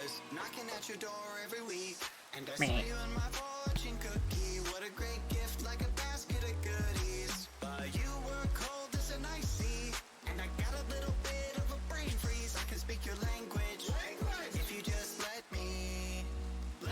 was knocking at your door every week, and I saw you in my fortune cookie. What a great gift, like a basket of goodies. But you were cold as an ice sea, and I got a little bit of a brain freeze. I can speak your language, if you just let me in.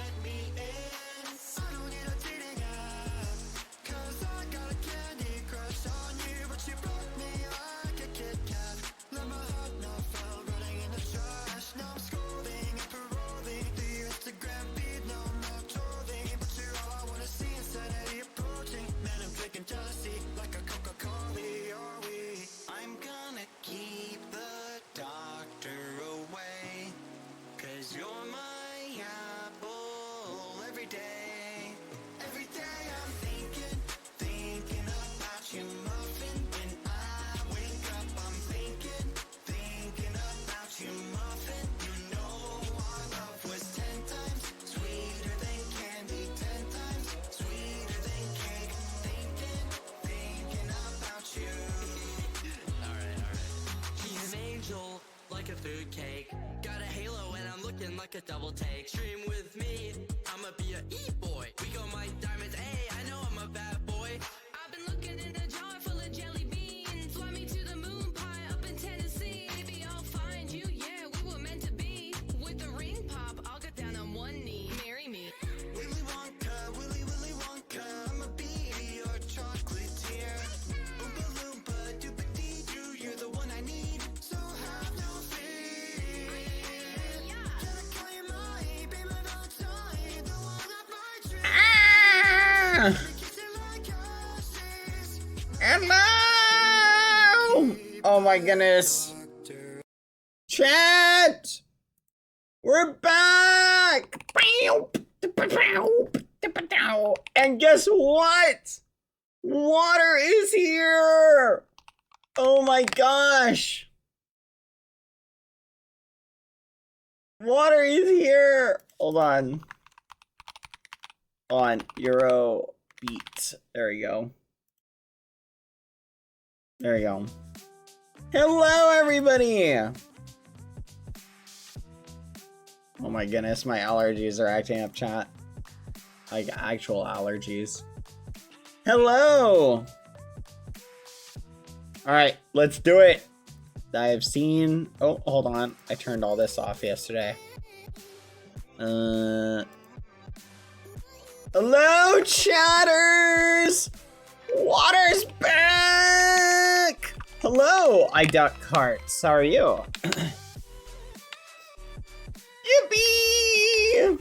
I don't need a dating app, 'cause I got a candy crush on you, but you broke me like a Kit Kat. Let my heart not fall, running in the trash. Now I'm scrolling and paroling through your Instagram feed. No, I'm not trolling, but you're all I wanna see. Insanity approaching, man, I'm drinking jealousy like a Coca-Cola. Are we? I'm gonna keep the doctor away, 'cause you're my apple every day. Every day I'm thinking about you, muffin. When I wake up, I'm thinking about you, muffin. You know our love was 10 times sweeter than candy, 10 times sweeter than cake. Thinking about you. Alright. He's an angel, like a food cake. Got a halo and I'm looking like a double take. Stream with me, I'ma be a e-boy. We got my diamonds, hey, I know I'm a bad boy. I've been looking in a jar full of jelly beans. Fly me to the moon pie up in Tennessee. Maybe I'll find you, yeah, we were meant to be. With the ring pop, I'll get down on one knee. Marry me. Willy Wonka, Willy Wonka, I'ma be your chocolatier. Oompa Loompa, Doopa-Dee-Doo, you're the one I need, so have no fear. Can I call you my baby Valentine, the one of my dreams? Kissing like ashes. Hello! Oh my goodness. Chat! We're back! And guess what? Water is here! Oh my gosh! Water is here! Hold on. Euro beat. There we go. There we go. Hello, everybody! Oh my goodness, my allergies are acting up, chat. Like, actual allergies. Hello! Alright, let's do it! I have seen... Oh, hold on. I turned all this off yesterday. Hello, chatters! Water's back! Hello, I duck carts. How are you? Yippee!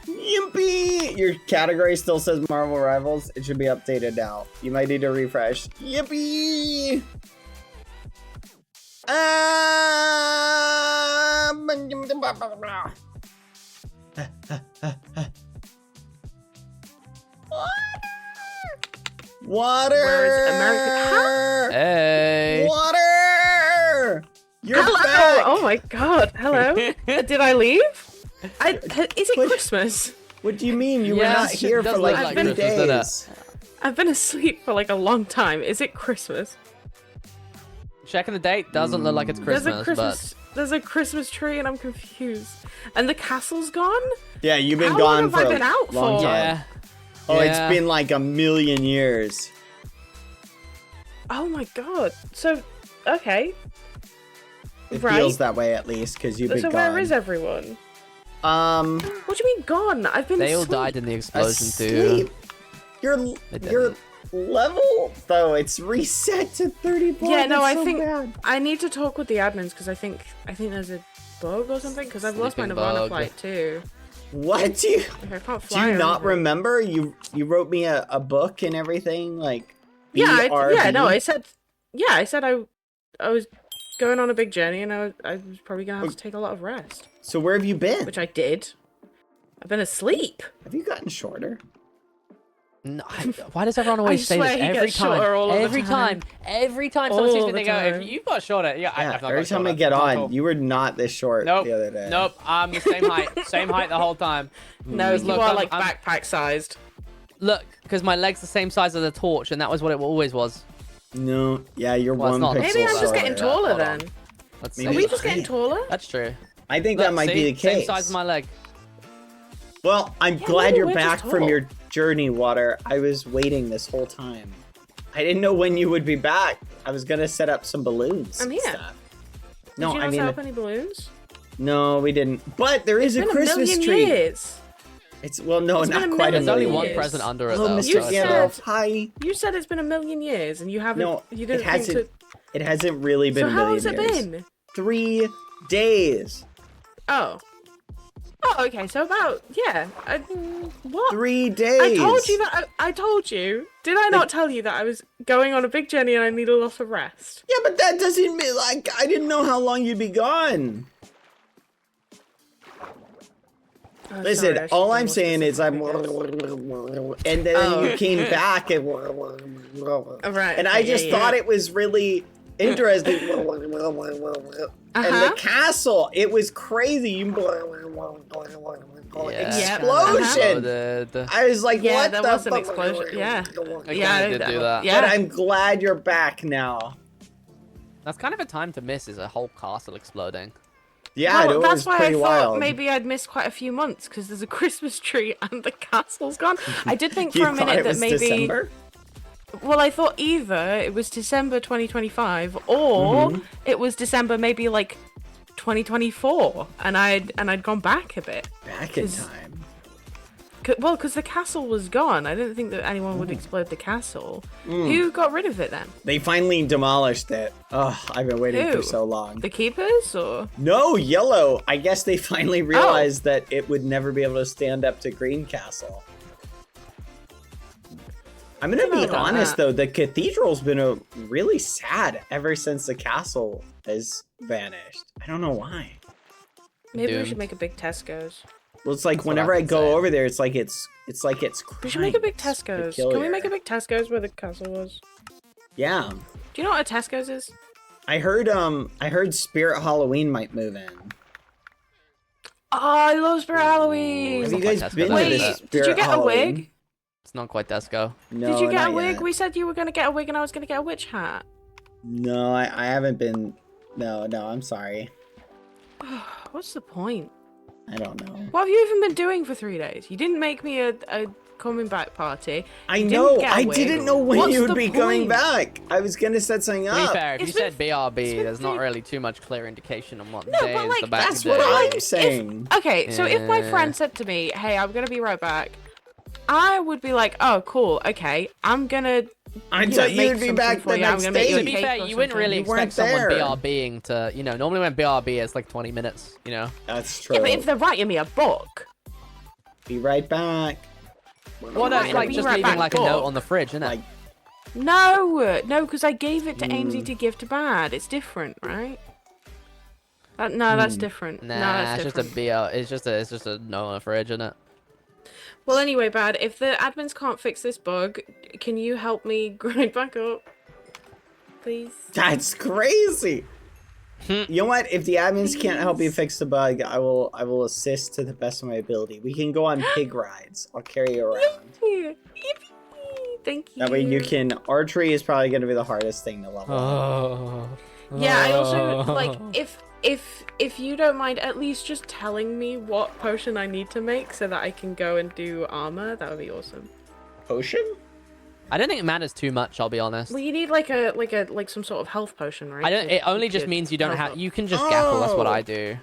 Yippee! Your category still says Marvel Rivals. It should be updated now. You might need to refresh. Yippee! Water! Where's American? Hey. Water! You're Hello! back! Oh my god, hello. Did I leave? Is it Christmas? What do you mean? You were Yes, not here it does for like look like 3 Christmas, doesn't days. I've been asleep for like a long time. Is it Christmas? Checking the date doesn't look like it's Christmas, There's a Christmas tree and I'm confused. And the castle's gone? Yeah, you've been How gone long for have I a been out long for? but time. yeah. Oh, Yeah. it's been like 1,000,000 years. Oh my god. So, okay. It Right. feels that way at least, because you've been So gone. where is everyone? Um, What do you mean gone? I've been They all asleep. died in the explosion asleep. too. Your They your didn't. level though, it's reset to 34. Yeah, no, That's I so think bad. I need to talk with the admins because I think there's a bug or something because I've lost my Sleeping Nirvana bug. flight too. What do you Like, I can't do fly. you not over. remember? You wrote me a book and everything, like Yeah, no, BRB? I said I was going on a big journey and I was probably gonna have to take a lot of rest, So where have you been? which I did. I've been asleep. Have you gotten shorter? No, why does everyone always say swear this he every gets shorter time? all of the Every time. time. Every time someone All sees me, the they go, time. "You've got shorter." Yeah, Yeah, I've not every got time I shorter. get Not at on, all. you were not this short Nope. the other day. Nope. I'm the same height. Same height the whole time. No, you Look, are I'm- like I'm- backpack sized. Look, because my leg's the same size as a torch, and that was what it always was. No, yeah, you're Well, it's one not. pixel Maybe I'm just shorter. getting Yeah, taller hold then. on. Let's Maybe Are see. we it's just getting taller? That's true. I think that Look, might see? be the case. Same size as my leg. Well, I'm Yeah, glad maybe you're we're back just from tall. your journey, Water. I was waiting this whole time. I didn't know when you would be back. I was gonna set up some balloons. I'm and here. Stuff. Did No, you I not mean, set up any balloons? no, we didn't. But there is It's a been Christmas a million tree. years. It's well, no, It's been not a quite a million There's only million one years. present under it Hello, though. Mr. You so said- Gandalf. Hi. You said it's been a million years, and you haven't. No, you it didn't think hasn't. to. It hasn't really been So a how million has it years. been? 3 days. Oh. Oh, okay. So about what? 3 days. I told you that. I told you. Did I not tell you that I was going on a big journey and I need a lot of rest? Yeah, but that doesn't mean like I didn't know how long you'd be gone. Oh, Listen, sorry, I should all be I'm more saying is I'm, specific, and then Oh. you came back and, Oh, right. and I okay, just yeah, thought yeah. it was really interesting. And Uh-huh. the castle, it was crazy. Explosion. Exploded. I was like, Yeah, what there the was an fuck? explosion. Yeah. I Yeah, kinda did do that. Yeah. But I'm glad you're back now. That's kind of a time to miss, is a whole castle exploding. Yeah, Well, it that's was why pretty I thought wild. maybe I'd missed quite a few months because there's a Christmas tree and the castle's gone. I did think You for a thought minute it that was maybe. December? Well, I thought either it was December 2025 or Mm-hmm. it was December maybe like 2024, and I'd gone back a bit. Back in 'Cause- time. Well, because the castle was gone. I didn't think that anyone would explode the castle. Mm. Who got rid of it then? They finally demolished it. Oh, I've been waiting for Who? so long. The keepers or? No, yellow. I guess they finally realized that it would never be able to stand up to Green Castle. I'm gonna be about honest that. though, the cathedral's been really sad ever since the castle has vanished. I don't know why. Maybe we Doomed. should make a big Tesco's. Well, it's like That's what whenever I've I been go saying. over there, it's like it's We should make a big crying. It's Tesco's. Can we peculiar. make a big Tesco's where the castle was? Yeah, Do you know what a Tesco's is? I heard Spirit Halloween might move in. Oh, I love Spirit Halloween. Have not you guys quite been Tesco, to though, the is it? Spirit Did you get Halloween? a wig? It's not quite Desco. No, Did you get a not wig? yet. We said you were gonna get a wig and I was gonna get a witch hat. No, I haven't been. No, I'm sorry. What's the point? I don't know. What have you even been doing for 3 days? You didn't make me a coming back party. I You know. didn't get a I wig. didn't know when What's you would the be coming point? back. I was gonna set something To be up. fair, if It's you said been- BRB, it's been there's not three- really too much clear indication on what No, day but, is like, the back That's day. what like, I'm saying. Okay, so if my Yeah. friend said to me, "Hey, I'm gonna be right back," I would be like, "Oh, cool. Okay, I'm gonna." I you know, thought make you'd be something back for the you. I'm next gonna make you day. a To be cake fair, or you wouldn't something. really You weren't expect someone there. BRBing to, normally when BRB is like 20 minutes, That's true. Yeah, but if they're writing me a book, Be right back. Well, no, it's Right, like be just right leaving back, like a book. note on the fridge, isn't it? Like, no, because I gave it to Ainsley to give to Bad. It's different, right? No, that's different. No, Nah, that's it's different. just a it's just a note on the fridge, isn't it? Well, anyway, Bad, if the admins can't fix this bug, can you help me grind back up? Please? that's crazy. You know what? If the admins can't help you fix the bug, I will assist to the best of my ability. We can go on pig rides. I'll carry you around. Yippee! Thank you. That way you can. Archery is probably going to be the hardest thing to level. up. Yeah, I also like if you don't mind at least just telling me what potion I need to make so that I can go and do armor, that would be awesome. Potion? I don't think it matters too much, I'll be honest. Well, you need like some sort of health potion, right? I don't. to It only keep just your means you don't health have. up. You can just gaffle. That's what Oh. I do.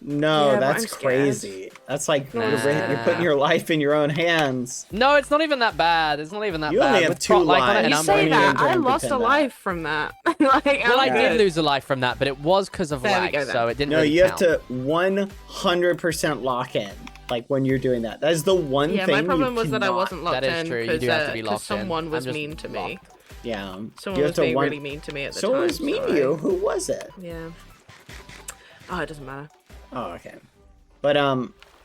No, Yeah, but that's I'm scared. crazy. That's like No, you're putting your life in your own hands. No, it's not even that bad. It's not even that You bad. only have With 2 like on it, lives. and You I'm say running that into I and lost a pretend that. life from that. Like, Well, I I'm did good. lose a life from that, but it was because of There we lag, go then. so it didn't No, really you have count. to 100% lock in. Like when you're doing that. That is the one Yeah, thing my problem you was that I cannot- wasn't locked That is in true, you because do have to be locked in. someone was I'm just mean to me. locked. Yeah. Someone you was have to being one... really mean to me at the So time. it was mean so to you. Who was it? Yeah. Oh, it doesn't matter. Oh, okay. But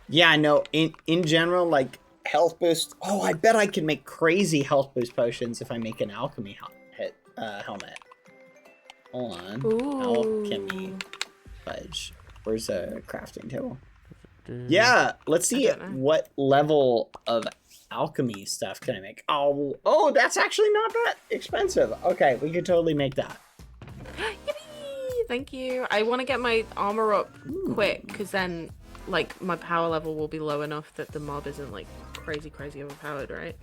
yeah, no. In general, like health boost. Oh, I bet I can make crazy health boost potions if I make an alchemy helmet. Hold on. Alchemy Ooh. fudge. Where's a crafting table? Yeah, let's see don't know. what level of alchemy stuff can I make. Oh, that's actually not that expensive. Okay, we could totally make that. Yippee! Thank you. I want to get my armor up quick, because then, like, my power level will be low enough that the mob isn't, like, crazy overpowered, right?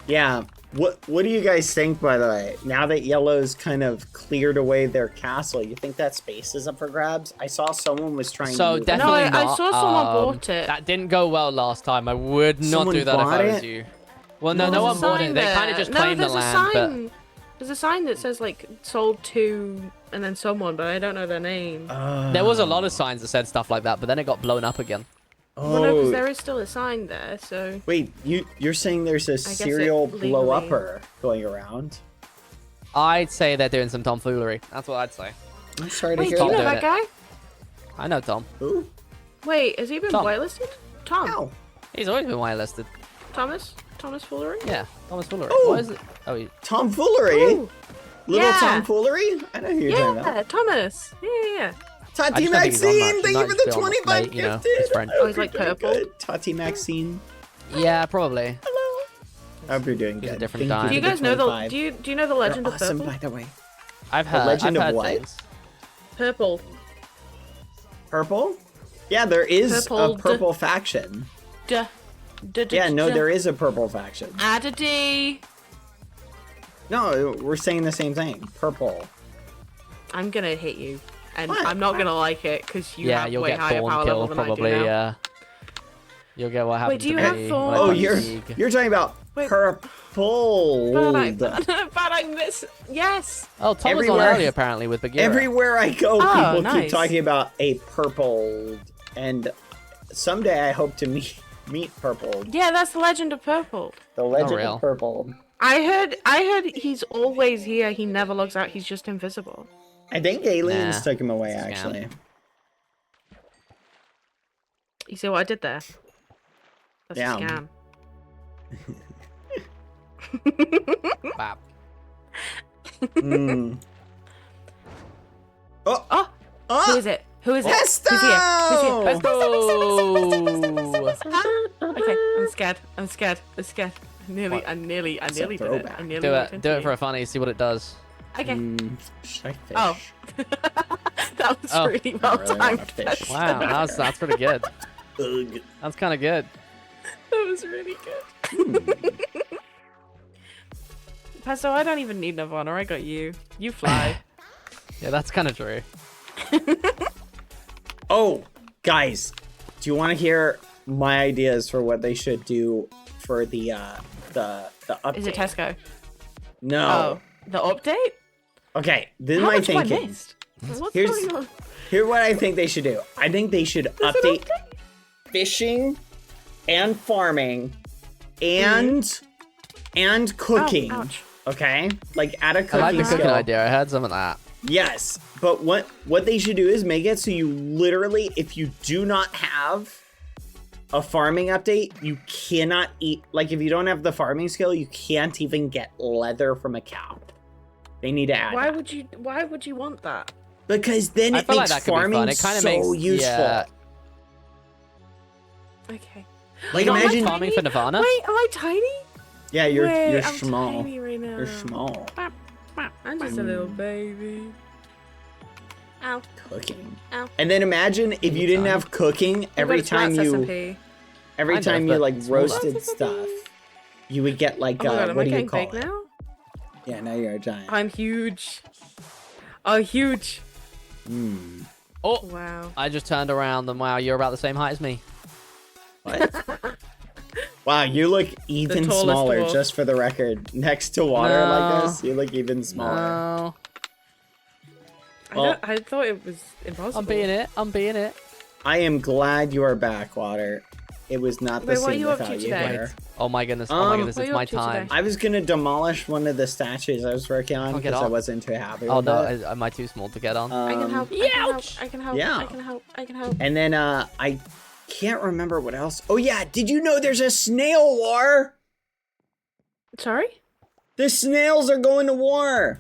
Yeah. What do you guys think, by the way? Now that yellow's kind of cleared away their castle, you think that space is up for grabs? I saw someone was trying to move it. definitely No, not. I saw someone bought it. That didn't go well last time. I would not Someone do that if bought I was it? you. Well, no There's one a bought sign it. They kind of there. just claimed the there's a land, but... sign. There's a sign that says, like, sold to and then someone, but I don't know their name. There was a lot of signs that said stuff like that, but then it got blown up again. Well, no, because Oh, there is still a sign there, so... wait, you're saying there's a it serial legally- blow-upper going around? I'd say they're doing some tomfoolery. That's what I'd say. I'm sorry to Wait, hear do you that. know doing that it. guy? I know Tom. Who? Wait, has he been Tom. whitelisted? Tom. Ow. He's always been whitelisted. Thomas? Thomas Foolery? Yeah, Thomas Foolery. Oh. What is it? Oh, Tomfoolery? Ooh, Little yeah. tomfoolery? I know who you're talking about. yeah, Thomas. Yeah. Tati I just don't think he's on Maxine, much. thank He you might for just the be on 25 late, you know, gifted. his friend. I hope Oh, he's you're like doing purple? good. Tati Maxine. yeah, probably. Hello. I hope you're doing He's a good. different Thank time. Do you for guys know the 25. do you know the legend You're of awesome, purple? by the way. I've heard. Legend I've of heard what? things. Purple. Purple? Yeah, there is Purple. a purple faction. Yeah, no, there is a purple faction. Add a D. No, we're saying the same thing. Purple. I'm gonna hit you, and What? I'm not gonna like it because you Yeah, have you'll way get higher thorn power level kill than probably. I do now. You'll get what happened do you to have me. thorn? when I Oh, got you're League. talking about Wait. purple. But I miss. Yes. Oh, Tom was on Everywhere- earlier apparently with Bagheera. Everywhere I go, Oh, people keep nice. talking about a purple, and someday I hope to meet purple. Yeah, that's the legend of purple. The legend real. of purple. I heard he's always here. He never logs out. He's just invisible. I think aliens Nah, took him away. it's a scam. Actually, You see what I did there? That's Yeah. a scam. Bap. Hmm. Oh, Oh, oh, who is it? Who is it? Pesto! Who's here? Who's here? Oh. Okay, I'm scared. I'm scared. I'm scared. I nearly a did it. I throwback. nearly Do walked it. into Do it you. for a funny. See what it does. Okay. should I fish? Oh. That was Oh. really well really wanna timed. fish. Wow, that's pretty good. Ugh. That's kind of good. That was really good. Pesto, I don't even need Nirvana. I got you. You fly. Yeah, that's kind of true. Oh, guys, do you want to hear my ideas for what they should do for the update? Is it Tesco? No. Oh, the update? Okay, this is How my much have I thinking. missed? What's Here's- going on? Here's what I think they should do. I think they should There's an update update? fishing and farming and cooking. Oh, ouch. Okay, like add a I cooking like the cooking skill. idea. I heard some of that. Yes, but what they should do is make it so you literally, if you do not have a farming update, you cannot eat. Like if you don't have the farming skill, you can't even get leather from a cow. They need to add Why that. would you want that? Because then I it feel like makes that could be farming fun. It kind of so makes useful. Yeah. Okay. Like You don't imagine, like farming for Nirvana? Wait, am I tiny? yeah, you're Wait, I'm small. tiny right now. You're small. I'm just a little baby. Ow. Cooking. Ow. And then imagine if you didn't have cooking every time you SMP. every Kind time of, you but like smaller. roasted stuff, you would get like Oh my god, am what I do you getting call big it? now? Yeah, now you're a giant. I'm huge. Oh, huge. Hmm. Oh, Wow. I just turned around and wow, you're about the same height as me. What? Wow, you look even tallest smaller. dwarf. Just for the record, next to water like No. this, you look even smaller. No, Well- I thought it was impossible. I'm being it. I'm being it. I am glad you are back, Water. It was not the Wait, what are same you up to without you today? here. Oh my goodness. Oh my goodness. what are It's you my up to time. today? I was gonna demolish one of the statues I was working on Oh, get because I off. wasn't too happy Oh with no, it. am I too small to get on? I can help. I can help. I can help. Yeah. I can help. I can help. And then I can't remember what else. Oh yeah, did you know there's a snail war? Sorry? The snails are going to war.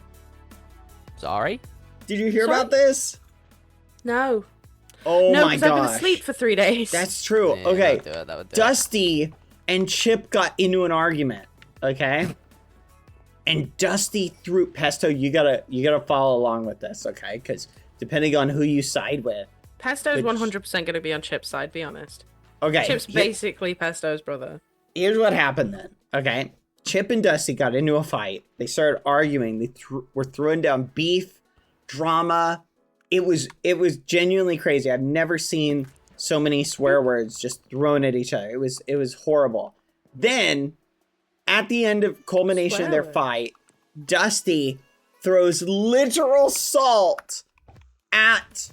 Sorry. Did you hear Sorry? about this? No. Oh No, my because I've been gosh. asleep for 3 days. That's true. Yeah, Okay. that would do it. Dusty and Chip got into an argument. Okay. And Dusty threw Pesto. You gotta follow along with this, okay? Because depending on who you side with. Pesto's Which- 100% going to be on Chip's side, be honest. Okay. Chip's basically Pesto's brother. Here's what happened then. Okay. Chip and Dusty got into a fight. They started arguing. They were throwing down beef, drama. It was genuinely crazy. I've never seen so many swear words just thrown at each other. It was horrible. Then, at the end of culmination of their fight, Dusty throws literal salt at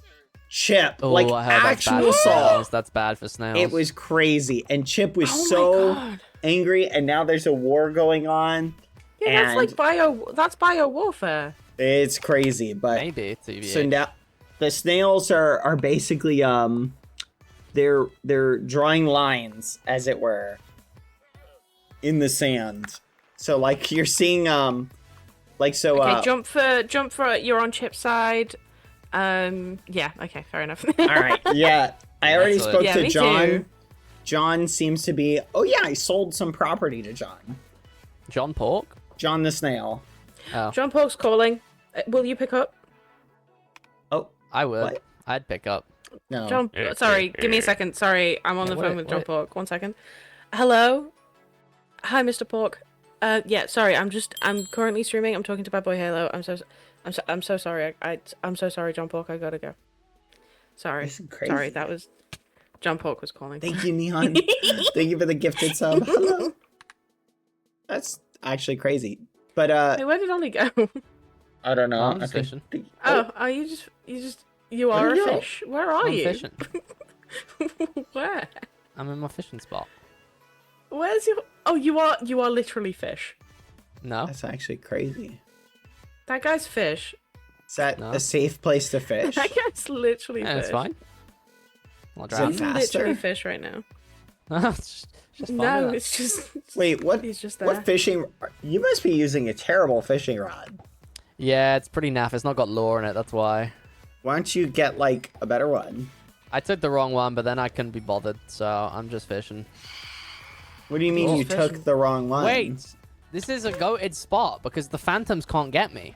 Chip. Oh, like I heard actual that's bad for salt. snails. That's bad for snails. It was crazy. And Chip was Oh my so God. angry, and now there's a war going on. Yeah, that's And- like that's bio warfare. It's crazy, but maybe TBH. so now the snails are basically they're drawing lines, as it were, in the sand. So like you're seeing like so Okay, jump for you're on Chip's side. Yeah, okay, fair enough. all right, yeah. I already Excellent. spoke Yeah, to me John. too. John seems to be I sold some property to John. John Pork. John the snail. Oh, John Pork's calling. Will you pick up? Oh, I would. What? I'd pick up. no. John, sorry, give me a second. Sorry, I'm on Yeah, the phone wait, with John wait. Pork. 1 second. Hello. Hi, Mr. Pork. Yeah, sorry. I'm currently streaming. I'm talking to Badboyhalo. I'm so sorry. I'm so sorry, John Pork. I gotta go. Sorry. This is crazy. Sorry, that was John Pork was calling. Thank you, Neon. Thank you for the gifted sub. Hello. That's actually crazy. But Hey, where did Ollie go? I don't know. I'm I just think- fishing. Oh, are you you Where'd are a you go? fish? Where are I'm you? fishing. Where? I'm in my fishing spot. Where's your? Oh, you are literally fish. No. That's actually crazy. That guy's fish. Is that No. a safe place to fish? That guy's literally Yeah, fish. it's fine. I'll Is it drown. He's faster? literally fish right now. it's just fun, No, isn't it? it's just. Wait, what? He's just there. What fishing? You must be using a terrible fishing rod. Yeah, it's pretty naff. It's not got lure in it. That's why. Why don't you get like a better one? I took the wrong one, but then I couldn't be bothered, so I'm just fishing. What do you mean Cool. you Fishing. took the wrong one? Wait, this is a goated spot because the phantoms can't get me.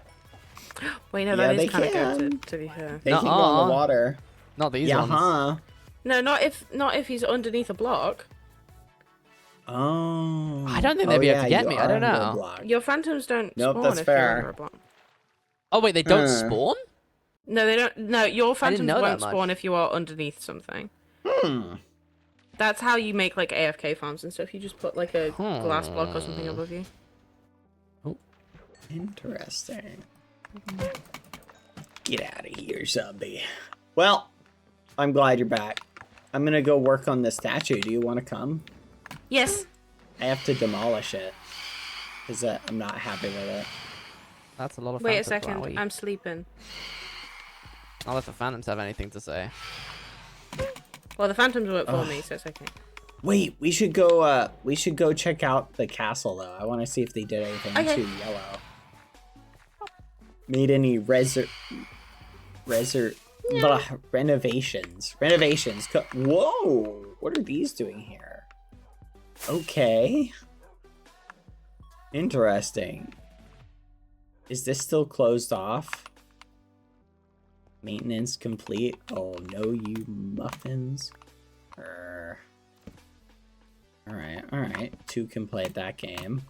Wait, no, Yeah, that they is kind of can. good to be fair. They can go in Nuh-uh. the water. Not these Yeah, ones. huh? No, not if he's underneath a block. Oh. I don't think they'd be able to get you me, I are don't under a know. block. Your phantoms don't Nope, spawn that's if fair. you're under a block. Oh wait, they don't Uh. spawn? No, they don't. No, your phantoms know that won't much. spawn if you are underneath something. Hmm. That's how you make like AFK farms and stuff. You just put like a glass block or something above you. Interesting. Get out of here, zombie. Well, I'm glad you're back. I'm gonna go work on the statue. Do you want to come? Yes. I have to demolish it. Because I'm not happy with it. That's a lot of Wait a phantoms, second. wowie. I'm sleeping. I'll let the phantoms have anything to say. Well, the phantoms work for me, so it's okay. Wait, we should go check out the castle though. I want to see if they did anything Okay. to yellow. Made any renovations. Whoa! What are these doing here? Okay. Interesting. Is this still closed off? Maintenance complete. Oh no, you muffins. Alright. 2 can play at that game.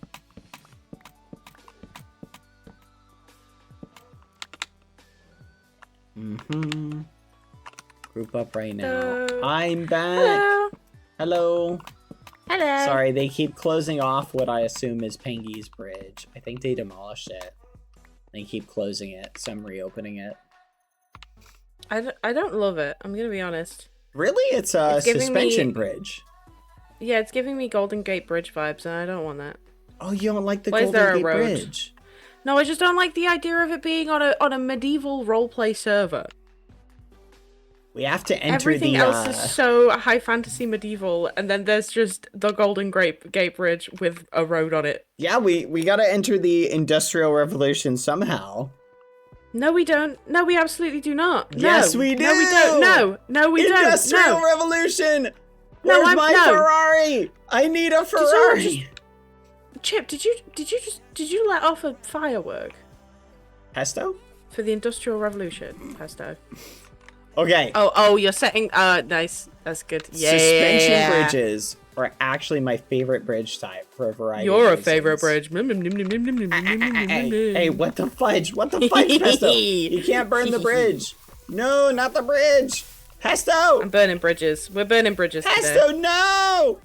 Group up right now. Hello. I'm back. Hello. Hello. Hello. Sorry, they keep closing off what I assume is Pengy's bridge. I think they demolished it. They keep closing it, so I'm reopening it. I don't love it. I'm gonna be honest. Really? It's a It's giving suspension me- bridge. Yeah, it's giving me Golden Gate Bridge vibes, and I don't want that. Oh, you don't like the Why is there Golden a Gate road? Bridge? No, I just don't like the idea of it being on a medieval roleplay server. We have to enter Everything the else is so high fantasy medieval, and then there's just the Golden Gate Bridge with a road on it. Yeah, we gotta enter the Industrial Revolution somehow. No, we don't. No, we absolutely do not. No. Yes, we No, we do! don't. No, we don't. Industrial No. Revolution! No, Where's I'm- my no. Ferrari? I need a someone Ferrari! just- Chip, did you let off a firework? Pesto? For the Industrial Revolution, Pesto. Okay. Oh, you're setting. Nice. That's good. Yeah. Suspension bridges are actually my favorite bridge type for a variety of You're a reasons. favorite bridge. Hey, what the fudge? What the fudge, Pesto? You can't burn the bridge. No, not the bridge. Pesto! I'm burning bridges. We're burning bridges Pesto, today. no!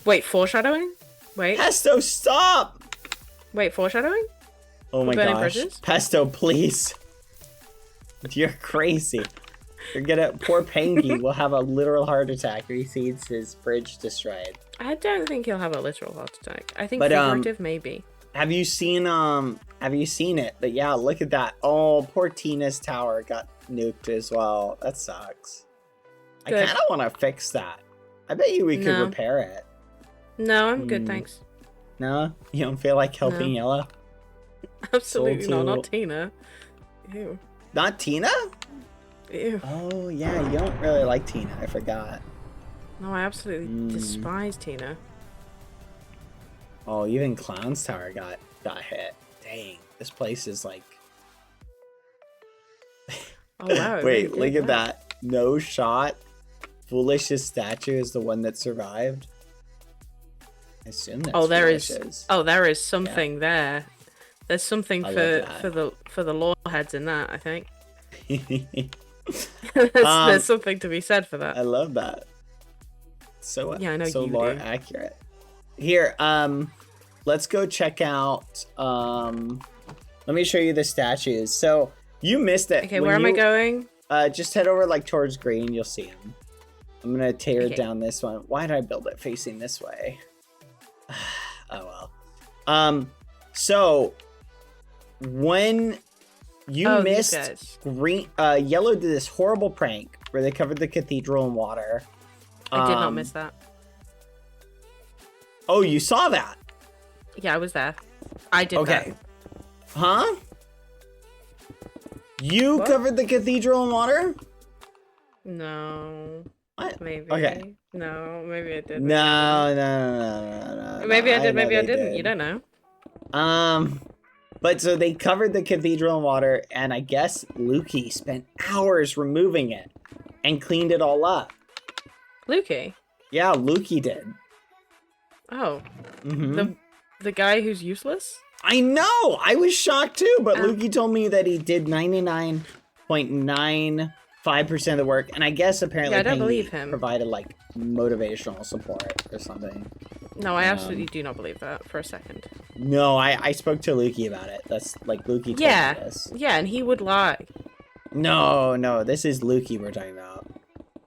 Wait, foreshadowing? Wait. Pesto, stop! Wait, foreshadowing? Oh my burning gosh. bridges? Pesto, please. You're crazy. You're gonna. Poor Pangy will have a literal heart attack if he sees his bridge destroyed. I don't think he'll have a literal heart attack. I think But, figurative, maybe. Have you seen it? But yeah, look at that. Oh, poor Tina's tower got nuked as well. That sucks. Good. I kind of want to fix that. I bet you we could No. repair it. No, I'm good, thanks. No? You don't feel like helping Yellow? Absolutely Soul not. to- Not Tina. Ew. Not Tina? Ew. Oh, yeah, you don't really like Tina. I forgot. No, I absolutely despise Tina. Oh, even Clown's Tower got hit. Dang, this place is like... Oh, wow. it Wait, really look did at that. No shot. Foolish's statue is the one that survived. I assume that's Oh, there is. Foolish's. Oh, there is something there. There's something I for love the lore heads in that. I think there's something to be said for that. I love that. So Yeah, I know so you lore do. accurate. Here, let's go check out. Let me show you the statues. So you missed it. Okay, When where am I you- going? Just head over like towards green. You'll see him. I'm gonna tear Okay. down this one. Why did I build it facing this way? Oh well. So when you Oh, these missed guys. green, yellow did this horrible prank where they covered the cathedral in water. I did not miss that. Oh, you saw that? Yeah, I was there. I did Okay. Huh? You What? covered the cathedral in water? that. No. What? Maybe. Okay. No, maybe I did. No. Maybe I did. know Maybe I they didn't. did. You don't know. But so they covered the cathedral in water, and I guess Lukey spent hours removing it and cleaned it all up. Lukey. Yeah, Lukey did. Oh, Mm-hmm. the guy who's useless. I know! I was shocked too, but Oh. Lukey told me that he did 99.95% of the work, and I guess apparently Yeah, I don't Pengy believe him. provided like motivational support or something. No, I absolutely do not believe that for a second. No, I spoke to Lukey about it. That's like Lukey told me Yeah. this. Yeah, and he would lie. No, this is Lukey we're talking about.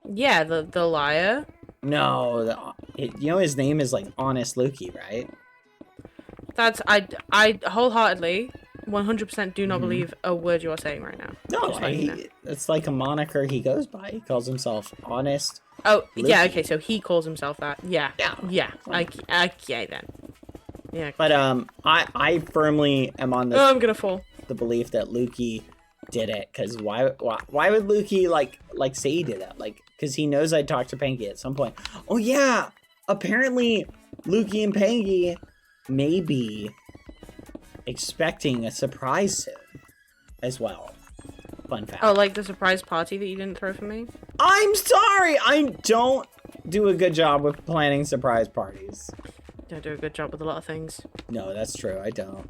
Yeah, the liar. No, you know his name is like Honest Lukey, right? That's I wholeheartedly 100% do not believe a word you are saying right now. No, Just letting you know. it's like a moniker he goes by. He calls himself Honest. Oh, yeah, Lukey. okay, so he calls himself that. Yeah. Yeah. Yeah. Okay then. Yeah. But I firmly am on Oh, I'm gonna fall. the belief that Lukey did it, because why would Lukey like say he did that? Like, because he knows I'd talk to Pangy at some point. Oh yeah, apparently Lukey and Pangy may be expecting a surprise soon as well. Fun fact. Oh, like the surprise party that you didn't throw for me? I'm sorry, I don't do a good job with planning surprise parties. Don't do a good job with a lot of things. No, that's true, I don't.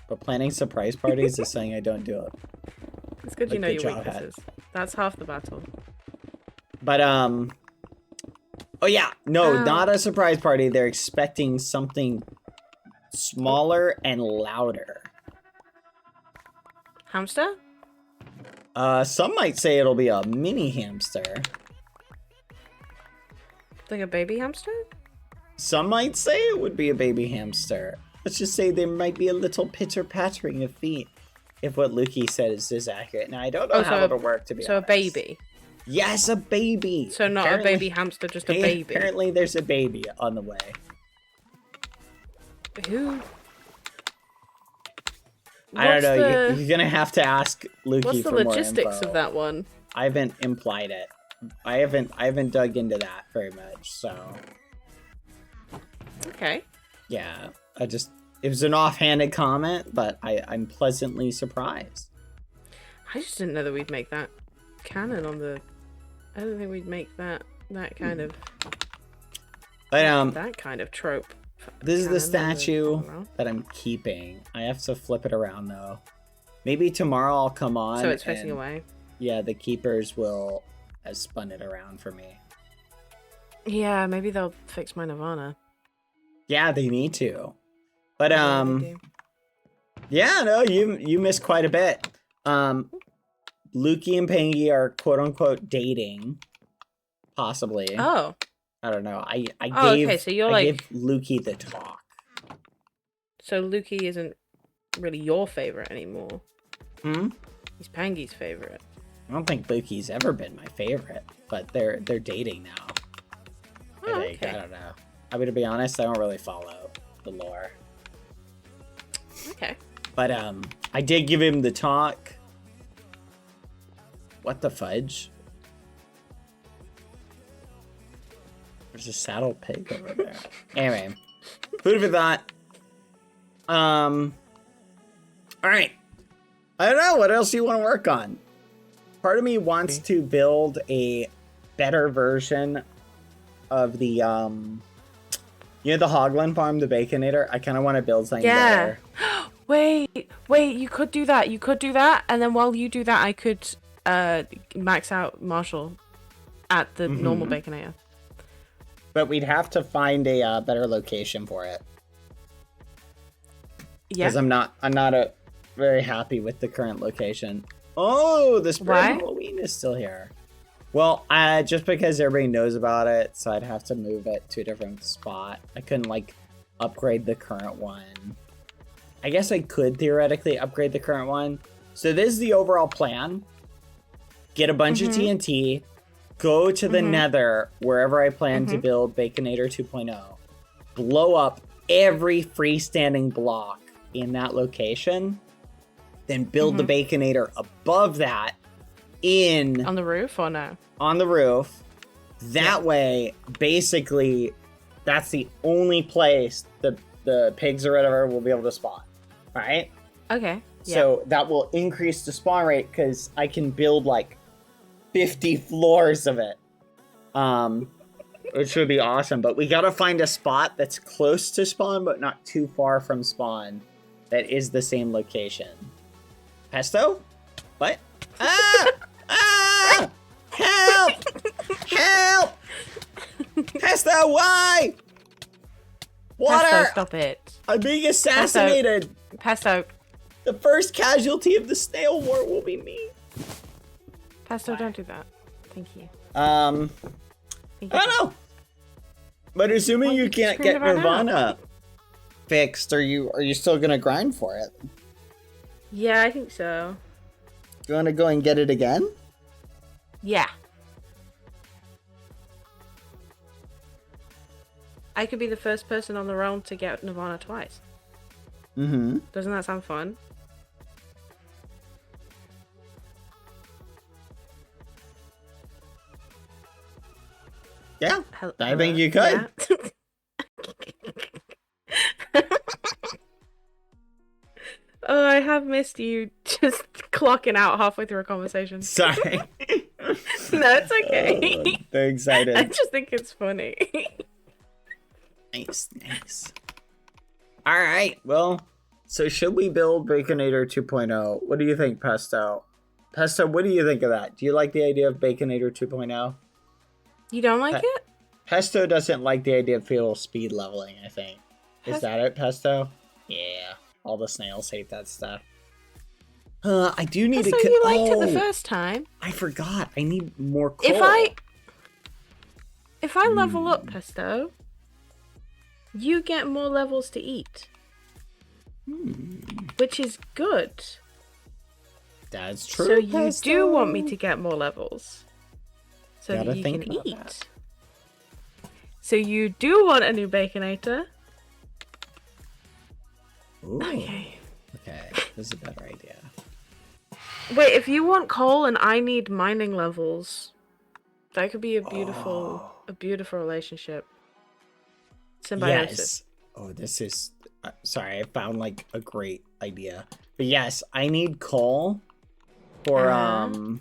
But planning surprise parties is something I don't do. It's good you Like, know good your job, weaknesses. That's half the battle. But oh yeah, no, not a surprise party. They're expecting something smaller and louder. Hamster? Some might say it'll be a mini hamster. Like a baby hamster? Some might say it would be a baby hamster. Let's just say there might be a little pitter-pattering of feet, if what Lukey said is accurate. Now, I don't know how it'll work, to be So honest. a baby. Yes, a baby. So not Apparently- a baby hamster, just a baby. Apparently, there's a baby on the way. Who? I don't know. What's You're gonna have to ask Lukey What's the for more logistics info. of that one? I haven't implied it. I haven't dug into that very much. So Okay. yeah, it was an offhanded comment, but I'm pleasantly surprised. I just didn't know that we'd make that canon on the. I don't think we'd make that kind of. But that kind of trope. this is the canon on statue realm. that I'm keeping. I have to flip it around though. Maybe tomorrow I'll come on. So it's facing and, away. Yeah, the keepers will have spun it around for me. Yeah, maybe they'll fix my Nirvana. Yeah, they need to. But Yeah, they do. yeah, no, you missed quite a bit. Lukey and Pangy are quote unquote dating, possibly. Oh. I don't know. I Oh, gave okay, so you're I like- gave Lukey the talk. So Lukey isn't really your favorite anymore. Hmm. He's Pangy's favorite. I don't think Lukey's ever been my favorite, but they're dating now. Oh, I think. okay. I don't know. I mean, to be honest, I don't really follow the lore. Okay. But I did give him the talk. What the fudge? There's a saddle pig over there. Anyway, food for thought. All right. I don't know. What else do you want to work on? Part of me wants to build a better version of the you know, the Hogland farm, the Baconator. I kind of want to build something Yeah. better. Wait, you could do that. You could do that, and then while you do that, I could max out Marshall at the normal Baconator. But we'd have to find a better location for it. Yeah. Because I'm not very happy with the current location. Oh, the Spring Why? Halloween is still here. Well, just because everybody knows about it, so I'd have to move it to a different spot. I couldn't like upgrade the current one. I guess I could theoretically upgrade the current one. So this is the overall plan. Get a bunch of TNT, go to the Nether, wherever I plan to build Baconator 2.0, blow up every freestanding block in that location, then build the Baconator above that On the roof or no? on the roof. That way, basically, that's the only place the pigs or whatever will be able to spawn, right? Okay. Yeah. So that will increase the spawn rate because I can build like 50 floors of it. Which would be awesome. But we gotta find a spot that's close to spawn, but not too far from spawn, that is the same location. Pesto? What? Ah! Ah! Help! Help! Pesto, why? Water! Pesto, stop it. I'm being assassinated! Pesto, The first casualty of the snail war will be me. Pesto, don't do that. Thank you. I Thank you. don't know. But assuming Well, you you can't screamed get about Nirvana fixed, are you still gonna grind for it? Yeah, I think so. You wanna go and get it again? Yeah. I could be the first person on the realm to get Nirvana twice. Mm-hmm. Doesn't that sound fun? Yeah. Hel- I think hello? you could. Yeah? Oh, I have missed you just clocking out halfway through a conversation. Sorry. No, it's okay. Very excited. I just think it's funny. Nice. Alright, well, so should we build Baconator 2.0? What do you think, Pesto? Pesto, what do you think of that? Do you like the idea of Baconator 2.0? You don't like it? Pesto doesn't like the idea of fuel speed leveling, I think. Is Pes- that it, Pesto? Yeah. All the snails hate that stuff. I do need So to... you liked it the first time. I forgot. I need more coal. If I level up, Pesto, you get more levels to eat. Which is good. That's true, So you Pesto. do want me to get more levels. So Gotta that you think can about eat. that. So you do want a new Baconator. Ooh. Okay. Okay, this is a better idea. Wait, if you want coal and I need mining levels, that could be a beautiful relationship. Symbiosis. Yes. Oh, this is... sorry, I found like a great idea. But yes, I need coal For Uh-huh.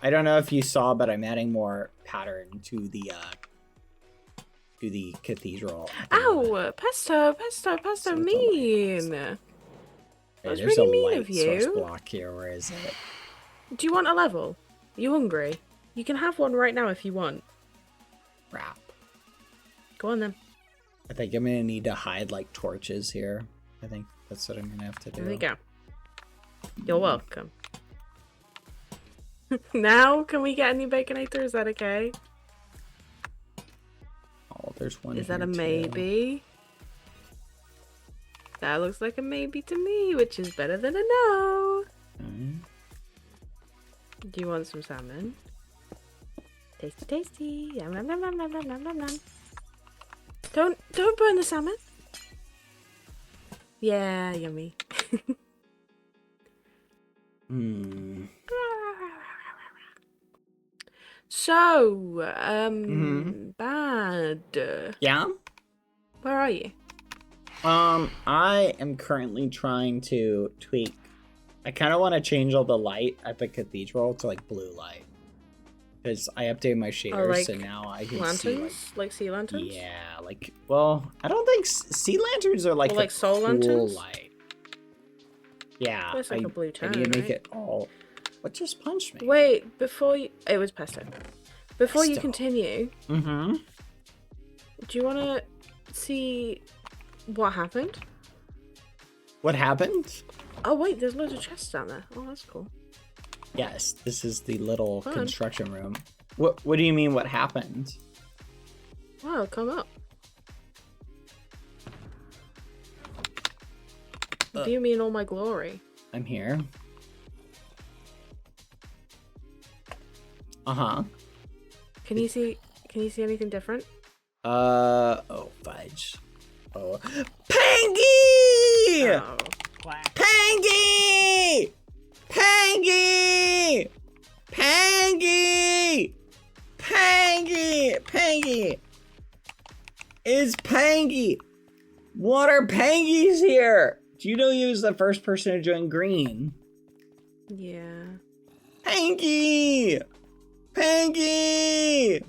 I don't know if you saw, but I'm adding more pattern to the cathedral. Ow! Pesto, pesto, pesto, So it's mean! That was There's a really mean of light source you. block here. Where is it? Do you want a level? Are you hungry? You can have one right now if you want. Crap. Go on then. I think I'm gonna need to hide like torches here. I think that's what I'm gonna have to do. There you go. You're welcome. Now, can we get a new Baconator? Is that okay? Oh, there's one. Is that here, a too. maybe? That looks like a maybe to me, which is better than a no. Okay. Do you want some salmon? Tasty, tasty. Yum, yum, yum, yum, yum, yum, yum, yum, yum. Don't burn the salmon. Yeah, yummy. Hmm. So, Bad. Yeah. Where are you? I am currently trying to tweak. I kind of want to change all the light at the cathedral to like blue light, because I updated my shaders, like so now I can Lanterns? see Like sea lanterns? like, yeah, like, well, I don't think sea lanterns are like Or the like soul cool lanterns? light. Yeah, Well, it's like I a blue need tone, to make right? it all. What just punched me? Wait, before you... It was pesto. Before you Pesto. continue, Mm-hmm. do you want to see what happened? What happened? Oh, wait, there's loads of chests down there. Oh, that's cool. Yes, this is the little Fun. construction room. What do you mean? What happened? Wow, come up. View me in all my glory. I'm here. Uh-huh. Can you see anything different? Oh, fudge. Oh. Pangy! Oh. Pangy! Pangy! Pangy! Pangy! Pangy! It's Pangy! Water Pangy's here! Do you know he was the first person to join green? Yeah. Pangy! Pangy!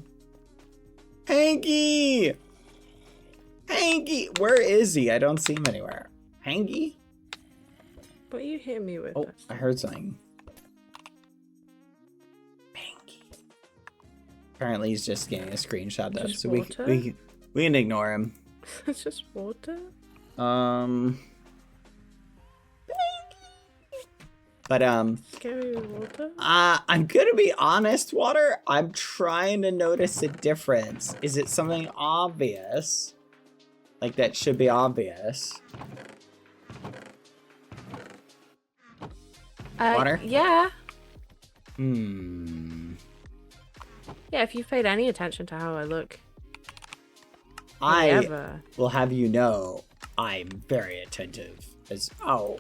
Pangy! Pangy! Where is he? I don't see him anywhere. Pangy? What are you hitting me with? Oh, I heard something. Pangy. Apparently he's just getting a screenshot of Just so water? we can ignore him. It's just water? But Scary water? I'm gonna be honest, Water. I'm trying to notice a difference. Is it something obvious? Like that should be obvious. Water? Yeah. Hmm. Yeah, if you've paid any attention to how I look. I Ever. will have you know I'm very attentive. Oh,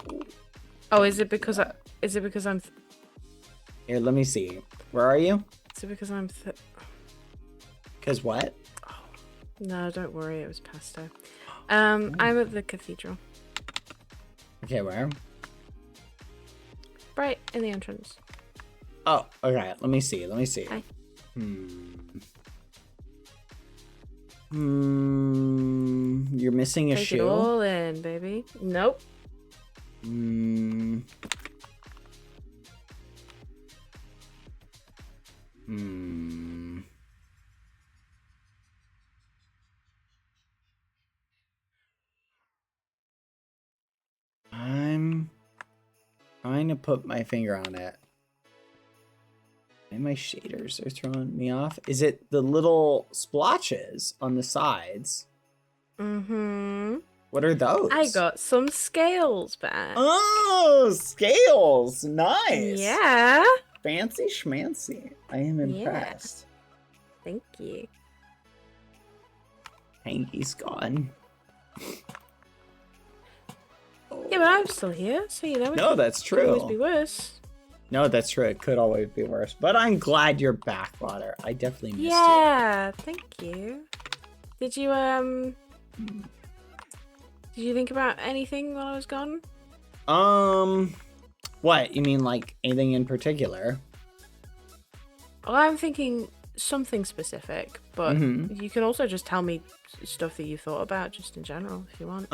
Oh, is it because I'm here, let me see. Where are you? is it because I'm Cause what? No, don't worry, it was pesto. I'm at the cathedral. Okay, where? Right in the entrance. Oh, okay. Let me see. Let me see. Hi. You're missing a Take it shoe. all in, baby. Nope. I'm trying to put my finger on it. And my shaders are throwing me off. Is it the little splotches on the sides? Mm-hmm. What are those? I got some scales back. Oh, scales. Nice. Yeah. Fancy schmancy. I am impressed. Thank you. Hanky's gone. Yeah, but I'm still here, so you know. No, that's Could always be true. worse. No, that's true. It could always be worse. But I'm glad you're back, Water. I definitely missed Yeah, thank you. Did you think about anything while I was gone? you. What? You mean like anything in particular? Well, I'm thinking something specific, but Mhm. you can also just tell me stuff that you thought about just in general if you want.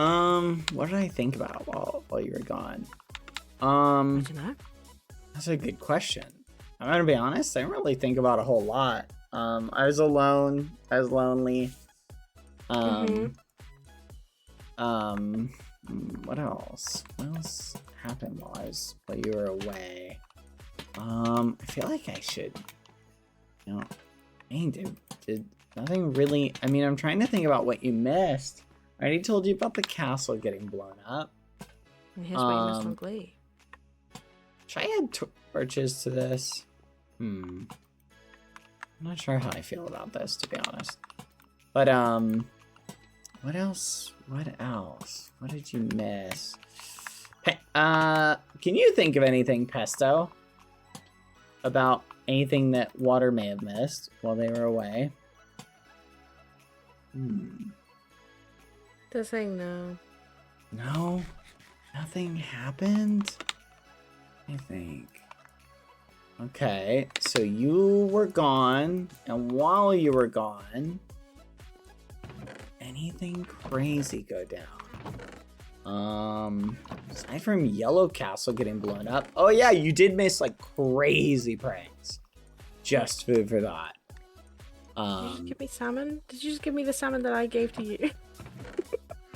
What did I think about while you were gone? I don't know. That's a good question. I'm gonna be honest, I didn't really think about a whole lot. I was alone, I was lonely. What else? What else happened while you were away? I feel like I should, did nothing really. I mean, I'm trying to think about what you missed. I already told you about the castle getting blown up. And here's what you missed on Glee. Should I add torches to this? I'm not sure how I feel about this, to be honest. But, what else? What else? What did you miss? Can you think of anything, Pesto? About anything that Water may have missed while they were away? They're saying no. No? Nothing happened? I think. Okay, so you were gone, and while you were gone, anything crazy go down? Aside from Yellow Castle getting blown up, oh yeah, you did miss like crazy pranks. Just food for thought. Did you just give me salmon? Did you just give me the salmon that I gave to you?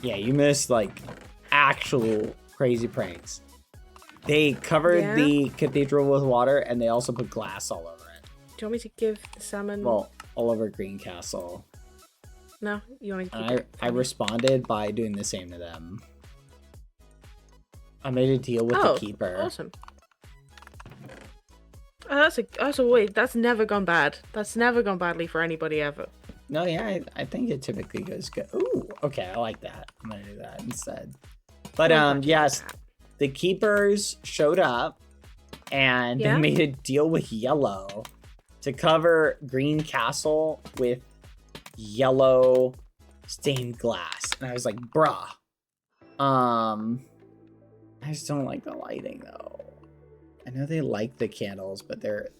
Yeah, you missed like actual crazy pranks. They covered the cathedral with water, and they also put glass all over it. Do you want me to give the salmon? Well, all over Green Castle. No, you want to keep And it? I responded by doing the same to them. I made a deal with the keeper. Awesome. Oh, that's never gone bad. That's never gone badly for anybody ever. No, yeah, I think it typically goes good. Ooh, okay, I like that. I'm gonna do that instead. But yes, the keepers showed up, and they made a deal with Yellow to cover Green Castle with yellow stained glass. And I was like, bruh. I just don't like the lighting though. I know they like the candles, but they're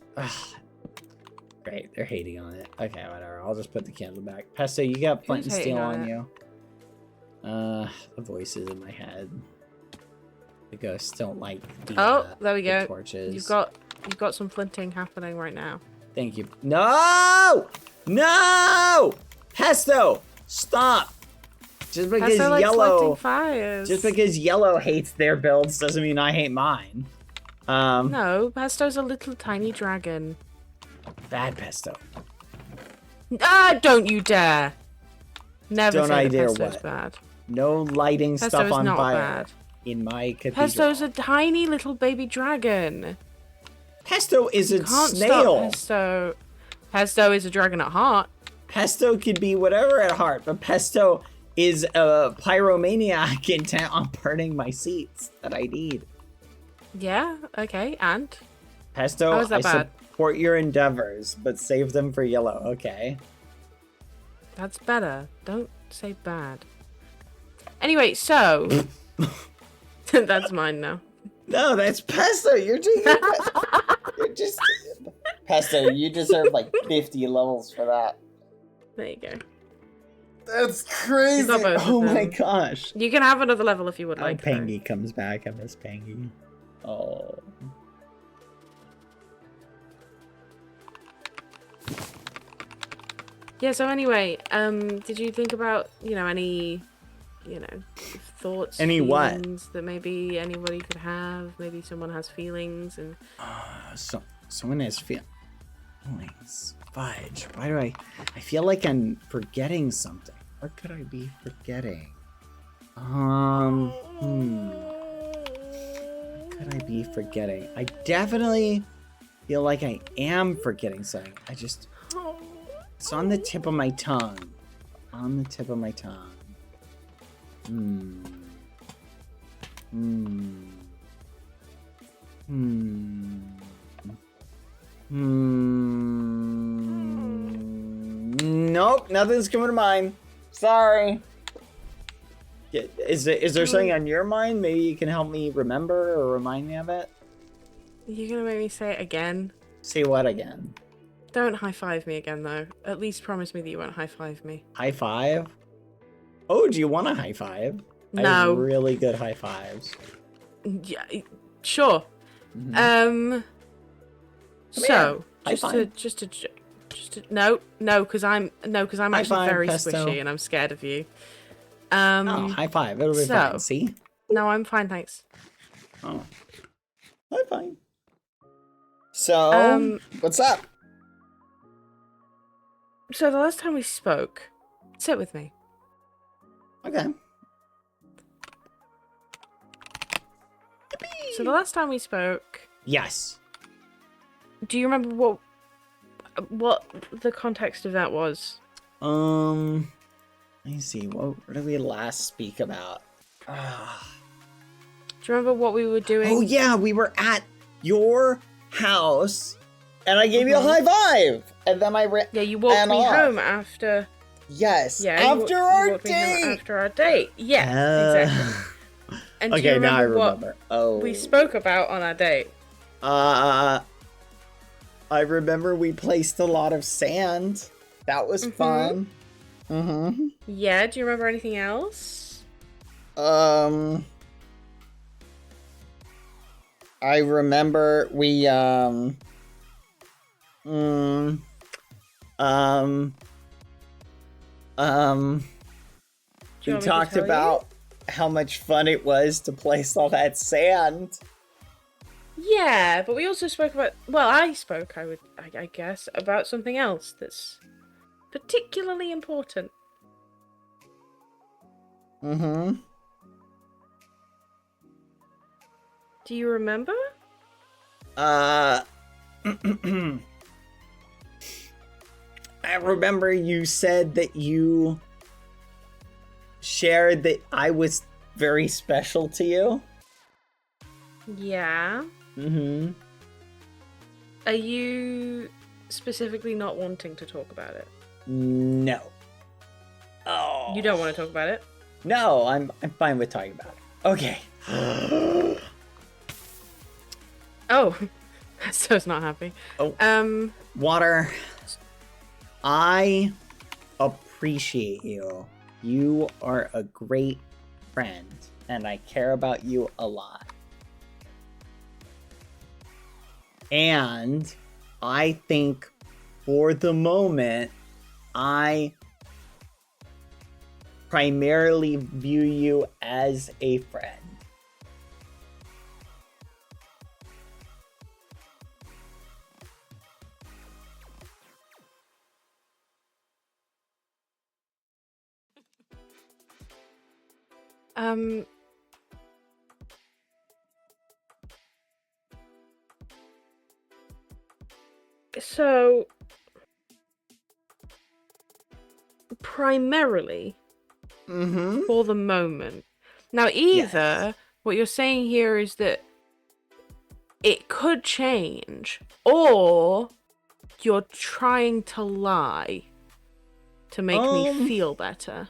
great. They're hating on it. Okay, whatever. I'll just put the candle back. Pesto, you got flint and steel on you. The voices in my head. The ghosts don't like the there we go. Torches. You've got some flinting happening right now. Thank you. No! No! Pesto! Stop! Just because yellow hates their builds doesn't mean I hate mine. No, Pesto's a little tiny dragon. Bad Pesto. Ah, don't you dare! Never don't say I that dare Pesto's what? bad. No lighting Pesto stuff is on not fire bad. in my cathedral. Pesto's a tiny little baby dragon. Pesto is a Can't snail. Stop Pesto. Pesto is a dragon at heart. Pesto could be whatever at heart, but Pesto is a pyromaniac intent on burning my seats that I need. Yeah, okay, and? Pesto, How is that bad? Support your endeavors, but save them for Yellow, okay? That's better. Don't say bad. Anyway, so... That's mine now. No, that's Pesto. You're just... Pesto, you deserve like 50 levels for that. There you go. That's crazy. Oh my gosh. You can have another level if you would like. Pangy comes back. I miss Pangy. Oh. Yeah, so anyway, did you think about, any, thoughts, Any feelings that maybe anybody could have? Maybe someone has feelings and... Someone has feelings. Fudge. Why do I feel like I'm forgetting something. What could I be forgetting? What could I be forgetting? I definitely feel like I am forgetting something. It's on the tip of my tongue. On the tip of my tongue. Nope, nothing's coming to mind. Sorry. Is there something on your mind? Maybe you can help me remember or remind me of it? You're gonna make me say it again. See what again? Don't high five me again, though. At least promise me that you won't high five me. High five? Oh, do you want a high five? I have No. really good high fives. Yeah, sure. Mhm. So High five. just to no, because I'm High actually five, very Pesto. squishy and I'm scared of you. Oh, high five. It'll be fine. so- See? No, I'm fine, thanks. Oh. High five. So, what's up? So the last time we spoke, sit with me. Okay. So the last time we spoke, Yes. do you remember what the context of that was? Let me see. What did we last speak about? Ah. Do you remember what we were doing? Oh yeah, we were at your house, and I gave you a high five, and then I ran. Yeah, you walked me home after. Yes. Yeah, after our you walked me home date. after our date. Yeah, exactly. And do you Okay, now I remember remember. Oh. what we spoke about on our date? I remember we placed a lot of sand. That was fun. Mm-hmm. Yeah. Do you remember anything else? I remember we Do you we want me to talked tell you? about how much fun it was to place all that sand. Yeah, but we also spoke about. Well, I spoke. I guess about something else that's particularly important. Mm-hmm. Do you remember? I remember you said that you shared that I was very special to you. Yeah. Mm-hmm. Are you specifically not wanting to talk about it? No. Oh. You don't want to talk about it? No, I'm fine with talking about it. Okay. Oh. So it's not happy. Oh. Water. I appreciate you. You are a great friend, and I care about you a lot. And I think for the moment, I primarily view you as a friend. So primarily for the moment. Now either what you're saying here is that it could change, or you're trying to lie to make me feel better.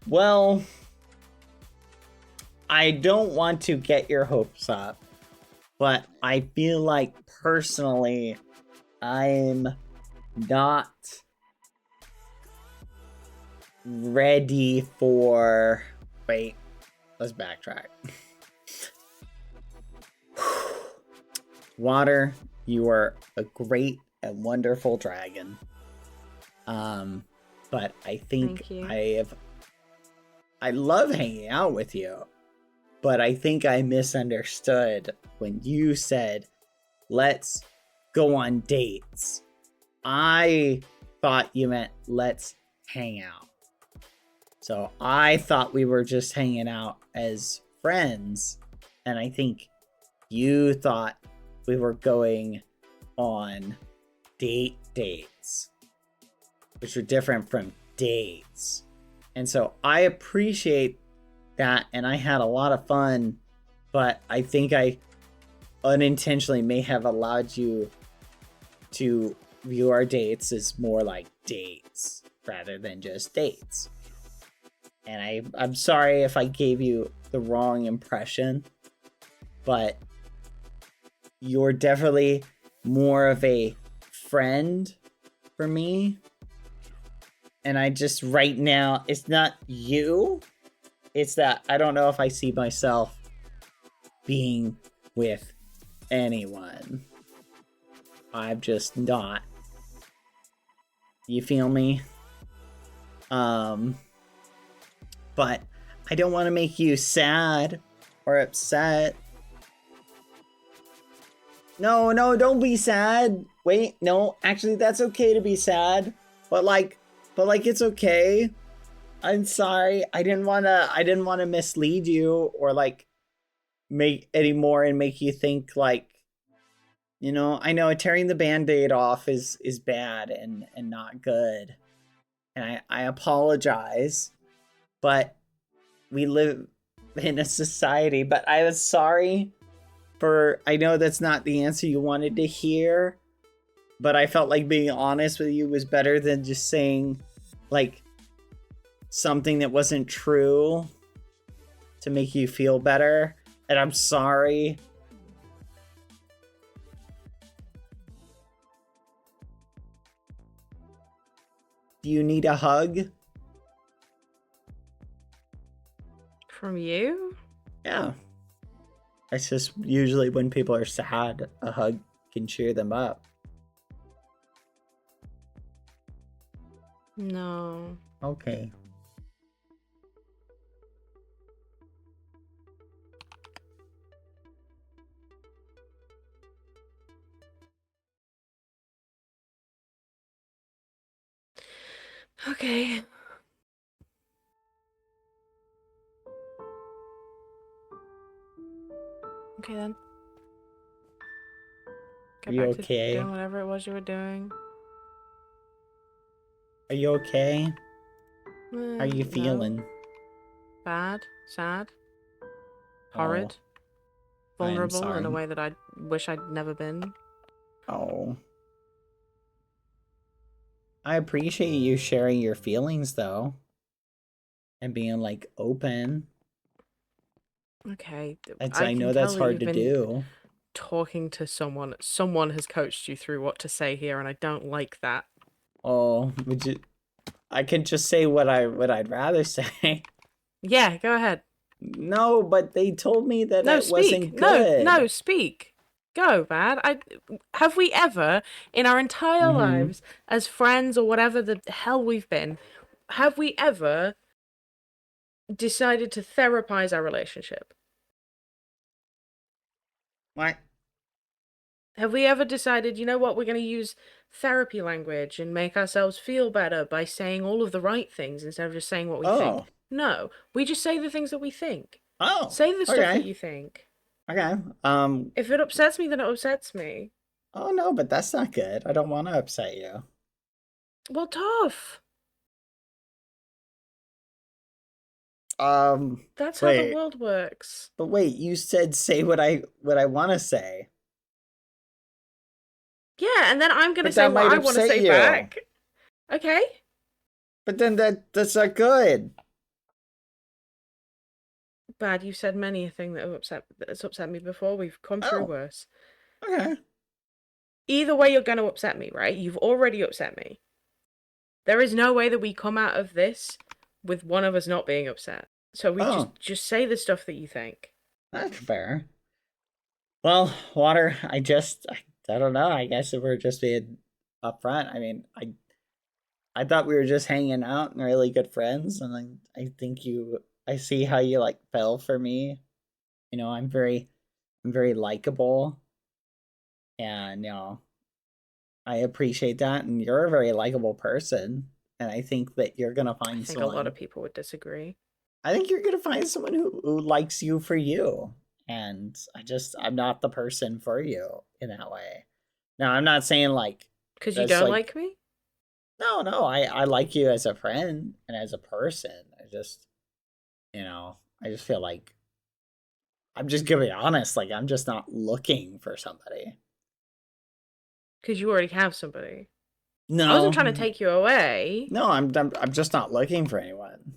Well, I don't want to get your hopes up, but I feel like personally, I'm not ready for... Wait, let's backtrack. Water, you are a great and wonderful dragon. But I think Thank you. I love hanging out with you, but I think I misunderstood when you said, let's go on dates. I thought you meant let's hang out. So I thought we were just hanging out as friends, and I think you thought we were going on dates, which are different from dates. And so I appreciate that, and I had a lot of fun, but I think I unintentionally may have allowed you to view our dates as more like dates rather than just dates. And I'm sorry if I gave you the wrong impression, but you're definitely more of a friend for me. And I just, right now, it's not you. It's that I don't know if I see myself being with anyone. I'm just not. You feel me? But I don't want to make you sad or upset. No, don't be sad. Wait, no, actually that's okay to be sad. But it's okay. I'm sorry. I didn't want to mislead you or like make anymore and make you think like, you know, I know tearing the band-aid off is bad and not good. And I apologize, but we live in a society, but I was sorry for, I know that's not the answer you wanted to hear, but I felt like being honest with you was better than just saying like something that wasn't true to make you feel better. And I'm sorry. Do you need a hug? From you? Yeah. It's just usually when people are sad, a hug can cheer them up. No. Okay. Okay. Okay then. Are Get you back to okay? doing whatever it was you were doing. Are you okay? How are you No. feeling? Bad? Sad? Oh, Horrid? I'm Vulnerable in a sorry. way that I wish I'd never been? Oh. I appreciate you sharing your feelings though. And being like open. Okay. I I can know that's tell that hard you've to been do. talking to someone. Someone has coached you through what to say here, and I don't like that. Oh, would you, I can just say what I'd rather say. Yeah, go ahead. No, but they told me that No, it speak. wasn't good. No, speak. Go, man. Have we ever, in our entire lives, as friends or whatever the hell we've been, have we ever decided to therapize our relationship? What? Have we ever decided, you know what, we're going to use therapy language and make ourselves feel better by saying all of the right things instead of just saying what we think? Oh. No, we just say the things that we think. Oh. Say the stuff that Okay. you think. Okay. If it upsets me, then it upsets me. Oh no, but that's not good. I don't want to upset you. Well, tough. That's how the Wait. world works. But wait, you said say what I want to say. Yeah, and then I'm gonna But say that what might I want to upset say you. back. Okay? But then that's not good. Bad, you've said many a thing that's upset me before. We've come through Oh. worse. Okay. Either way, you're gonna upset me, right? You've already upset me. There is no way that we come out of this with one of us not being upset. So we Oh. just say the stuff that you think. That's fair. Well, Water, I don't know. I guess if we're just being upfront, I mean, I thought we were just hanging out and really good friends, and I think I see how you like fell for me. You know, I'm very likable, and you know, I appreciate that, and you're a very likable person, and I think that you're gonna I find think a lot someone. of people would disagree. I think you're gonna find someone who likes you for you. And I'm not the person for you in that way. Now I'm not saying like Because you that's don't like like me? no, I like you as a friend and as a person. I just you know, I just feel like I'm just gonna be honest, like I'm just not looking for somebody. Because you already have somebody. No. I wasn't trying to take you away. No, I'm just not looking for anyone.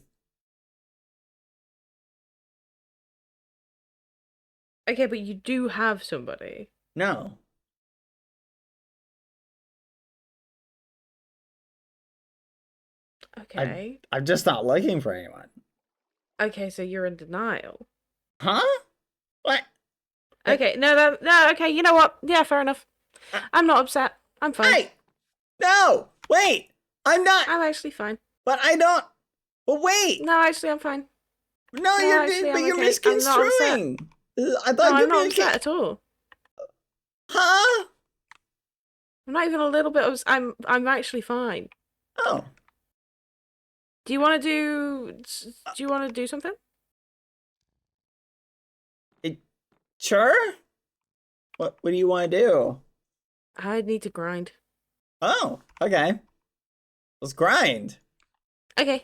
Okay, but you do have somebody. No. Okay. I'm just not looking for anyone. Okay, so you're in denial. Huh? What? Okay, no, okay, you know what? Yeah, fair enough. I'm not upset. I'm fine. Hey! No! Wait! I'm not! I'm actually fine. But I don't... But wait! No, actually, I'm fine. No, No, you're, actually, but I'm you're okay. I'm not upset. misconstruing. I thought No, I'm you'd not be upset okay. at all. Huh? I'm not even a little bit upset. I'm actually fine. Oh. Do you want to do something? Sure? What do you want to do? I need to grind. Oh, okay. Let's grind. Okay.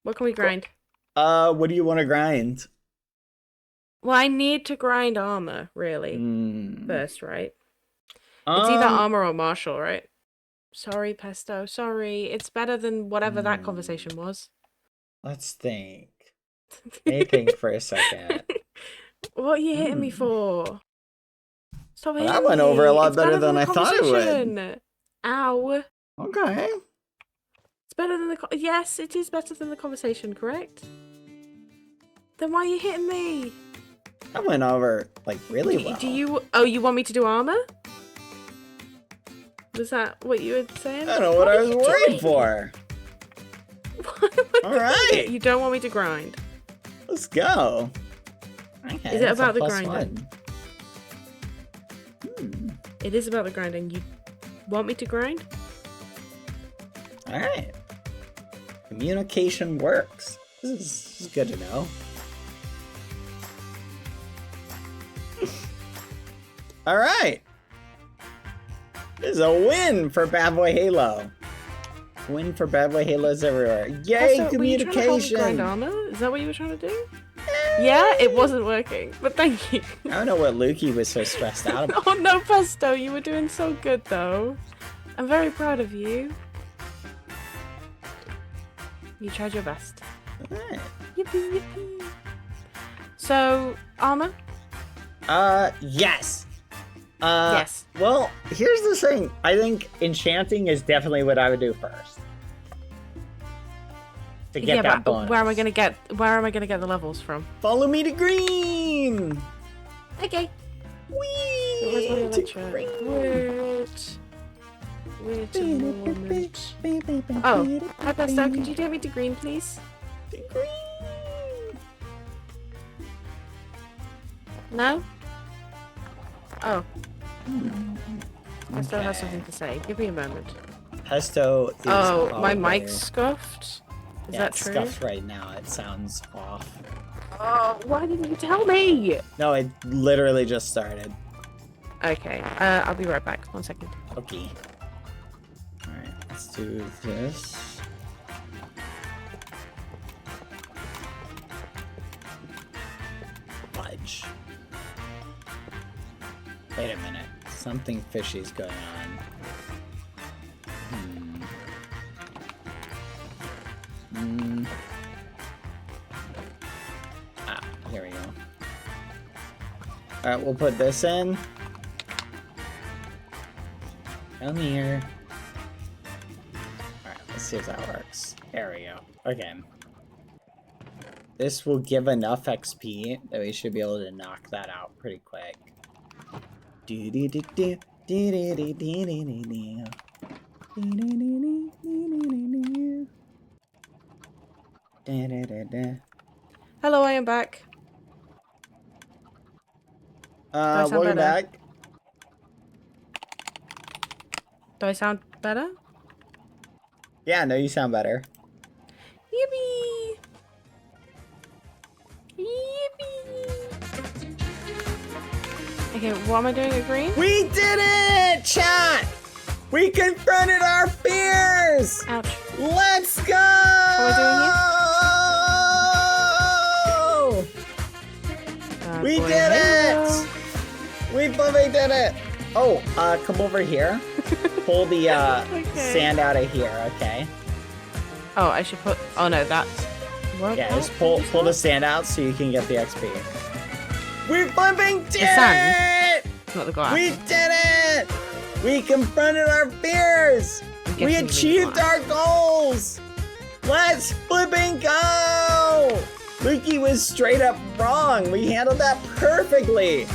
What can we grind? What do you want to grind? Well, I need to grind armor, really. First, right? It's either armor or martial, right? Sorry, Pesto. Sorry. It's better than whatever that conversation was. Let's think. Let me think for a second. What are you hitting me for? Stop hitting me. That went over a lot It's better than the I thought it would. conversation. Ow. Okay. It's better than the yes, it is better than the conversation, correct? Then why are you hitting me? That went over, like, really well. Do you... Oh, you want me to do armor? Was that what you were saying? I don't know what I was worried for. All right. You don't want me to grind. Let's go. Okay, Is it that's a about the plus grinding? one. It is about the grinding. You want me to grind? All right. Communication works. This is good to know. All right. This is a win for Badboyhalo. Win for Badboyhalos everywhere. Yay, Also, communication. were you trying to help me grind armor? Is that what you were trying to do? Yeah, it wasn't working, but thank you. I don't know what Lukey was so stressed out about. Oh no, Pesto, you were doing so good though. I'm very proud of you. You tried your best. Alright. Yippee, yippee. So, armor? Yes. Yes. Well, here's the thing. I think enchanting is definitely what I would do first. To get that bonus. Where am I gonna get the levels from? Follow me to green. Okay. Whee! Where's To my electric? green. Wait a moment. Oh, hi Pesto, could you take me to green, please? To green. No? Oh. Pesto has something to say. Give me a moment. Pesto is Oh, my probably- mic's scuffed? Is that it's true? scuffed right now. It sounds off. Oh, why didn't you tell me? No, it literally just started. Okay, I'll be right back. 1 second. Okay. Alright, let's do this. Fudge. Wait a minute. Something fishy's going on. Ah, here we go. Alright, we'll put this in. Come here. Alright, let's see if that works. There we go. Okay. This will give enough XP that we should be able to knock that out pretty quick. Hello, I am back. sound Welcome better? back. Do I sound better? Yeah, no, you sound better. Yippee! Yippee! Okay, what am I doing at green? We did it, chat! We confronted our fears! Ouch. Let's go! We did it! We fully did it! Oh, come over here. Pull the sand out of here, okay? Oh, I should put. Oh no, that's. What? Yeah, just pull the sand out so you can get the XP. We flipping did sand. it! Not the glass. We did it! We confronted our fears! I'm We guessing achieved glass. our goals! Let's flipping go! Luki was straight up wrong. We handled that perfectly.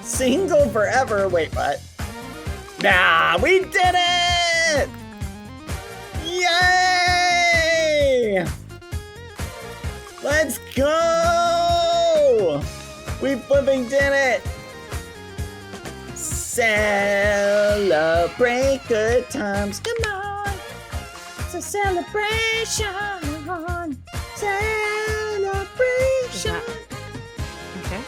Single forever. Wait, what? Nah, we did it! Yay! Let's go! We flipping did it! Celebrate good times. Come on! It's a celebration! Celebration! Okay.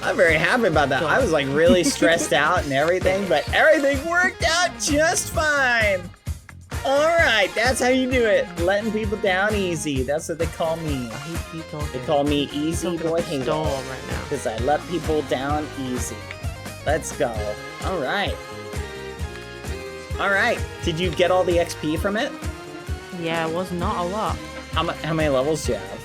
I'm very happy about that. I was like really stressed out and everything, but everything worked out just fine. All right, that's how you do it. Letting people down easy. That's what they call me. I hate you talking. They call me Easy Boy Storm Halo right now. because I let people down easy. Let's go. All right. All right. Did you get all the XP from it? Yeah, it was not a lot. How many levels do you have?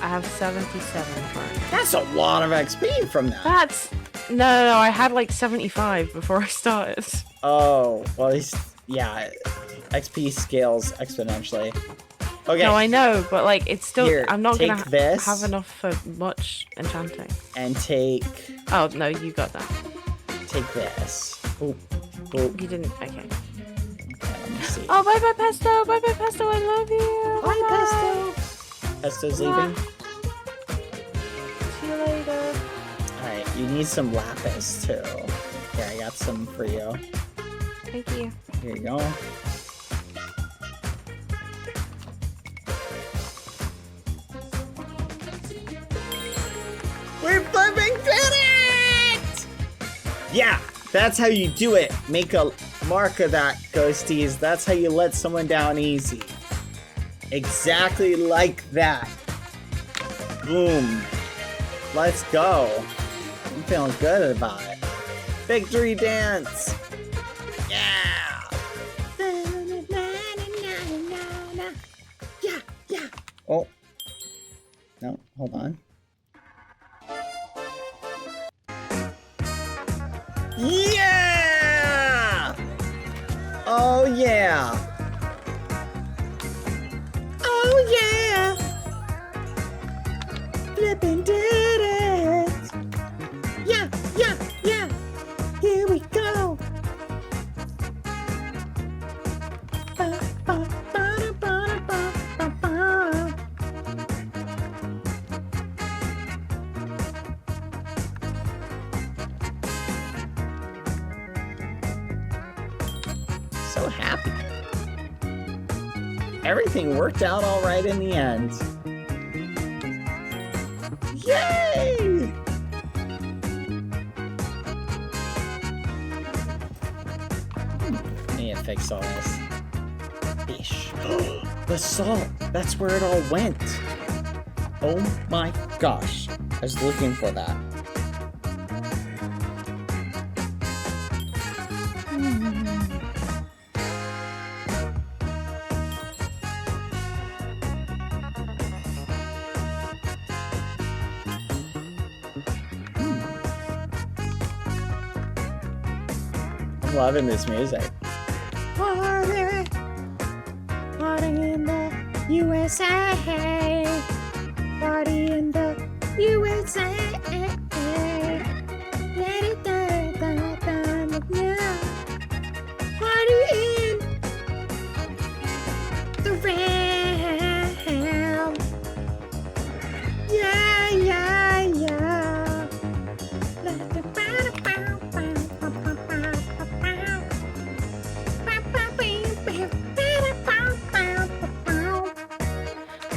I have 77 currently. That's a lot of XP from that. That's no. I had like 75 before I started. Oh, well, yeah. XP scales exponentially. Okay. No, I know, but like it's still. Here, I'm not gonna take this. have enough for much enchanting. And take Oh no, you got that. this. Oop. Oop. You didn't. Okay. Okay, let me see. Oh, bye bye pesto. Bye bye pesto. I love you. Bye, Pesto. Pesto's leaving. See you later. Alright, you need some lapis too. Here, I got some for you. Thank you. Here you go. We flipping did it! Yeah, that's how you do it. Make a mark of that, ghosties. That's how you let someone down easy. Exactly like that. Boom. Let's go. I'm feeling good about it. Victory dance. Yeah. Yeah, yeah. Oh. No, hold on. Yeah! Oh yeah! Oh yeah! Flippin' did it! Yeah, yeah, yeah! Here we go! Ba, ba, ba, ba, ba, ba, ba. So happy. Everything worked out all right in the end. Yay! I need to fix all this. Fish. The salt! That's where it all went. Oh my gosh. I was looking for that. I'm loving this music. Party, party in the USA. Party in the USA. Let it die, die, die, now. Party in the realm. Yeah, yeah, yeah. Let the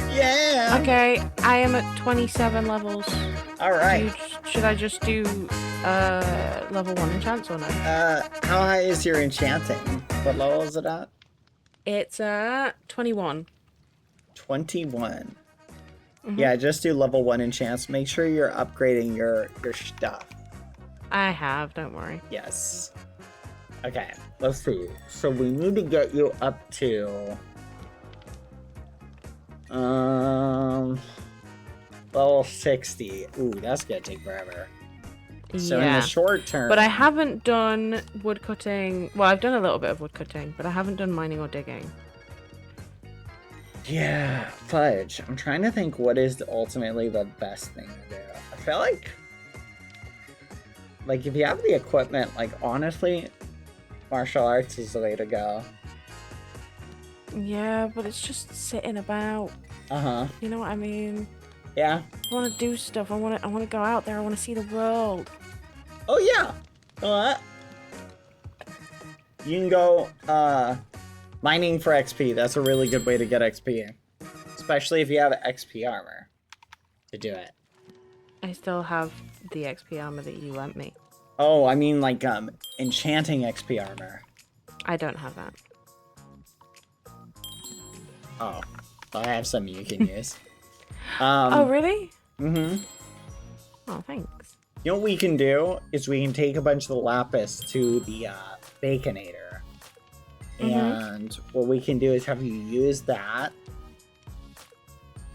yeah. Okay, I am at 27 levels. All right. Should I just do level 1 enchants or no? How high is your enchanting? What level is it at? It's at 21. 21. Mhm. Yeah, just do level 1 enchants. Make sure you're upgrading your stuff. I have, don't worry. Yes. Okay, let's see. So we need to get you up to level 60. Ooh, that's gonna take forever. So in the short term... But I haven't done wood cutting. Well, I've done a little bit of wood cutting, but I haven't done mining or digging. Yeah, fudge. I'm trying to think what is ultimately the best thing to do. I feel like if you have the equipment, like, honestly, martial arts is the way to go. Yeah, but it's just sitting about. Uh-huh. You know what I mean? Yeah. I want to do stuff. I want to go out there. I want to see the world. Oh, yeah. You know what? You can go, mining for XP. That's a really good way to get XP. Especially if you have XP armor to do it. I still have the XP armor that you lent me. Oh, I mean, like, enchanting XP armor. I don't have that. Oh. I have some you can use. Oh, really? Mm-hmm. Oh, thanks. You know what we can do is we can take a bunch of the lapis to the Baconator. And what we can do is have you use that.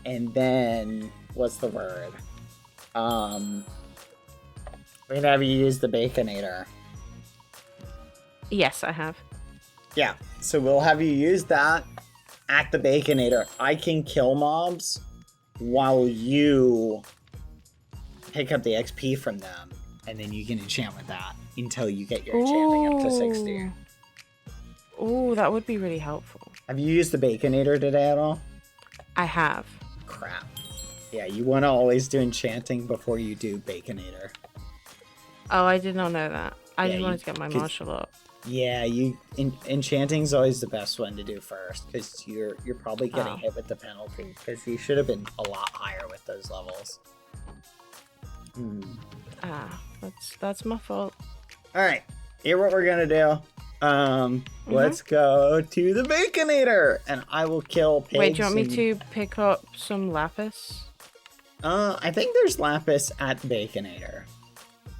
And then, what's the word? We're gonna have you use the Baconator. Yes, I have. Yeah, so we'll have you use that at the Baconator. I can kill mobs while you pick up the XP from them, and then you can enchant with that until you get your enchanting up to 60. Ooh, that would be really helpful. Have you used the Baconator today at all? I have. Crap. Yeah, you want to always do enchanting before you do Baconator. Oh, I did not know that. I Yeah, just wanted to get my martial up. Yeah, enchanting's always the best one to do first, because you're probably getting hit with the penalty, because you should have been a lot higher with those levels. Ah, that's my fault. Alright, here what we're gonna do. Let's go to the Baconator, and I will kill pigs. Wait, do you want me to pick up some lapis? I think there's lapis at the Baconator.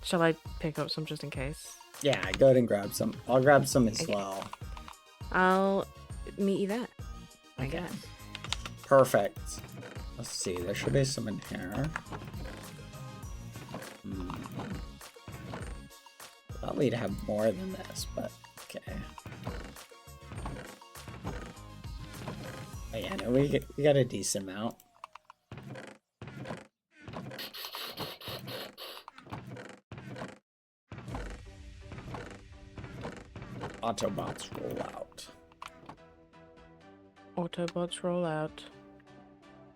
Shall I pick up some just in case? Yeah, go ahead and grab some. I'll grab some as well. I'll meet you there. I Okay. guess. Perfect. Let's see, there should be some in here. Thought we'd have more than this, but okay. Oh yeah, no, we got a decent amount. Autobots roll out. Autobots roll out.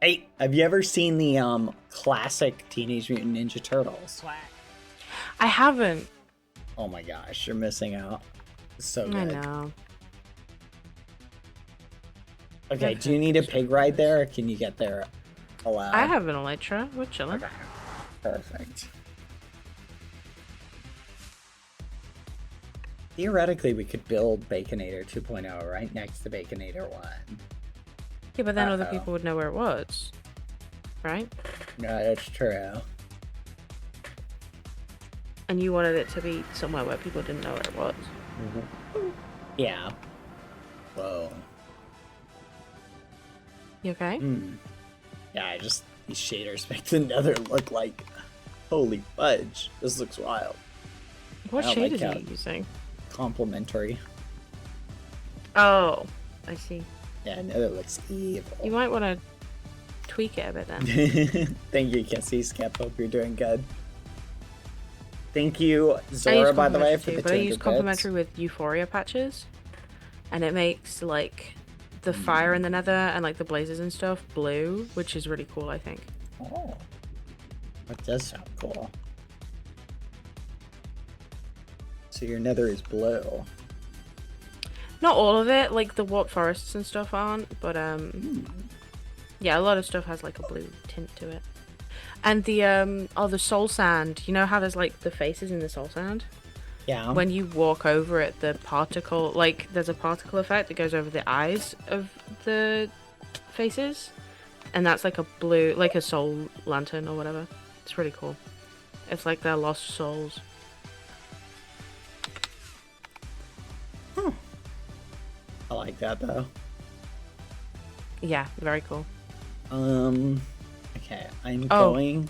Hey, have you ever seen the classic Teenage Mutant Ninja Turtles? I haven't. Oh my gosh, you're missing out. It's so good. I know. Okay, do you need a pig ride there, or can you get there allowed? I have an Elytra. We're chilling. Okay. Perfect. Theoretically, we could build Baconator 2.0 right next to Baconator 1. Yeah, but then other people would know where it was. Right? No, that's true. And you wanted it to be somewhere where people didn't know where it was. Yeah. Whoa. You okay? Yeah, these shaders make the nether look like... Holy fudge. This looks wild. What I don't shade like are how- you using? Complimentary. Oh, I see. Yeah, nether looks evil. You might want to tweak it a bit then. Thank you, Kissy Skep. Hope you're doing good. Thank you, I use Zora, by the way, for complimentary the too, but I 200 use bits. complimentary with Euphoria patches, and it makes like the fire in the nether and like the blazes and stuff blue, which is really cool, I think. Oh, that does sound cool. So your nether is blue. Not all of it, like the warped forests and stuff aren't, but yeah, a lot of stuff has like a blue tint to it. And the soul sand, you know how there's like the faces in the soul sand? Yeah. When you walk over it, the particle, like there's a particle effect that goes over the eyes of the faces, and that's like a blue, like a soul lantern or whatever. It's really cool. It's like their lost souls. I like that though. Yeah, very cool. Okay, I'm Oh. going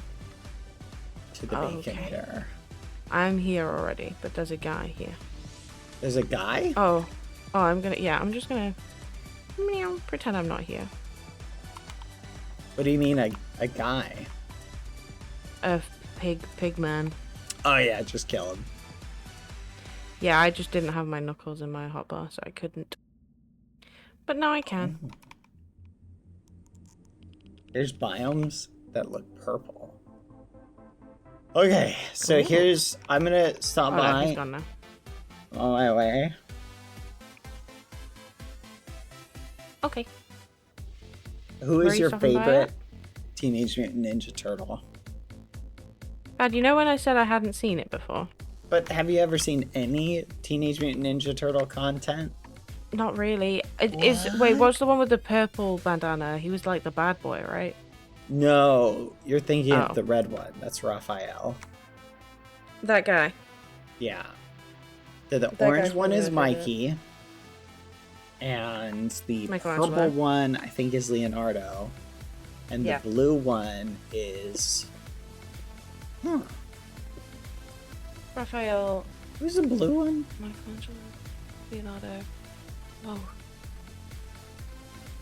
to the Oh, okay. Baconator. I'm here already, but there's a guy here. There's a guy? Oh, I'm just gonna meow, pretend I'm not here. What do you mean a guy? A pig man. Oh yeah, just kill him. Yeah, I just didn't have my knuckles in my hotbar, so I couldn't. But now I can. There's biomes that look purple. Okay, so Ooh. I'm gonna stop Oh, no, by he's gone now. on my way. Okay. Who Where are is you your stopping by favorite Teenage Mutant Ninja Turtle? Bad, you know when I said I hadn't seen it before? But have you ever seen any Teenage Mutant Ninja Turtle content? Not really. Wait, what's the one with the purple bandana? He was like the bad boy, right? No, you're thinking Oh. of the red one. That's Raphael. That guy. Yeah. The That orange guy's one my is favorite. Mikey. And the Michelangelo. purple one, I think, is Leonardo. And Yeah. the blue one is... Raphael. Who's the blue one? Michelangelo. Leonardo. Oh.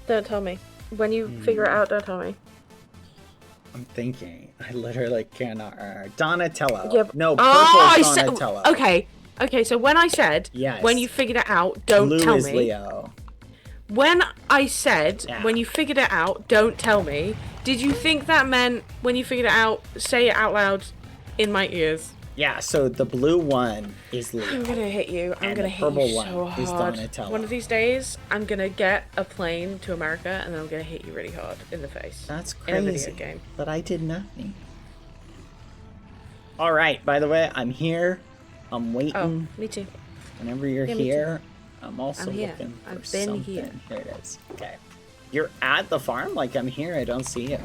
Don't tell me. When you figure it out, don't tell me. I'm thinking. I literally cannot... Donatello. Yeah, No, purple I is said. Donatello. Okay. So when I said, Yes. when you figured it out, don't Blue tell is me. Leo. When I said, Yeah. when you figured it out, don't tell me. Did you think that meant when you figured it out, say it out loud in my ears? Yeah, so the blue one is Leo. I'm gonna hit you. I'm And gonna the hit purple you one so is hard. Donatello. One of these days, I'm gonna get a plane to America and then I'm gonna hit you really hard in the face. That's In a crazy. video game. But I did nothing. Alright, by the way, I'm here. I'm waiting. Oh, me too. Whenever you're Yeah, me here, I'm also I'm here. looking for I've been something. here. Here it is. Okay. You're at the farm? Like, I'm here. I don't see you.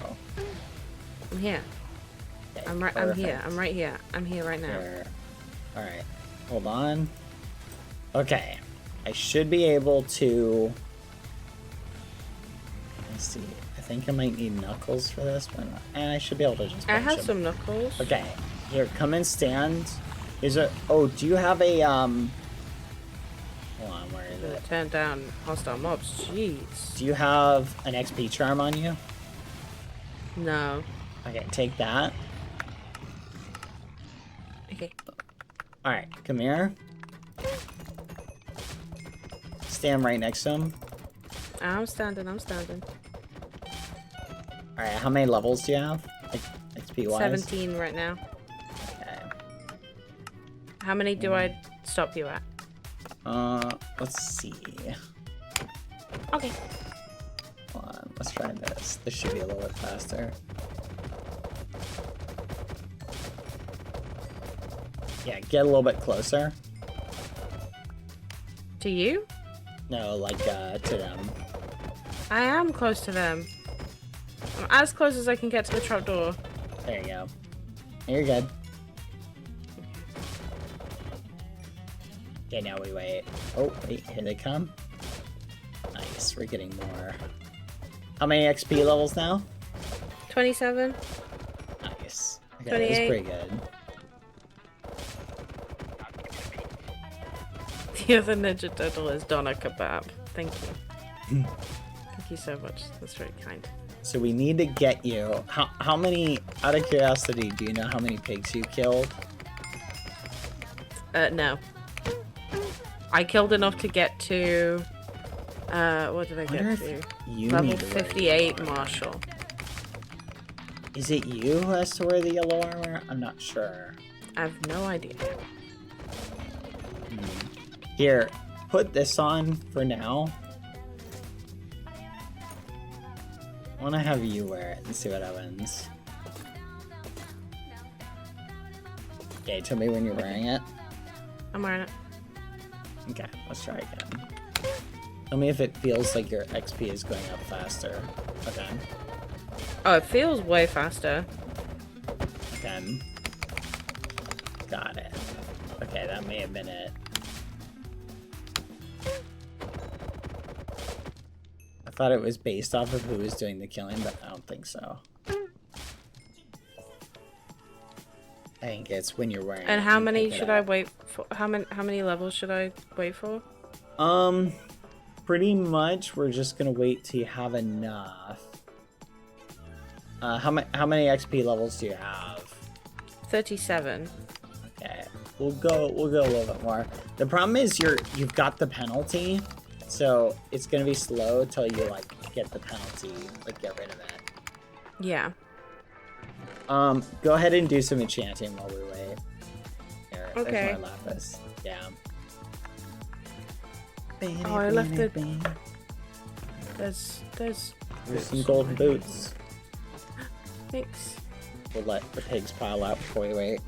I'm here. Okay, I'm here. perfect. I'm right here. I'm here right now. There. Alright. Hold on. Okay. I should be able to... Let's see. I think I might need knuckles for this, but I should be able to just I punch have him. some knuckles. Okay. Here, come and stand. Is it... Oh, do you have a, Hold on, where is it? Turn down hostile mobs. Jeez. Do you have an XP charm on you? No. Okay, take that. Okay. Alright, come here. Stand right next to him. I'm standing. Alright, how many levels do you have? Like, XP wise? 17 right now. Okay. How many do I stop you at? Let's see. Okay. Hold on, let's try this. This should be a little bit faster. Yeah, get a little bit closer. To you? No, like, to them. I am close to them. I'm as close as I can get to the trapdoor. There you go. You're good. Okay, now we wait. Oh, wait, here they come. Nice, we're getting more. How many XP levels now? 27. Nice. Okay, that was 28. pretty good. The other Ninja Turtle is Donna Kebab. Thank you. Thank you so much. That's very kind. So we need to get you. How many, out of curiosity, do you know how many pigs you killed? No. I killed enough to get to... what did I Wonder get if to? you Level need to wear 58 yellow armor. Marshall. Is it you who has to wear the yellow armor? I'm not sure. I have no idea. Here, put this on for now. I want to have you wear it and see what happens. Okay, tell me when you're wearing it. I'm wearing it. Okay, let's try again. Tell me if it feels like your XP is going up faster. Okay. Oh, it feels way faster. Okay. Got it. Okay, that may have been it. I thought it was based off of who was doing the killing, but I don't think so. I think it's when you're wearing And it, how you many pick it should I up. wait for? How many levels should I wait for? Pretty much we're just gonna wait till you have enough. How many XP levels do you have? 37. Okay, we'll go a little bit more. The problem is you've got the penalty, so it's gonna be slow till you like get the penalty, like get rid of it. Yeah. Go ahead and do some enchanting while we wait. Here, Okay. there's my lapis. Yeah. Oh, I left the. There's. There's some golden boots. Thanks. We'll let the pigs pile out before we wait.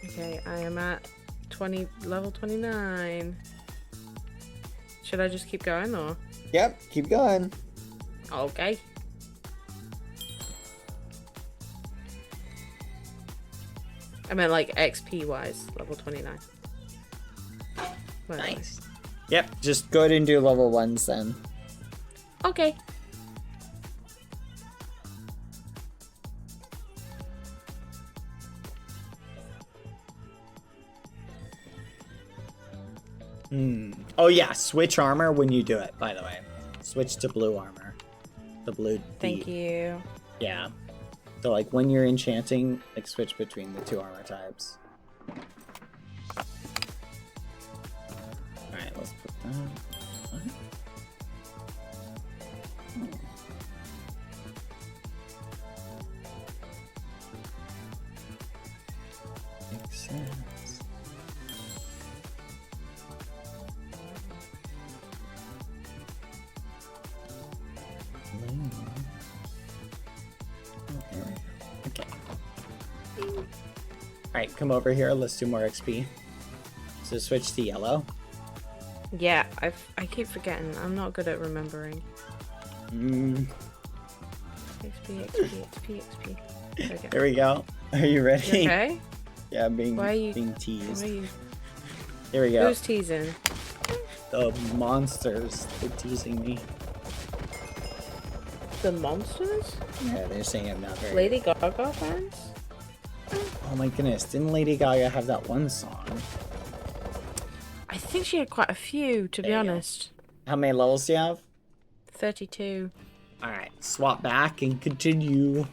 Okay, I am at level 29. Should I just keep going or? Yep, keep going. Okay. I meant like XP wise, level 29. Where am I? Nice. Yep, just go ahead and do level 1s then. Okay. Oh yeah, switch armor when you do it, by the way. Switch to blue armor. The blue. Thank you. Yeah. So like when you're enchanting, like switch between the two armor types. Alright, let's put that. What? Makes sense. Okay. Alright, come over here. Let's do more XP. So switch to yellow. Yeah, I keep forgetting. I'm not good at remembering. Mm, XP, XP, XP, XP. Okay. there we go. Are you ready? You okay? Yeah, I'm being, Why are you- being Why teased. are you... Here we go. Who's teasing? The monsters. They're teasing me. The monsters? Yeah, they're saying I'm not very... Lady Gaga fans? Oh my goodness. Didn't Lady Gaga have that one song? I think she had quite a few, to be There you go. honest. How many levels do you have? 32. Alright, swap back and continue.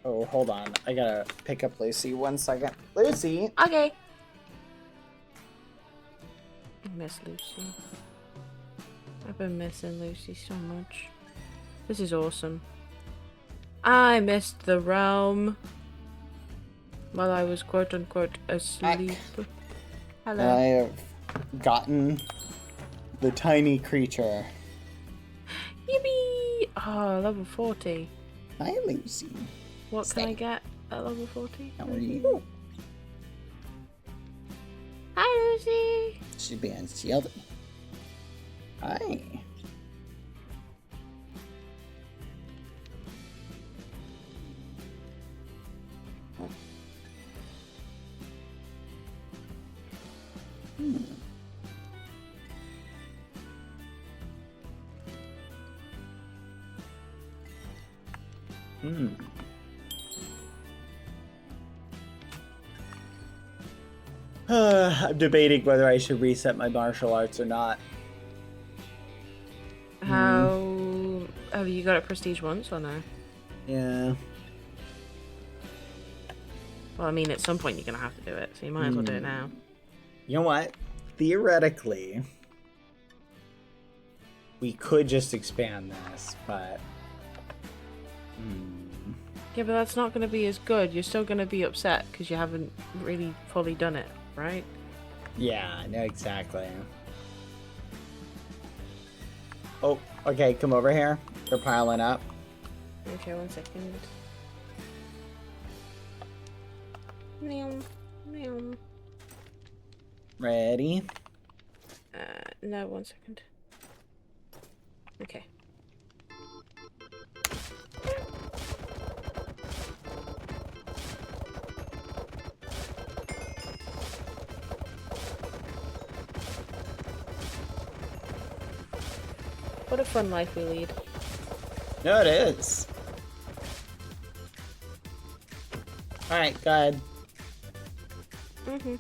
Oh, hold on. I gotta pick up Lucy 1 second. Lucy! Okay. I miss Lucy. I've been missing Lucy so much. This is awesome. I missed the realm while I was quote unquote asleep. Hello. I have gotten the tiny creature. Yippee! Oh, level 40. Hi, Lucy. What Stay. can I get at level 40? How are you? Hi, Lucy! She's being shielded. Hi. I'm debating whether I should reset my martial arts or not. How... Have you got it prestige once or no? Yeah. Well, I mean, at some point you're gonna have to do it, so you might as well do it now. You know what? Theoretically, we could just expand this, but... Yeah, but that's not gonna be as good. You're still gonna be upset because you haven't really fully done it, right? Yeah, no, exactly. Oh, okay, come over here. They're piling up. Okay, 1 second. Meow, meow. Ready? No, 1 second. Okay. What a fun life we lead. No, it is. Alright, go ahead. Mm-hmm.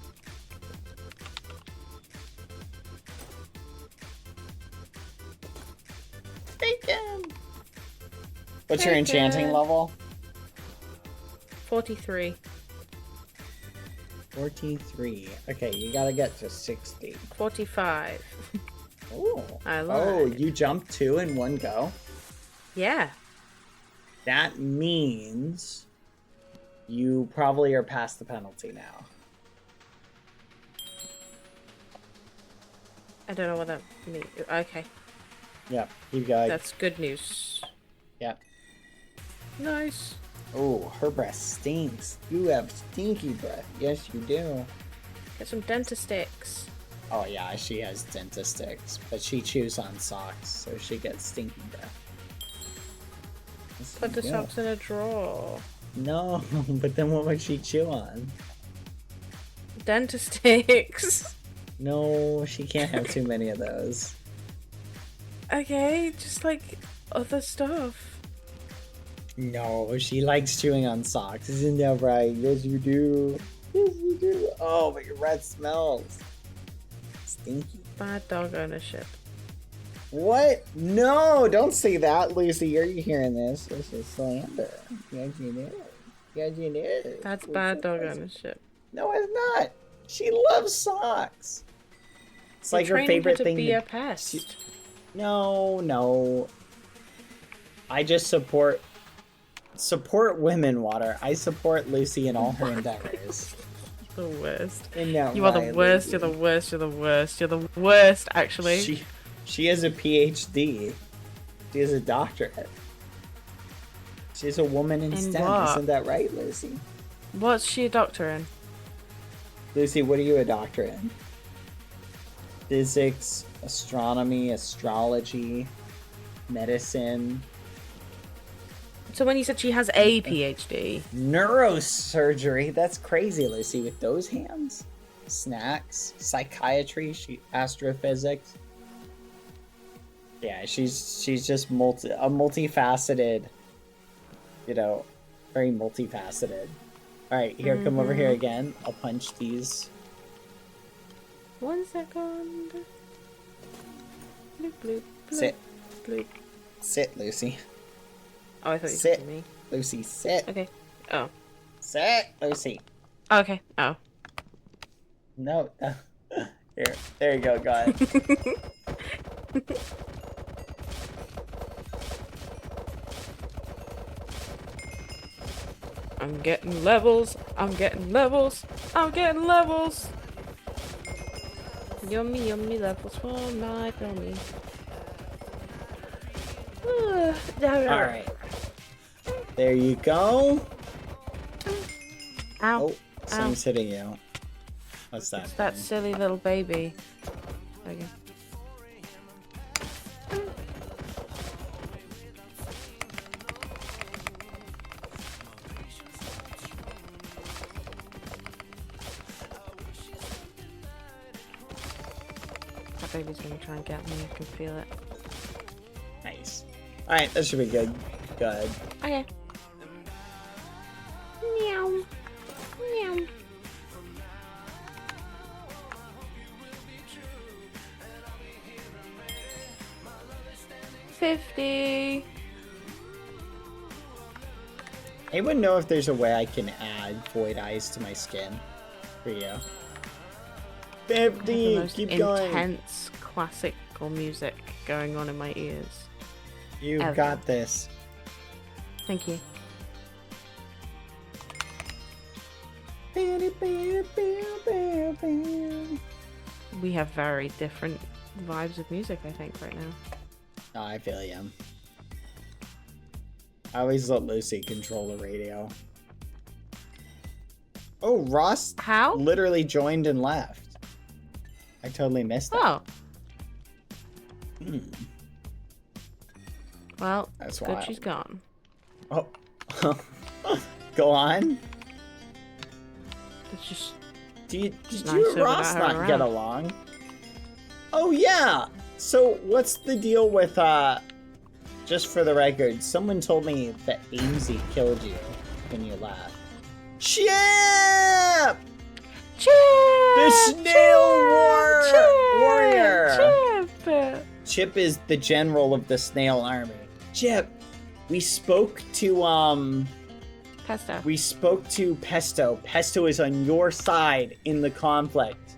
Bacon! What's your enchanting Bacon. level? 43. 43. Okay, you gotta get to 60. 45. Ooh. I Oh, lied. you jumped 2 in one go? Yeah. That means you probably are past the penalty now. I don't know what that means. Okay. Yep, keep going. That's good news. Yep. Nice. Oh, her breath stinks. You have stinky breath. Yes, you do. Get some dentist sticks. Oh yeah, she has dentist sticks, but she chews on socks, so she gets stinky breath. Yes, Put the you do. socks in a drawer. No, but then what would she chew on? Dentist sticks. No, she can't have too many of those. Okay, just like other stuff. No, she likes chewing on socks. Isn't that right? Yes, you do. Yes, you do. Oh, but your breath smells stinky. Bad dog ownership. What? No, don't say that, Lucy. Are you hearing this? This is slander. Yes, you do. Yes, you do. That's bad dog ownership. No, it's not. She loves socks. It's like her Training favorite to thing. be a pest. No, no. I just support women, Water. I support Lucy in all her endeavors. The worst. Isn't that You are right, the worst. Lucy? You're the worst. You're the worst. You're the worst. Actually. She has a PhD. She has a doctorate. She's a woman in STEM. what? Isn't that right, Lucy? What's she a doctor in? Lucy, what are you a doctor in? Physics, astronomy, astrology, medicine, So when you said she has a PhD, neurosurgery. That's crazy, Lucy, with those hands. Snacks, psychiatry, astrophysics. Yeah, she's just multifaceted. You know, very multifaceted. All right, here, come over here again. I'll punch these. 1 second. Bloop, bloop, bloop, Sit, bloop. sit, Lucy. Oh, I thought you Sit. said me. Lucy, sit. Okay. Oh. Sit, Lucy. Okay. Oh. No. Here, there you go, got it. I'm getting levels. I'm getting levels. I'm getting levels. Yummy, yummy levels for my tummy. All right. There you go. Ow. Oh, something's hitting you. What's that? That thing? silly little baby. There you go. That baby's gonna try and get me, I can feel it. Nice. All right, that should be good. Good. Okay. Meow. Meow. $50. Anyone know if there's a way I can add void eyes to my skin for you? I have the 50. most Keep going. intense classical music going on in my ears. You ever. got this. Thank you. We have very different vibes of music, I think, right now. Oh, I feel you. I always let Lucy control the radio. Oh, Ross How? literally joined and left. I totally missed that. Oh, Hmm. well, That's good wild. she's gone. Oh. Go on. It's just Did nice you to and Ross have her not get around. along? Oh, yeah. So what's the deal with just for the record, someone told me that Amesy killed you when you laughed. Chip! Chip! The snail warrior! Chip! Chip is the general of the snail army. Chip, we spoke to Pesto. We spoke to Pesto. Pesto is on your side in the conflict.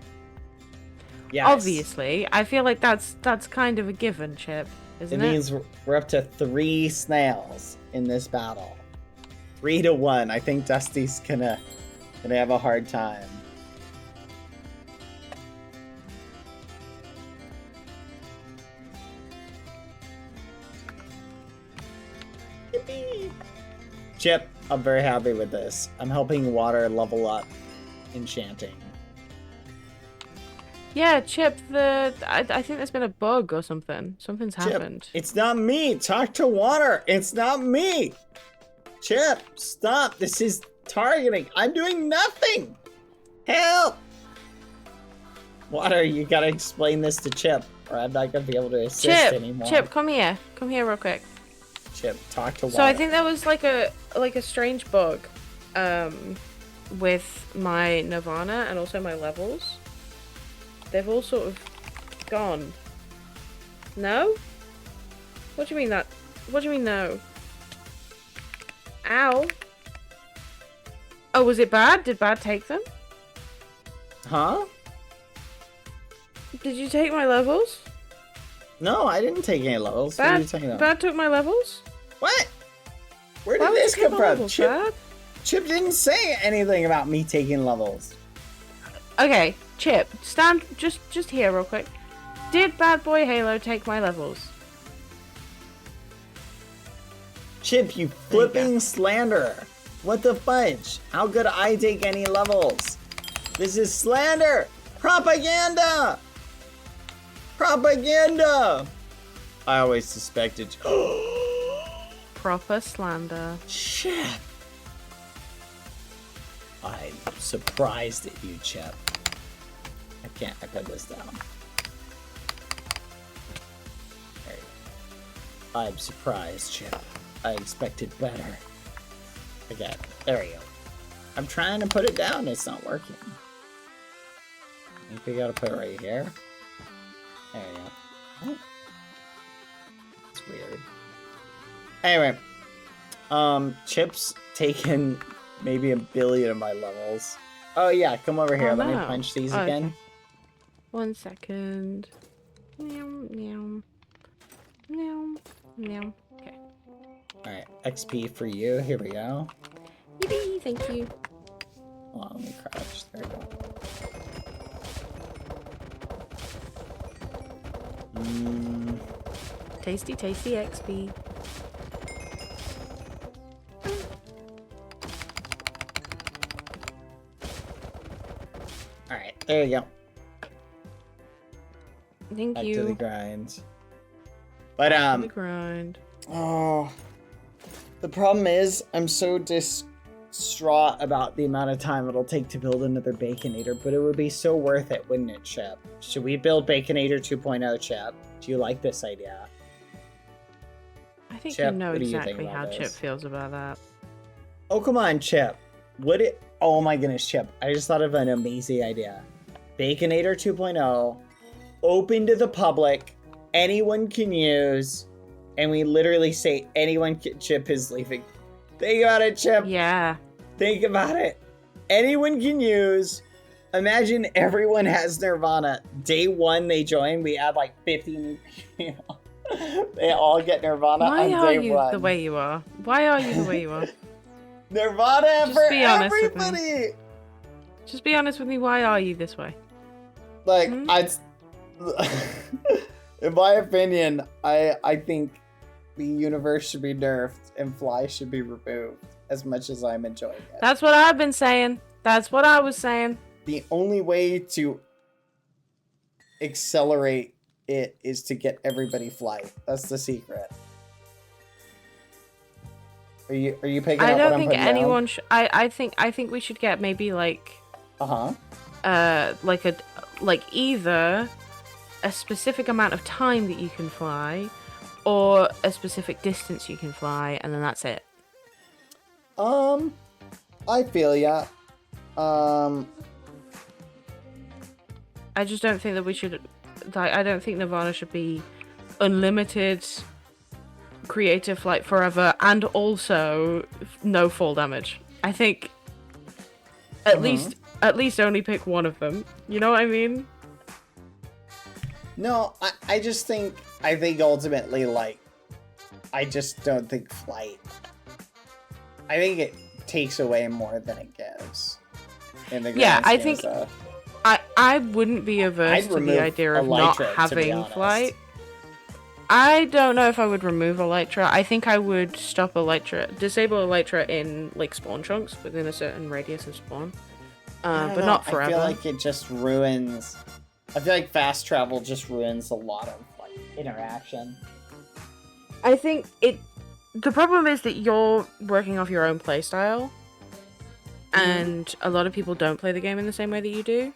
Yes. Obviously, I feel like that's kind of a given, Chip, isn't It it? means we're up to 3 snails in this battle. 3-1. I think Dusty's gonna have a hard time. Yippee! Chip, I'm very happy with this. I'm helping water level up enchanting. Yeah, Chip, I think there's been a bug or something. Something's Chip, happened. it's not me. Talk to water. It's not me. Chip, stop. This is targeting. I'm doing nothing. Help. Water, you gotta explain this to Chip, or I'm not gonna be able to assist anymore. Chip, come here. Come here real quick. Chip, talk to water. So I think there was like a strange bug with my Nirvana and also my levels. They've all sort of gone. No? What do you mean that? What do you mean no? Ow. Oh, was it Bad? Did Bad take them? Huh? Did you take my levels? No, I didn't take any levels. What are you Bad, talking about? Bad took my levels? What? Where Why did would you this take come my from? levels, Bad? Chip didn't say anything about me taking levels. Okay, Chip, stand just here real quick. Did Badboyhalo take my levels? Chip, you flipping slanderer. What the fudge? How could I take any levels? This is slander! Propaganda! Propaganda! I always suspected. Proper slander. Chip! I'm surprised at you, Chip. I put this down. There you go. I'm surprised, Chip. I expected better. Again, there we go. I'm trying to put it down, it's not working. I think we gotta put it right here. There you go. It's weird. Anyway, Chip's taken maybe 1 billion of my levels. Oh yeah, come over here. Oh, Let me no. punch these Oh, again. okay. 1 second. Meow, meow. Meow, meow. Okay. Alright, XP for you. Here we go. Yippee, thank you. Hold on, let me crouch. There we go. Tasty, tasty XP. Alright, there you go. Thank Back you. to the grind. But The grind. oh, the problem is I'm so distraught about the amount of time it'll take to build another Baconator, but it would be so worth it, wouldn't it, Chip? Should we build Baconator 2.0, Chip? Do you like this idea? I think Chip, you know what do you think exactly about how this? Chip feels about that. Oh, come on, Chip. Would it? Oh my goodness, Chip. I just thought of an amazing idea. Baconator 2.0, open to the public, anyone can use, and we literally say anyone can, Chip is leaving. Think about it, Chip. Yeah. Think about it. Anyone can use. Imagine everyone has Nirvana. Day 1 they join, we add like 50 new people. They all get Nirvana Why on are day you 1. the way you are? Why are you the way you are? Nirvana Just for be honest with me. everybody! Just be honest with me. Why are you this way? Like, Hmm? in my opinion, I think the universe should be nerfed and Fly should be removed as much as I'm enjoying it. That's what I've been saying. That's what I was saying. The only way to accelerate it is to get everybody Fly. That's the secret. Are you picking I up what don't I'm think putting anyone should. I think we should get maybe like down? Uh-huh. like either a specific amount of time that you can fly, or a specific distance you can fly, and then that's it. I feel ya. I just don't think that we should. Like, I don't think Nirvana should be unlimited creative flight forever, and also no fall damage. I think at least only pick one of them. You know what I mean? No, I just think, I think ultimately, like, I just don't think flight, I think it takes away more than it gives. In the Yeah, grand I scheme think of stuff. I wouldn't be averse I'd to remove the idea of not Elytra, to be having honest. flight. I don't know if I would remove Elytra. I think I would stop Elytra, disable Elytra in like spawn chunks within a certain radius of spawn, I don't but know, not forever. I feel like it just ruins. I feel like fast travel just ruins a lot of like interaction. I think it. The problem is that you're working off your own playstyle, and a lot of people don't play the game in the same way that you do,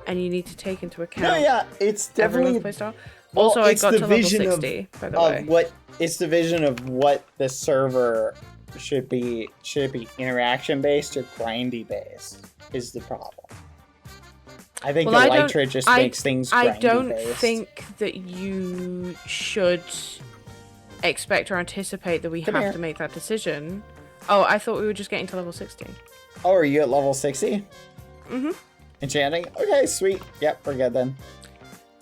and you need to take into account No, yeah, it's definitely. everyone's playstyle. Well, Also, I it's got the to level vision 60, by the way. of what it's the vision of what the server should be. Should it be interaction based or grindy based? Is the problem. I think Well, Elytra just makes things grindy I don't based. think that you should expect or anticipate that we Come have here. to make that decision. Oh, I thought we were just getting to level 60. Oh, are you at level 60? Mm-hmm. Enchanting? Okay, sweet. Yep, we're good then.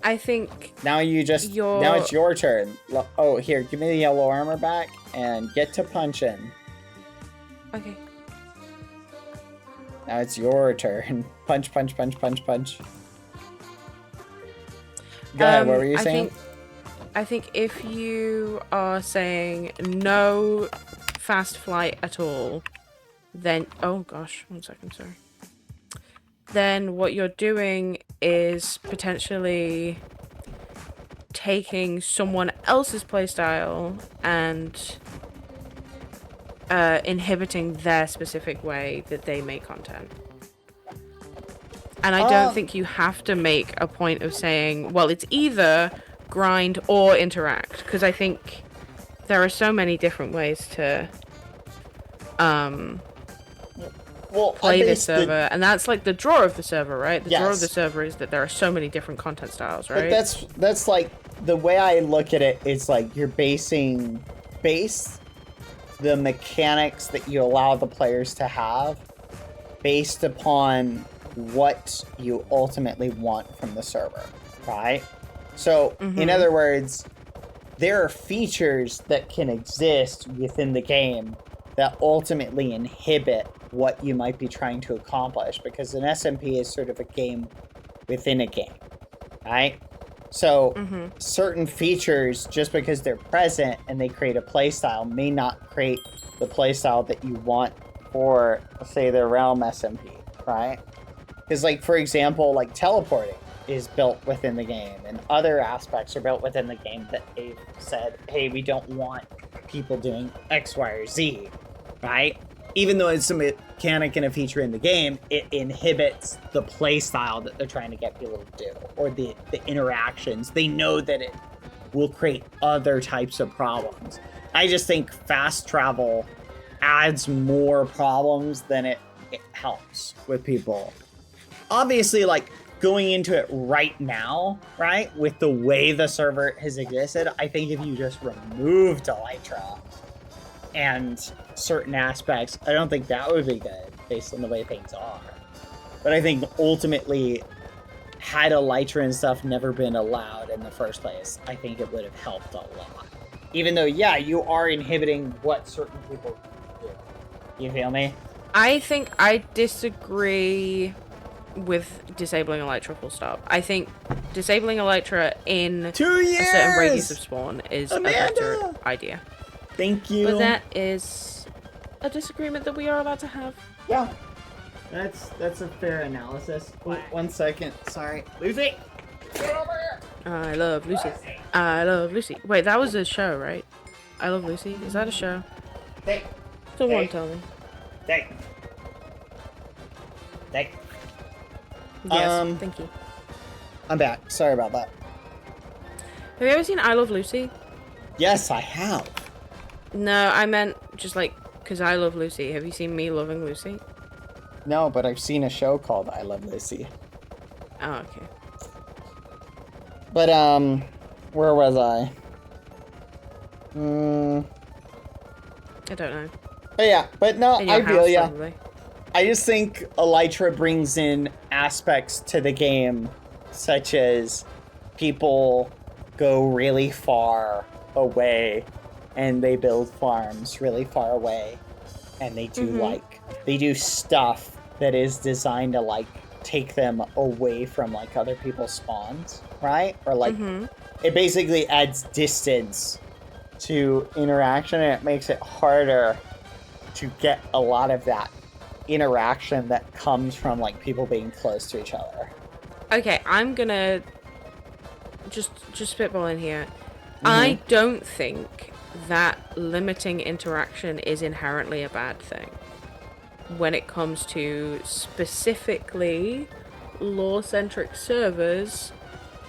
I think Now you just now it's your turn. Oh, here, give me the yellow armor back and get to punching. okay. Now it's your turn. Punch, punch, punch, punch, punch. Go ahead, what were you saying? I think if you are saying no fast flight at all, then oh gosh, 1 second, sorry. Then what you're doing is potentially taking someone else's playstyle and inhibiting their specific way that they make content. And I don't think you have to make a point of saying, well, it's either grind or interact, because I think there are so many different ways to play this server, and that's like the draw of the server, right? The draw of the server is that there are so many different content styles, right? But that's like the way I look at it. It's like you're base the mechanics that you allow the players to have based upon what you ultimately want from the server, right? So, in other words, there are features that can exist within the game that ultimately inhibit what you might be trying to accomplish, because an SMP is sort of a game within a game, right? So certain features, just because they're present and they create a playstyle, may not create the playstyle that you want for, say, the Realm SMP, right? Because, like, for example, like teleporting is built within the game, and other aspects are built within the game that they've said, hey, we don't want people doing X, Y, or Z, right? Even though it's a mechanic and a feature in the game, it inhibits the play style that they're trying to get people to do, or the interactions. They know that it will create other types of problems. I just think fast travel adds more problems than it helps with people. Obviously, like, going into it right now, right, with the way the server has existed, I think if you just removed Elytra and certain aspects, I don't think that would be good based on the way things are. But I think ultimately, had Elytra and stuff never been allowed in the first place, I think it would have helped a lot. Even though, yeah, you are inhibiting what certain people do. You feel me? I think I disagree with disabling Elytra full stop. I think disabling Elytra in 2 years! a certain radius of spawn is a better idea. Thank you. But that is a disagreement that we are allowed to have. Yeah. That's a fair analysis. Wait, 1 second. Sorry. Lucy! Get over here! I love Lucy. I love Lucy. Wait, that was a show, right? I Love Lucy? Is that a show? Hey. Someone Hey. tell me. Hey. Hey. Yes, thank you. I'm back. Sorry about that. Have you ever seen I Love Lucy? Yes, I have. No, I meant just like, because I love Lucy. Have you seen Me Loving Lucy? No, but I've seen a show called I Love Lucy. Oh, okay. But, where was I? I don't know. But yeah, but no, In your I feel house, ya. probably. I just think Elytra brings in aspects to the game, such as people go really far away and they build farms really far away, and they do they do stuff that is designed to like take them away from like other people's spawns, right? Or like it basically adds distance to interaction, and it makes it harder to get a lot of that interaction that comes from like people being close to each other. Okay, I'm gonna just spitball in here. I don't think that limiting interaction is inherently a bad thing when it comes to specifically lore-centric servers.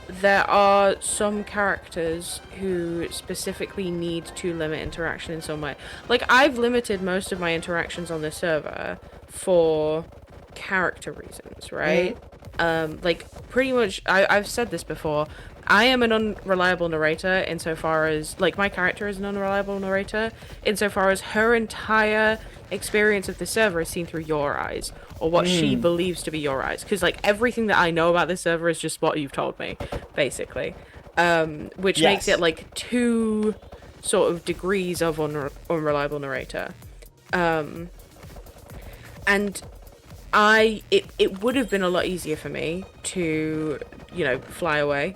There are some characters who specifically need to limit interaction in some way. Like, I've limited most of my interactions on this server for character reasons, right? Like, pretty much, I've said this before, I am an unreliable narrator insofar as, like, my character is an unreliable narrator insofar as her entire experience of the server is seen through your eyes, or what she believes to be your eyes, because like everything that I know about this server is just what you've told me, basically, which makes it like two sort of degrees of unreliable narrator, and it would have been a lot easier for me to, you know, fly away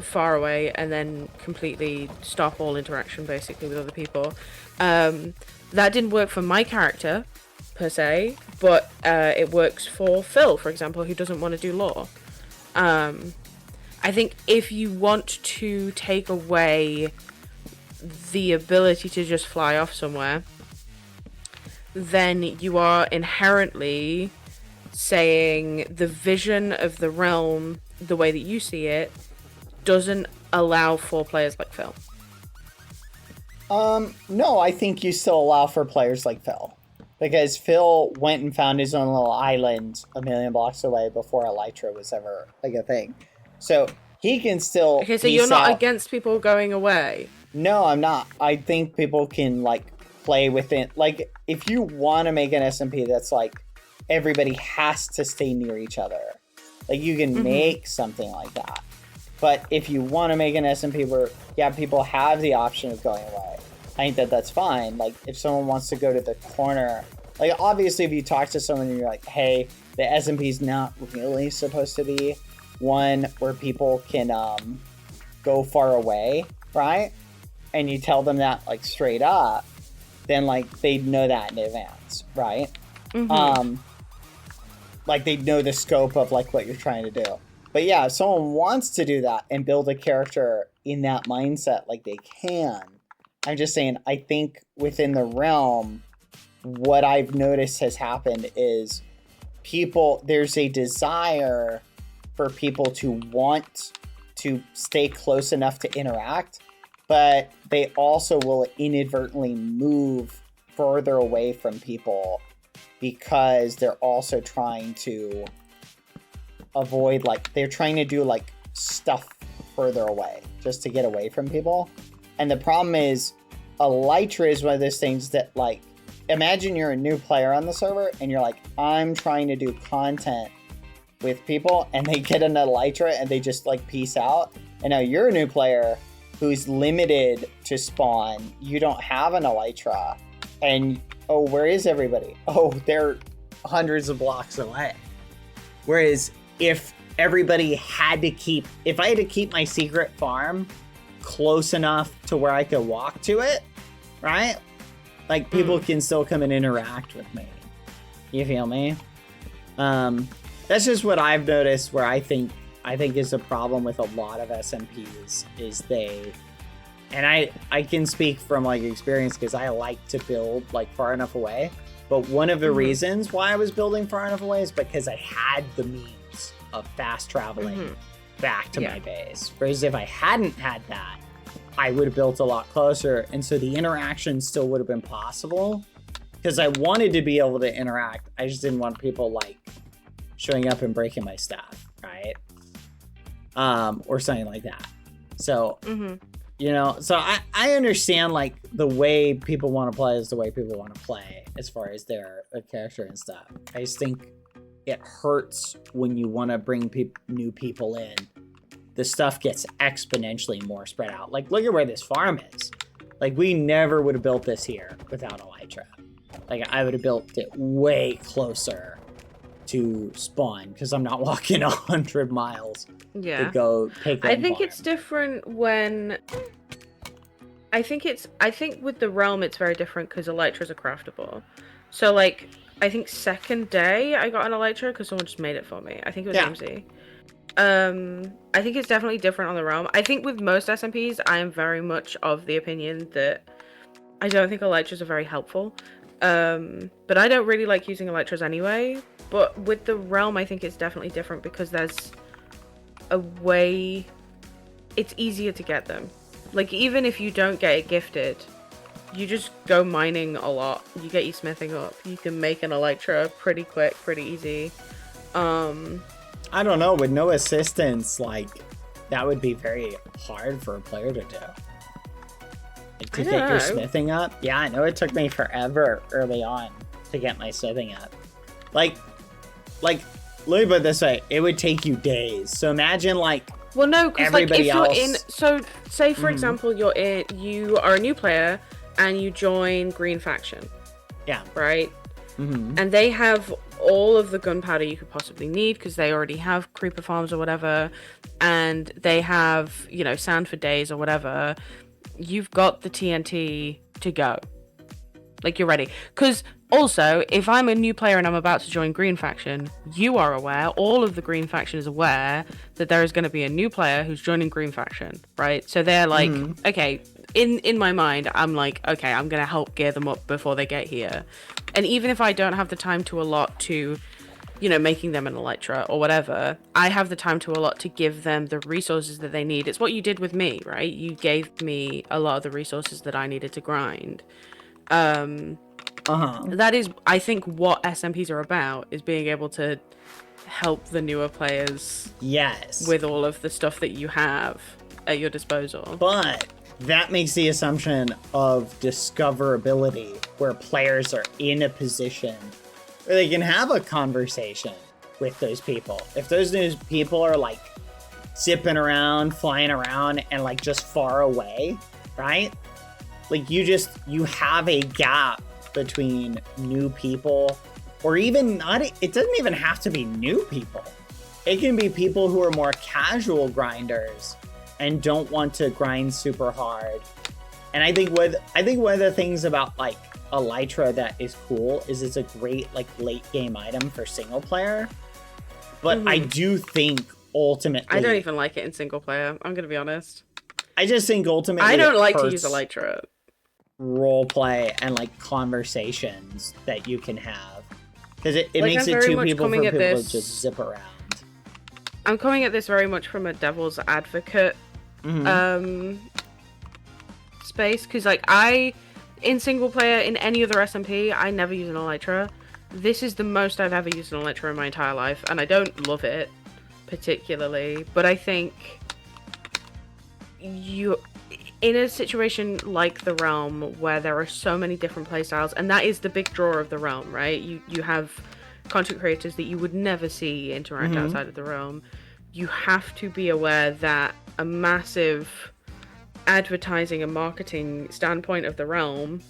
far away and then completely stop all interaction basically with other people. That didn't work for my character per se, but it works for Phil, for example, who doesn't want to do lore. I think if you want to take away the ability to just fly off somewhere, then you are inherently saying the vision of the realm, the way that you see it, doesn't allow for players like Phil. No, I think you still allow for players like Phil. Because Phil went and found his own little island a million blocks away before Elytra was ever, like, a thing. So, he can still Okay, so you're not against people going away? No, I'm not. I think people can, like, play within... Like, if you want to make an SMP that's, like, everybody has to stay near each other, like, you can make something like that. But if you want to make an SMP where, yeah, people have the option of going away, I think that that's fine. Like, if someone wants to go to the corner, like, obviously, if you talk to someone and you're like, hey, the SMP's not really supposed to be one where people can go far away, right? And you tell them that, like, straight up, then, like, they'd know that in advance, right? Like, they'd know the scope of, like, what you're trying to do. But yeah, if someone wants to do that and build a character in that mindset, like, they can. I'm just saying, I think within the realm, what I've noticed has happened is there's a desire for people to want to stay close enough to interact, but they also will inadvertently move further away from people because they're also trying to avoid, like, they're trying to do, like, stuff further away just to get away from people. And the problem is, Elytra is one of those things that, like, imagine you're a new player on the server and you're like, I'm trying to do content with people, and they get an Elytra and they just, like, peace out. And now you're a new player who's limited to spawn. You don't have an Elytra. And, oh, where is everybody? Oh, they're hundreds of blocks away. Whereas if everybody had to keep... If I had to keep my secret farm close enough to where I could walk to it, right? Like, people can still come and interact with me. You feel me? That's just what I've noticed, where I think is a problem with a lot of SMPs is they... And I can speak from, like, experience because I like to build, like, far enough away. But one of the reasons why I was building far enough away is because I had the means of fast traveling back to Yeah. my base. Whereas if I hadn't had that, I would have built a lot closer, and so the interaction still would have been possible. Because I wanted to be able to interact, I just didn't want people like showing up and breaking my stuff, right? Or something like that. So, you know, so I understand like the way people want to play is the way people want to play as far as their character and stuff. I just think it hurts when you want to bring new people in. The stuff gets exponentially more spread out. Like, look at where this farm is. Like, we never would have built this here without Elytra. Like, I would have built it way closer to spawn because I'm not walking 100 miles to go take I one think farm. it's different when... I think with the Realm it's very different because Elytras are craftable. So, like, I think second day I got an Elytra because someone just made it for me. I think it was AMZ. I think it's definitely different on the Realm. I think with most SMPs, I am very much of the opinion that I don't think Elytras are very helpful. But I don't really like using Elytras anyway. But with the Realm, I think it's definitely different because there's a way... It's easier to get them. Like, even if you don't get it gifted, you just go mining a lot. You get your smithing up. You can make an Elytra pretty quick, pretty easy. I don't know, with no assistance, like, that would be very hard for a player to do. Like, to get your smithing up? Yeah, I know it took me forever early on to get my smithing up. Like, let me put it this way, it would take you days. So imagine, like, well, no, because like if you're else... in, so say for example, you are a new player and you join Green Faction. Yeah. Right? And they have all of the gunpowder you could possibly need because they already have creeper farms or whatever, and they have, you know, sand for days or whatever. You've got the TNT to go. Like, you're ready. Because also, if I'm a new player and I'm about to join Green Faction, you are aware, all of the Green Faction is aware that there is going to be a new player who's joining Green Faction, right? So they're like, okay, in my mind, I'm like, okay, I'm going to help gear them up before they get here. And even if I don't have the time to allot to, you know, making them an Elytra or whatever, I have the time to allot to give them the resources that they need. It's what you did with me, right? You gave me a lot of the resources that I needed to grind. That is, I think, what SMPs are about, is being able to help the newer players with all of the stuff that you have at your disposal. But that makes the assumption of discoverability, where players are in a position where they can have a conversation with those people. If those new people are like zipping around, flying around, and like just far away, right? Like, you have a gap between new people, or even not, it doesn't even have to be new people. It can be people who are more casual grinders and don't want to grind super hard. And I think one of the things about like Elytra that is cool is it's a great like late game item for single player. But I do think ultimately, I don't even like it in single player, I'm gonna be honest. I just think ultimately I don't like to use Elytra. Role play and like conversations that you can have, because it like, makes I'm it two very people much for coming people at to this- just zip around. I'm coming at this very much from a devil's advocate space, because like in single player, in any other SMP, I never use an Elytra. This is the most I've ever used an Elytra in my entire life, and I don't love it particularly, but I think in a situation like the Realm, where there are so many different playstyles, and that is the big draw of the Realm, right? You have content creators that you would never see interact outside of the Realm. You have to be aware that a massive advertising and marketing standpoint of the Realm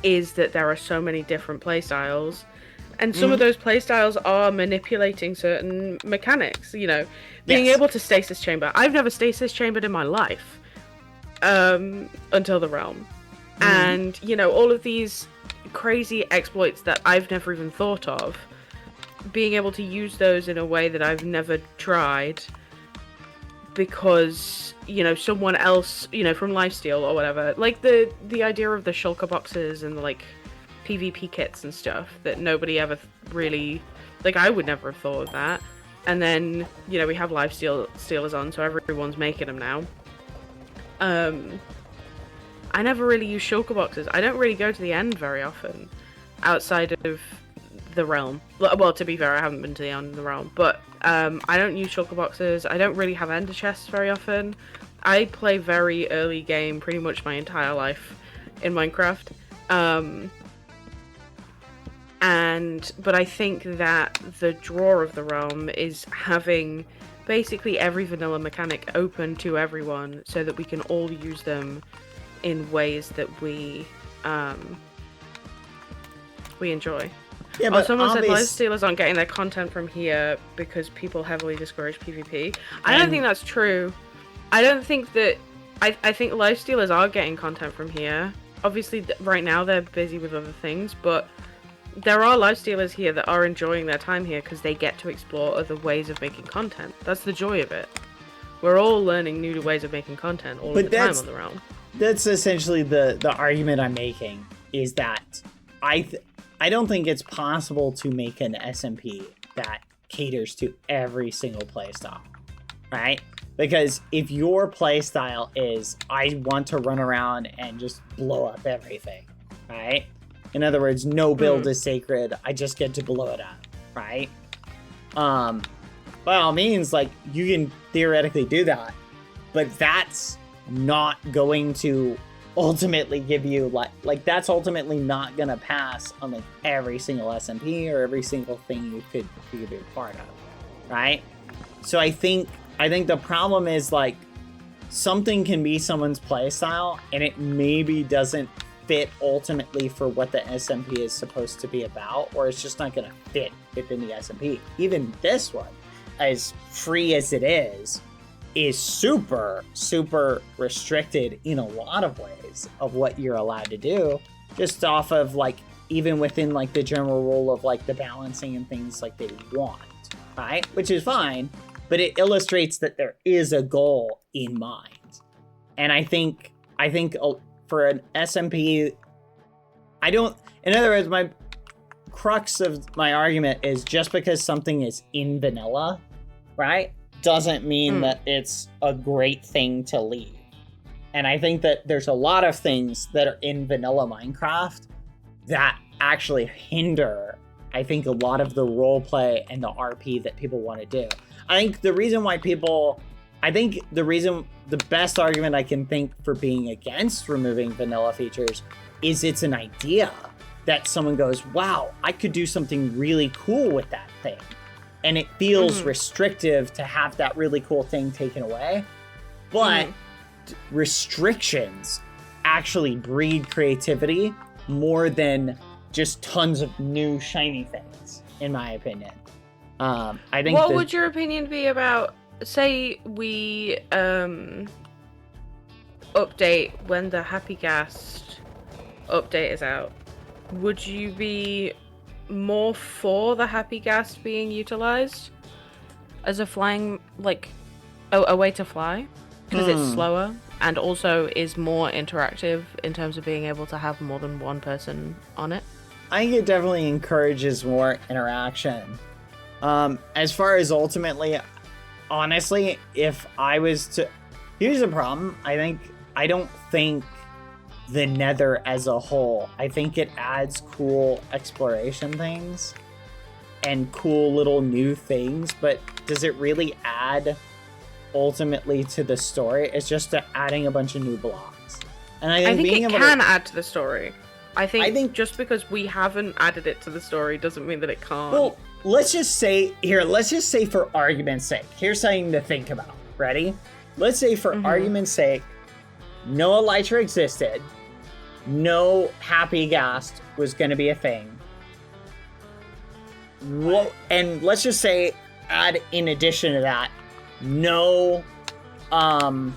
is that there are so many different playstyles, and some of those playstyles are manipulating certain mechanics, you know, being able to stasis chamber. I've never stasis chambered in my life until the Realm. And, you know, all of these crazy exploits that I've never even thought of, being able to use those in a way that I've never tried because, you know, someone else, you know, from Lifesteal or whatever, like the idea of the shulker boxes and the, like, PvP kits and stuff that nobody ever really, like, I would never have thought of that. And then, you know, we have life stealers on, so everyone's making them now. I never really use shulker boxes. I don't really go to the end very often, outside of the realm. Well, to be fair, I haven't been to the end of the realm, but I don't use shulker boxes. I don't really have ender chests very often. I play very early game pretty much my entire life in Minecraft. But I think that the draw of the realm is having basically every vanilla mechanic open to everyone so that we can all use them in ways that we enjoy. Yeah, but someone said life stealers aren't getting their content from here because people heavily discourage PvP. I don't think that's true. I don't think that... I think life stealers are getting content from here. Obviously, right now they're busy with other things, but there are life stealers here that are enjoying their time here because they get to explore other ways of making content. That's the joy of it. We're all learning new ways of making content all the time on the realm. That's essentially the argument I'm making, is that I don't think it's possible to make an SMP that caters to every single playstyle, right? Because if your playstyle is, I want to run around and just blow up everything, right? In other words, no build is sacred, I just get to blow it up, right? By all means, like, you can theoretically do that, but that's not going to ultimately give you, like that's ultimately not gonna pass on like every single SMP or every single thing you could be a part of, right? So I think the problem is, like, something can be someone's playstyle and it maybe doesn't fit ultimately for what the SMP is supposed to be about, or it's just not gonna fit within the SMP. Even this one, as free as it is super, super restricted in a lot of ways of what you're allowed to do, just off of, like, even within, like, the general rule of, like, the balancing and things like that you want, right? Which is fine, but it illustrates that there is a goal in mind. And I think for an SMP, in other words, my crux of my argument is just because something is in vanilla, right, doesn't mean that it's a great thing to leave. And I think that there's a lot of things that are in vanilla Minecraft that actually hinder, I think, a lot of the roleplay and the RP that people want to do. I think the best argument I can think for being against removing vanilla features is it's an idea that someone goes, wow, I could do something really cool with that thing. And it feels restrictive to have that really cool thing taken away. But restrictions actually breed creativity more than just tons of new shiny things, in my opinion. I think. What would your opinion be about, say we update when the Happy Ghast update is out? Would you be more for the Happy Ghast being utilized as a flying, like, a way to fly? Because it's slower and also is more interactive in terms of being able to have more than one person on it. I think it definitely encourages more interaction. As far as ultimately, honestly, if I was to... Here's the problem. I don't think the Nether as a whole, I think it adds cool exploration things and cool little new things, but does it really add ultimately to the story? It's just adding a bunch of new blocks. And I think it can add to the story. I think just because we haven't added it to the story doesn't mean that it can't. Well, let's just say for argument's sake, here's something to think about. Ready? Let's say for argument's sake, no Elytra existed, no Happy Ghast was going to be a thing. And let's just say, add in addition to that, no, what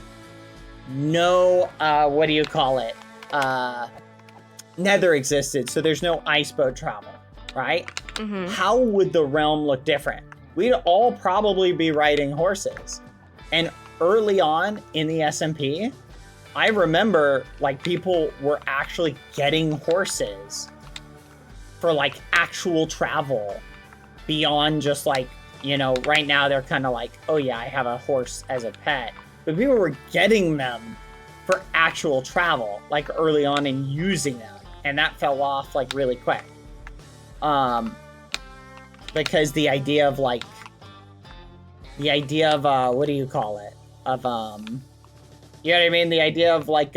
do you call it? Nether existed, so there's no ice boat travel, right? How would the realm look different? We'd all probably be riding horses. And early on in the SMP, I remember, like, people were actually getting horses for, like, actual travel beyond just, like, you know, right now they're kind of like, oh yeah, I have a horse as a pet. But people were getting them for actual travel, like early on, and using them. And that fell off like really quick. Because the idea of what do you call it? Of, you know what I mean? The idea of like,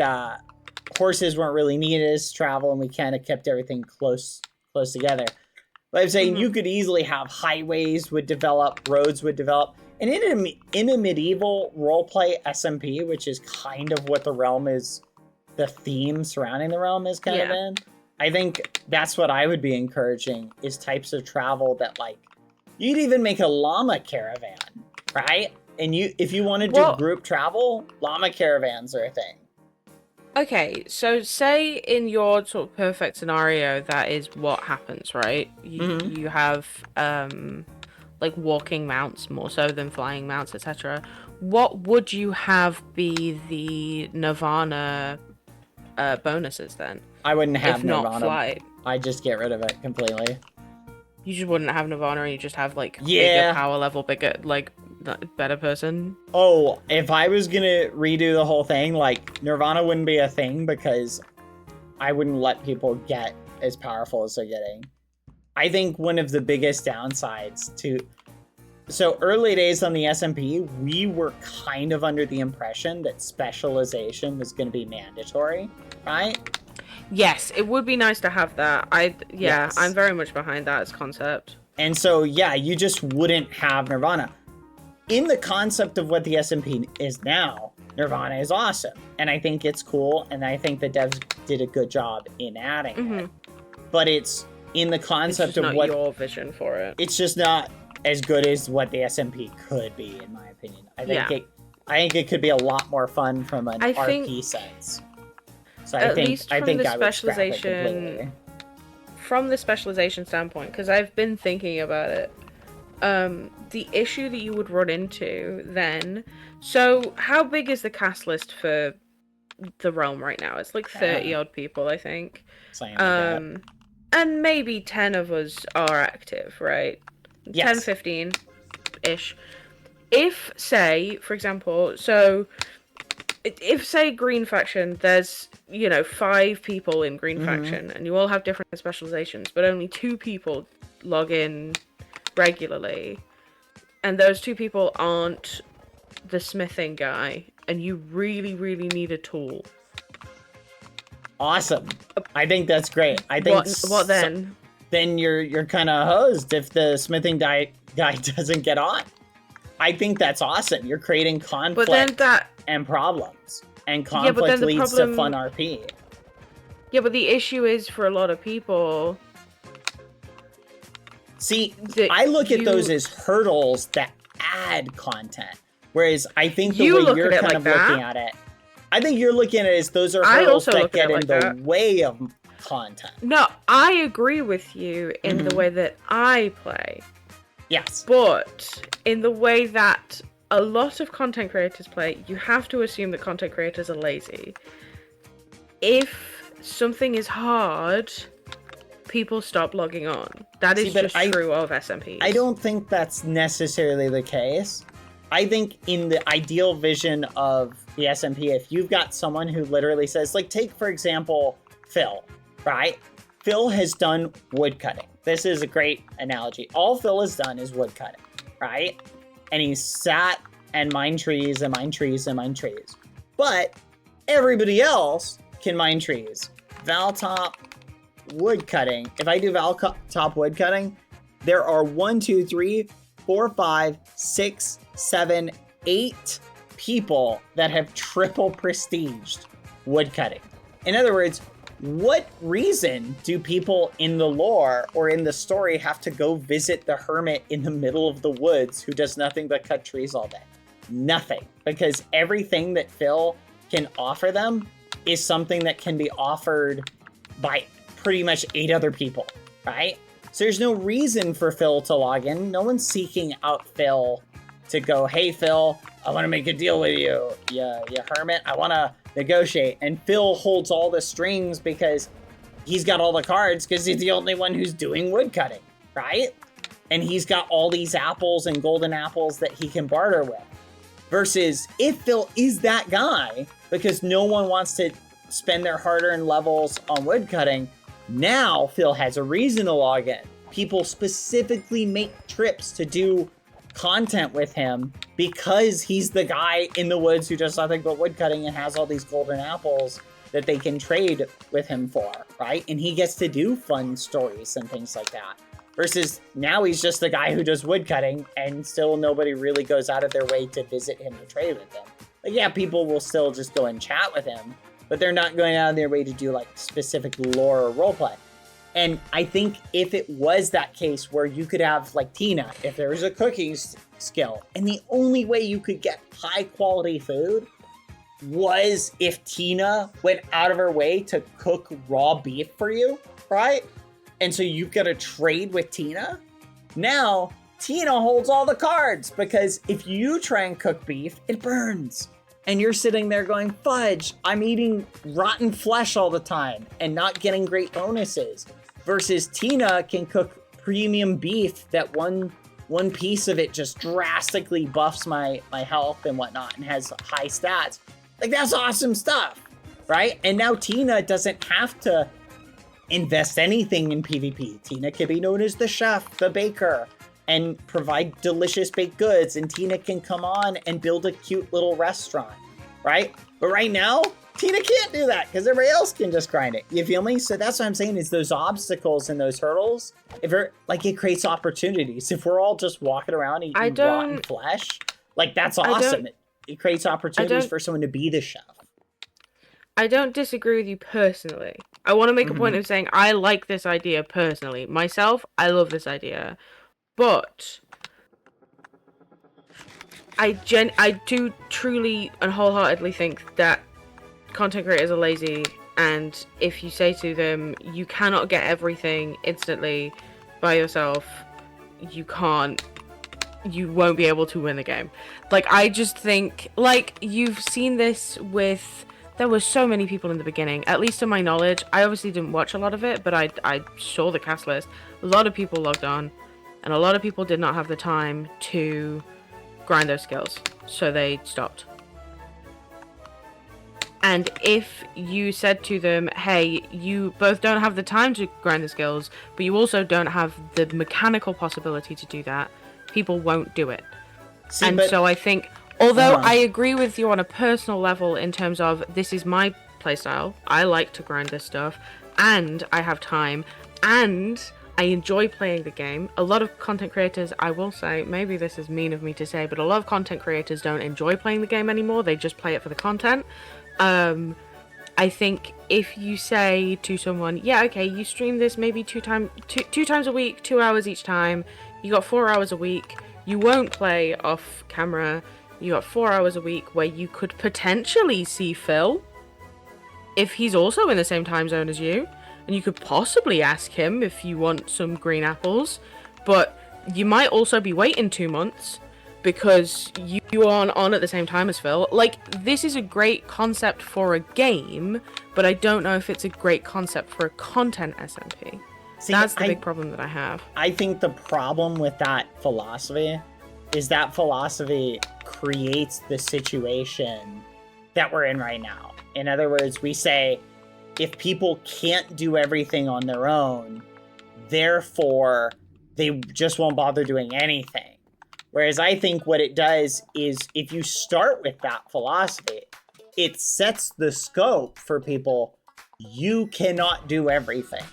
horses weren't really needed as travel, and we kind of kept everything close together. But I'm saying you could easily have highways would develop, roads would develop. And in a medieval roleplay SMP, which is kind of what the realm is, the theme surrounding the realm is kind of in, I think that's what I would be encouraging, is types of travel that, like, you'd even make a llama caravan, right? And if you want to do group travel, llama caravans are a thing. Okay, so say in your sort of perfect scenario, that is what happens, right? You have like walking mounts more so than flying mounts, etc. What would you have be the Nirvana bonuses then? I wouldn't have if Nirvana. Not flight. I'd just get rid of it completely. You just wouldn't have Nirvana, and you just have like bigger power level, bigger like better person. Oh, if I was gonna redo the whole thing, like, Nirvana wouldn't be a thing because I wouldn't let people get as powerful as they're getting. I think one of the biggest downsides to... So early days on the SMP, we were kind of under the impression that specialization was going to be mandatory, right? Yes, it would be nice to have that. I'm very much behind that as concept. And so, yeah, you just wouldn't have Nirvana. In the concept of what the SMP is now, Nirvana is awesome. And I think it's cool, and I think the devs did a good job in adding it. But it's in the concept of what... your vision for it. It's just not as good as what the SMP could be, in my opinion. I think it could be a lot more fun from an RP sense. So I think I would scrap it completely. From the specialization standpoint, because I've been thinking about it, the issue that you would run into then... So, how big is the cast list for the realm right now? It's like 30-odd people, I think. And maybe 10 of us are active, right? Yes. 10, 15-ish. If, say, for example, if, say, Green Faction, there's, 5 people in Green Faction, and you all have different specializations, but only 2 people log in regularly, and those 2 people aren't the smithing guy, and you really, really need a tool. Awesome. I think that's great. I think what then? Then you're kind of hosed if the smithing guy doesn't get on. I think that's awesome. You're creating conflict and problems. And conflict leads to fun RP. Yeah, but the issue is for a lot of people... See, I look at those as hurdles that add content. Whereas I think the way you're kind of looking at it... I think you're looking at it as those are hurdles that get in the way of content. No, I agree with you in the way that I play. Yes. But in the way that a lot of content creators play, you have to assume that content creators are lazy. If something is hard, people stop logging on. That is just true of SMPs. I don't think that's necessarily the case. I think in the ideal vision of the SMP, if you've got someone who literally says, like, take, for example, Phil, right? Phil has done woodcutting. This is a great analogy. All Phil has done is woodcutting, right? And he's sat and mined trees and mined trees and mined trees. But everybody else can mine trees. Valtop woodcutting. If I do Valtop woodcutting, there are 1, 2, 3, 4, 5, 6, 7, 8 people that have triple prestiged woodcutting. In other words, what reason do people in the lore or in the story have to go visit the hermit in the middle of the woods who does nothing but cut trees all day? Nothing. Because everything that Phil can offer them is something that can be offered by pretty much 8 other people, right? So there's no reason for Phil to log in. No one's seeking out Phil to go, hey, Phil, I want to make a deal with you. Yeah, hermit, I want to negotiate. And Phil holds all the strings because he's got all the cards because he's the only one who's doing woodcutting, right? and he's got all these apples and golden apples that he can barter with. Versus if Phil is that guy, because no one wants to spend their hard-earned levels on woodcutting, now Phil has a reason to log in. People specifically make trips to do content with him because he's the guy in the woods who does nothing but woodcutting and has all these golden apples that they can trade with him for, right? And he gets to do fun stories and things like that. Versus now he's just the guy who does woodcutting and still nobody really goes out of their way to visit him or trade with him. Like, yeah, people will still just go and chat with him, but they're not going out of their way to do like specific lore or roleplay. And I think if it was that case where you could have like Tina, if there was a cooking skill, and the only way you could get high quality food was if Tina went out of her way to cook raw beef for you, right? And so you've got to trade with Tina. Now, Tina holds all the cards because if you try and cook beef, it burns. And you're sitting there going, fudge, I'm eating rotten flesh all the time and not getting great bonuses. Versus Tina can cook premium beef that one piece of it just drastically buffs my health and whatnot and has high stats. Like, that's awesome stuff, right? And now Tina doesn't have to invest anything in PvP. Tina can be known as the chef, the baker, and provide delicious baked goods. And Tina can come on and build a cute little restaurant, right? But right now, Tina can't do that because everybody else can just grind it. You feel me? So that's what I'm saying is those obstacles and those hurdles, if it creates opportunities. If we're all just walking around eating rotten flesh, like that's awesome. It creates opportunities for someone to be the chef. I don't disagree with you personally. I want to make a point of saying I like this idea personally. Myself, I love this idea. But I do truly and wholeheartedly think that content creators are lazy, and if you say to them, you cannot get everything instantly by yourself, you won't be able to win the game. Like, I just think, like, you've seen this with, there were so many people in the beginning, at least to my knowledge. I obviously didn't watch a lot of it, but I saw the cast list. A lot of people logged on, and a lot of people did not have the time to grind those skills, so they stopped. And if you said to them, hey, you both don't have the time to grind the skills, but you also don't have the mechanical possibility to do that, people won't do it. So I think, although I agree with you on a personal level in terms of this is my playstyle, I like to grind this stuff, and I have time, and I enjoy playing the game. A lot of content creators, I will say, maybe this is mean of me to say, but a lot of content creators don't enjoy playing the game anymore. They just play it for the content. I think if you say to someone, yeah, okay, you stream this maybe two times a week, 2 hours each time, you got 4 hours a week, you won't play off camera, you got 4 hours a week where you could potentially see Phil if he's also in the same time zone as you, and you could possibly ask him if you want some green apples, but you might also be waiting 2 months because you aren't on at the same time as Phil. Like, this is a great concept for a game, but I don't know if it's a great concept for a content SMP. See, that's the big problem that I have. I think the problem with that philosophy is that philosophy creates the situation that we're in right now. In other words, we say, if people can't do everything on their own, therefore they just won't bother doing anything. Whereas I think what it does is if you start with that philosophy, it sets the scope for people. You cannot do everything.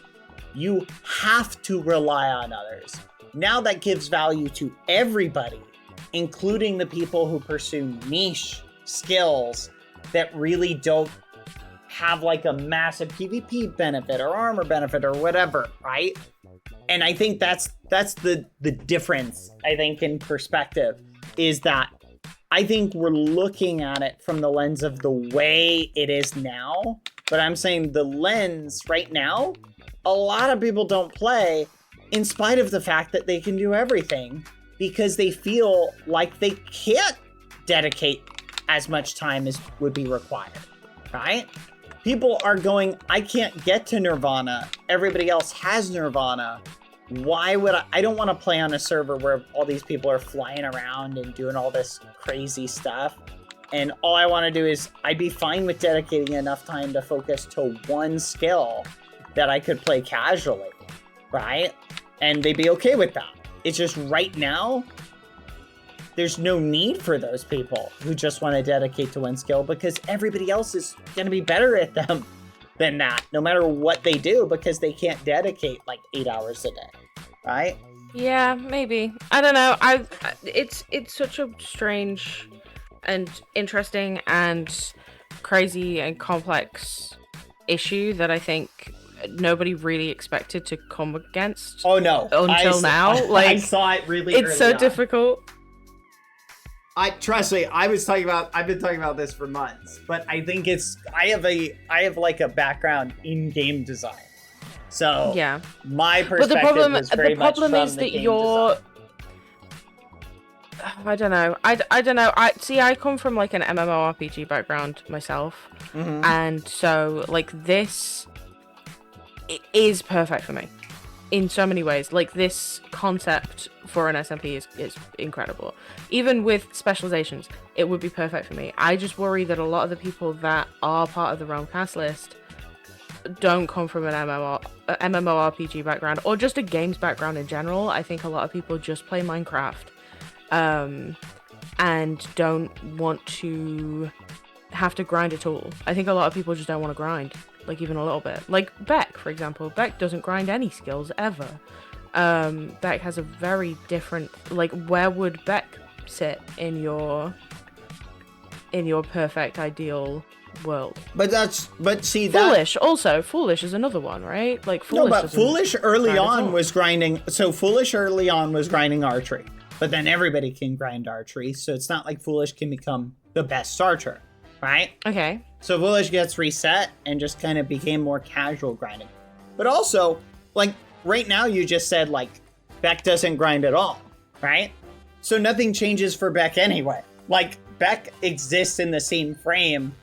You have to rely on others. Now that gives value to everybody, including the people who pursue niche skills that really don't have like a massive PvP benefit or armor benefit or whatever, right? And I think that's the difference, I think, in perspective, is that I think we're looking at it from the lens of the way it is now. But I'm saying the lens right now, a lot of people don't play in spite of the fact that they can do everything because they feel like they can't dedicate as much time as would be required, right? People are going, I can't get to Nirvana. Everybody else has Nirvana. why would I don't want to play on a server where all these people are flying around and doing all this crazy stuff. And all I want to do is, I'd be fine with dedicating enough time to focus to one skill that I could play casually, right? And they'd be okay with that. It's just right now, there's no need for those people who just want to dedicate to one skill, because everybody else is going to be better at them than that, no matter what they do, because they can't dedicate like 8 hours a day, right? Yeah, maybe. I don't know. It's such a strange and interesting and crazy and complex issue that I think nobody really expected to come against. Oh no! Until now, like I saw it really. It's so on. difficult. Trust me, I've been talking about this for months, but I think I have like a background in game design. So yeah, my perspective is very much from the game design. I don't know. I don't know. I come from like an MMORPG background myself, and so like this, it is perfect for me in so many ways. Like this concept for an SMP is incredible. Even with specializations, it would be perfect for me. I just worry that a lot of the people that are part of the Realm cast list don't come from an MMORPG background or just a games background in general. I think a lot of people just play Minecraft and don't want to have to grind at all. I think a lot of people just don't want to grind, like even a little bit. Like Beck, for example. Beck doesn't grind any skills ever. Beck has a very different, like, where would Beck sit in your perfect ideal world? Foolish is another one, right? Like Foolish early on was grinding. So Foolish early on was grinding archery, but then everybody can grind archery, so it's not like Foolish can become the best archer, right? Okay. So Foolish gets reset and just kind of became more casual grinding. But also, like right now, you just said like Beck doesn't grind at all, right? So nothing changes for Beck anyway. Like Beck exists in the same frame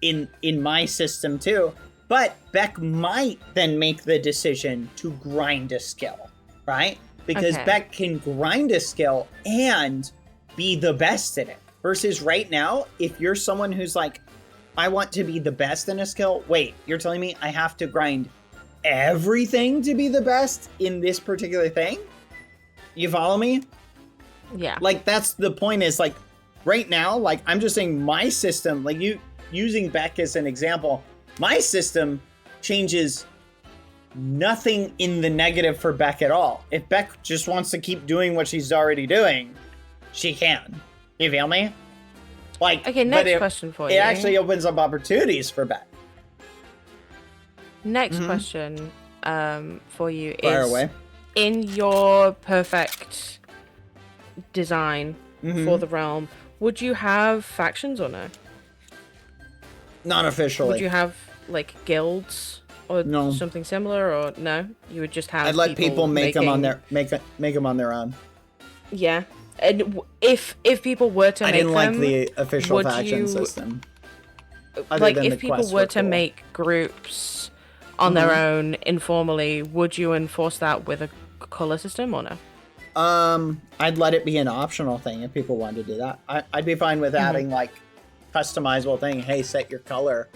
in my system too, but Beck might then make the decision to grind a skill, right? Because Beck can grind a skill and be the best at it. Versus right now, if you're someone who's like, I want to be the best in a skill, wait, you're telling me I have to grind everything to be the best in this particular thing? You follow me? Yeah. Like that's the point, is like right now, like I'm just saying my system, like you using Beck as an example, my system changes nothing in the negative for Beck at all. If Beck just wants to keep doing what she's already doing, she can. You feel me? Like, okay, next question for you. It actually opens up opportunities for Beck. Next question for you Fire is, away. In your perfect design for the Realm, would you have factions or no? Not officially. Would you have like guilds or something similar, or no? You would just have. I'd let people make them on their own. Yeah, and if people were to, I didn't like the official faction system. Like if people were to make groups on their own informally, would you enforce that with a color system or no? I'd let it be an optional thing if people wanted to do that. I'd be fine with adding like customizable thing. Hey, set your color.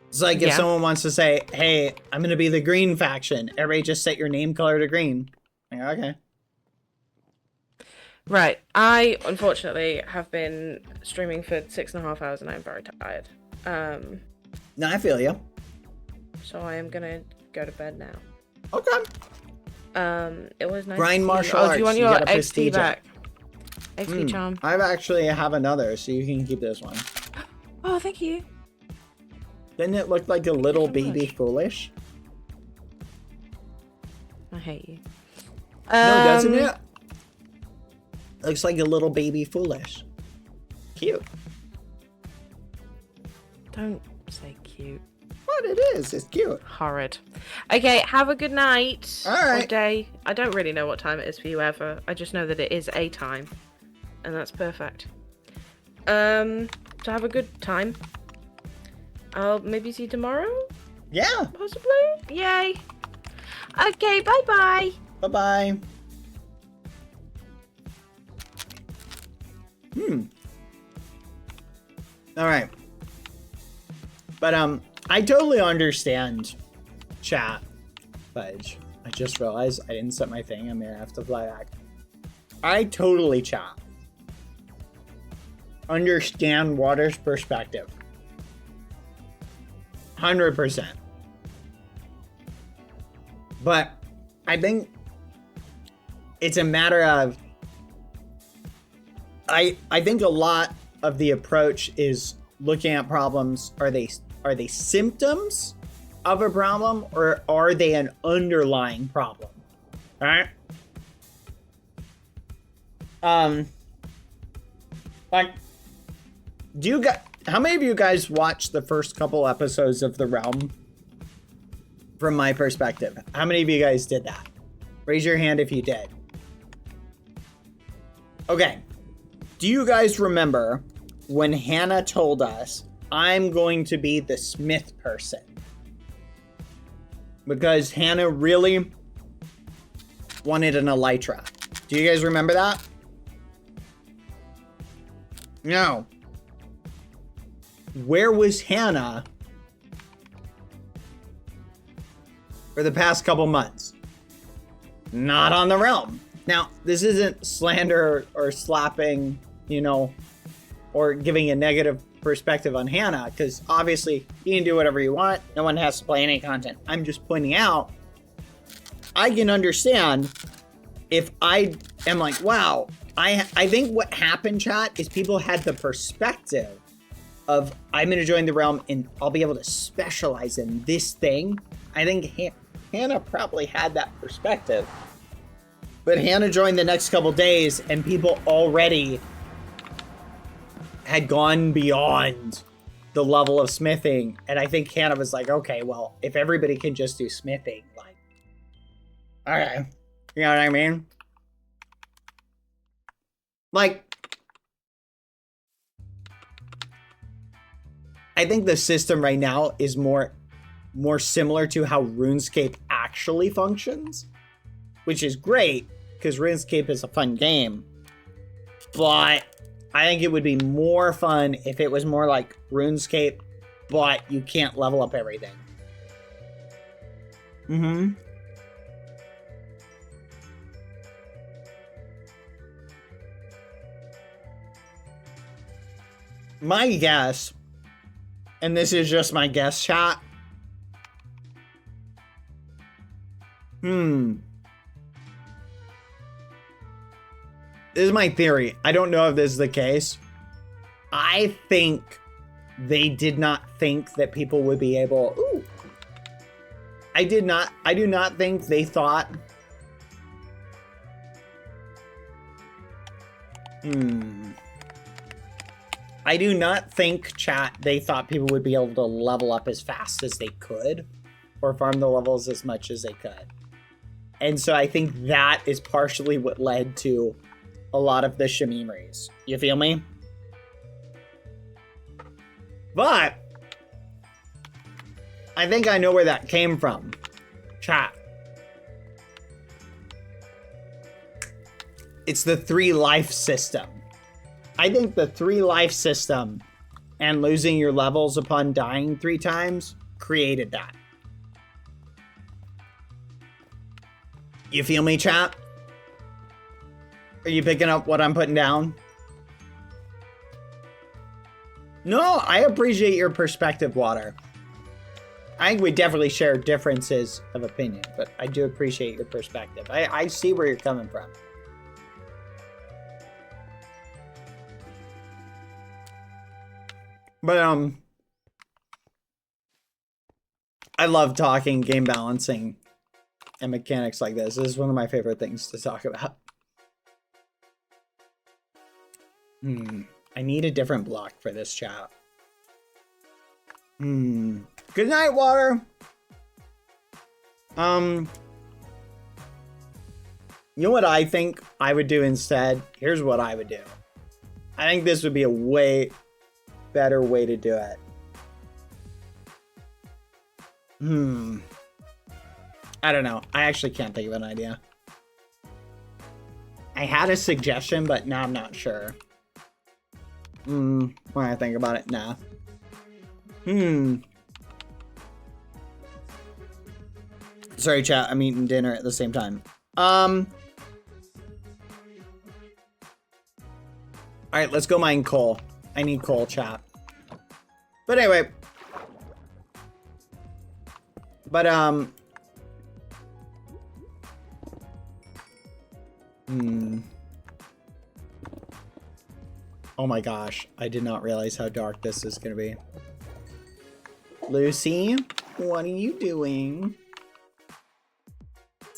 It's like if someone wants to say, hey, I'm going to be the green faction. Everybody just set your name color to green. Like, okay. Right. I, unfortunately, have been streaming for 6.5 hours and I'm very tired. No, I feel you. So I am going to go to bed now. Okay. It was nice. Grind martial arts. Do you want your XP back? XP charm. I actually have another, so you can keep this one. Oh, thank you. Didn't it look like a little baby Foolish? I hate you. No, doesn't it? Looks like a little baby Foolish. Cute. Don't say cute. What it is? It's cute. Horrid. Okay, have a good night. All right. Or day. I don't really know what time it is for you ever. I just know that it is a time. And that's perfect. So have a good time. I'll maybe see you tomorrow? Yeah. Possibly? Yay. Okay, bye-bye. Bye-bye. All right. But I totally understand chat. Fudge. I just realized I didn't set my thing. I'm gonna have to fly back. I totally chat. Understand Water's perspective. 100%. But I think it's a matter of I think a lot of the approach is looking at problems. Are they symptoms of a problem, or are they an underlying problem? All right. Like, how many of you guys watched the first couple episodes of The Realm? From my perspective, how many of you guys did that? Raise your hand if you did. Okay. Do you guys remember when Hannah told us, I'm going to be the smith person? Because Hannah really wanted an elytra. Do you guys remember that? No. Where was Hannah for the past couple months? Not on the Realm. Now, this isn't slander or slapping, you know, or giving a negative perspective on Hannah, because obviously you can do whatever you want. No one has to play any content. I'm just pointing out, I can understand if I am like, wow, I think what happened, chat, is people had the perspective of, I'm going to join the Realm and I'll be able to specialize in this thing. I think Hannah probably had that perspective. But Hannah joined the next couple days and people already had gone beyond the level of smithing. And I think Hannah was like, okay, well, if everybody can just do smithing, like, okay, you know what I mean? Like, I think the system right now is more similar to how RuneScape actually functions, which is great because RuneScape is a fun game. But I think it would be more fun if it was more like RuneScape, but you can't level up everything. Mm-hmm. My guess, and this is just my guess, chat. This is my theory. I don't know if this is the case. I think they did not think that people would be able... Ooh. I do not think they thought... I do not think, chat, they thought people would be able to level up as fast as they could or farm the levels as much as they could. And so I think that is partially what led to a lot of the Shamimaries. You feel me? But I think I know where that came from. Chat. It's the 3 life system. I think the 3 life system and losing your levels upon dying 3 times created that. You feel me, chat? Are you picking up what I'm putting down? No, I appreciate your perspective, Water. I think we definitely share differences of opinion, but I do appreciate your perspective. I see where you're coming from. But, I love talking game balancing and mechanics like this. This is one of my favorite things to talk about. I need a different block for this chat. Good night, Water. You know what I think I would do instead? Here's what I would do. I think this would be a way better way to do it. I don't know. I actually can't think of an idea. I had a suggestion, but now I'm not sure. When I think about it, nah. Sorry, chat. I'm eating dinner at the same time. All right, let's go mine coal. I need coal, chat. But anyway. But, oh my gosh. I did not realize how dark this is gonna be. Lucy, what are you doing?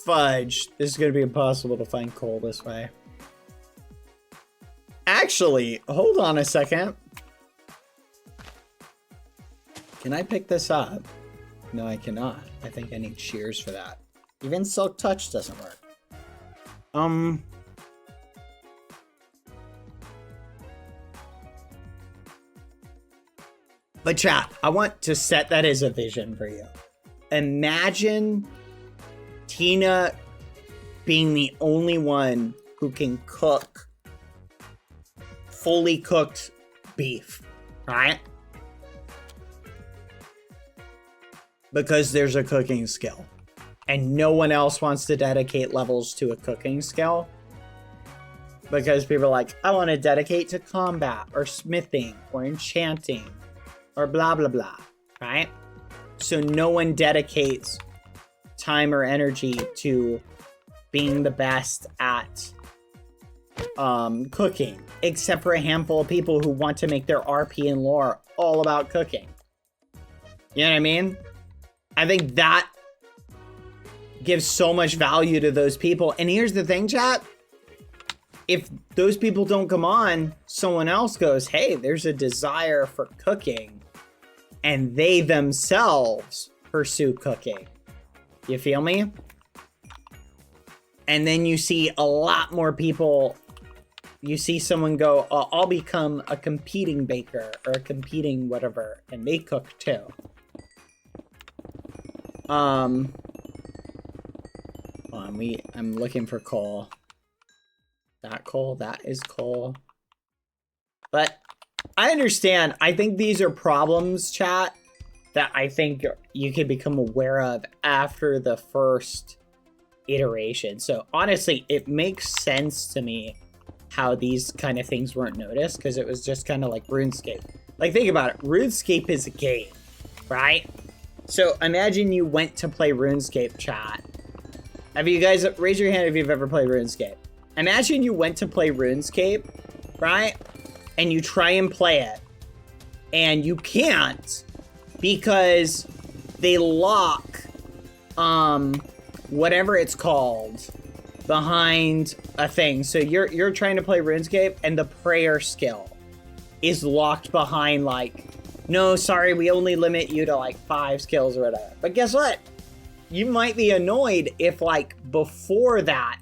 Fudge. This is gonna be impossible to find coal this way. Actually, hold on a second. Can I pick this up? No, I cannot. I think I need shears for that. Even Silk Touch doesn't work. But chat, I want to set that as a vision for you. Imagine Tina being the only one who can cook fully cooked beef, right? Because there's a cooking skill. And no one else wants to dedicate levels to a cooking skill. Because people are like, I want to dedicate to combat, or smithing, or enchanting, or blah, blah, blah, right? So no one dedicates time or energy to being the best at cooking, except for a handful of people who want to make their RP and lore all about cooking. You know what I mean? I think that gives so much value to those people. And here's the thing, chat. If those people don't come on, someone else goes, hey, there's a desire for cooking. And they themselves pursue cooking. You feel me? And then you see a lot more people. You see someone go, oh, I'll become a competing baker or a competing whatever. And they cook too. Hold on, I'm looking for coal. That coal, that is coal. But I understand. I think these are problems, chat, that I think you can become aware of after the first iteration. So honestly, it makes sense to me how these kind of things weren't noticed, because it was just kind of like RuneScape. Like, think about it. RuneScape is a game, right? So imagine you went to play RuneScape, chat. Have you guys, raise your hand if you've ever played RuneScape. Imagine you went to play RuneScape, right? And you try and play it. And you can't because they lock whatever it's called behind a thing. So you're trying to play RuneScape and the prayer skill is locked behind, like, no, sorry, we only limit you to like 5 skills or whatever. But guess what? You might be annoyed if, like, before that,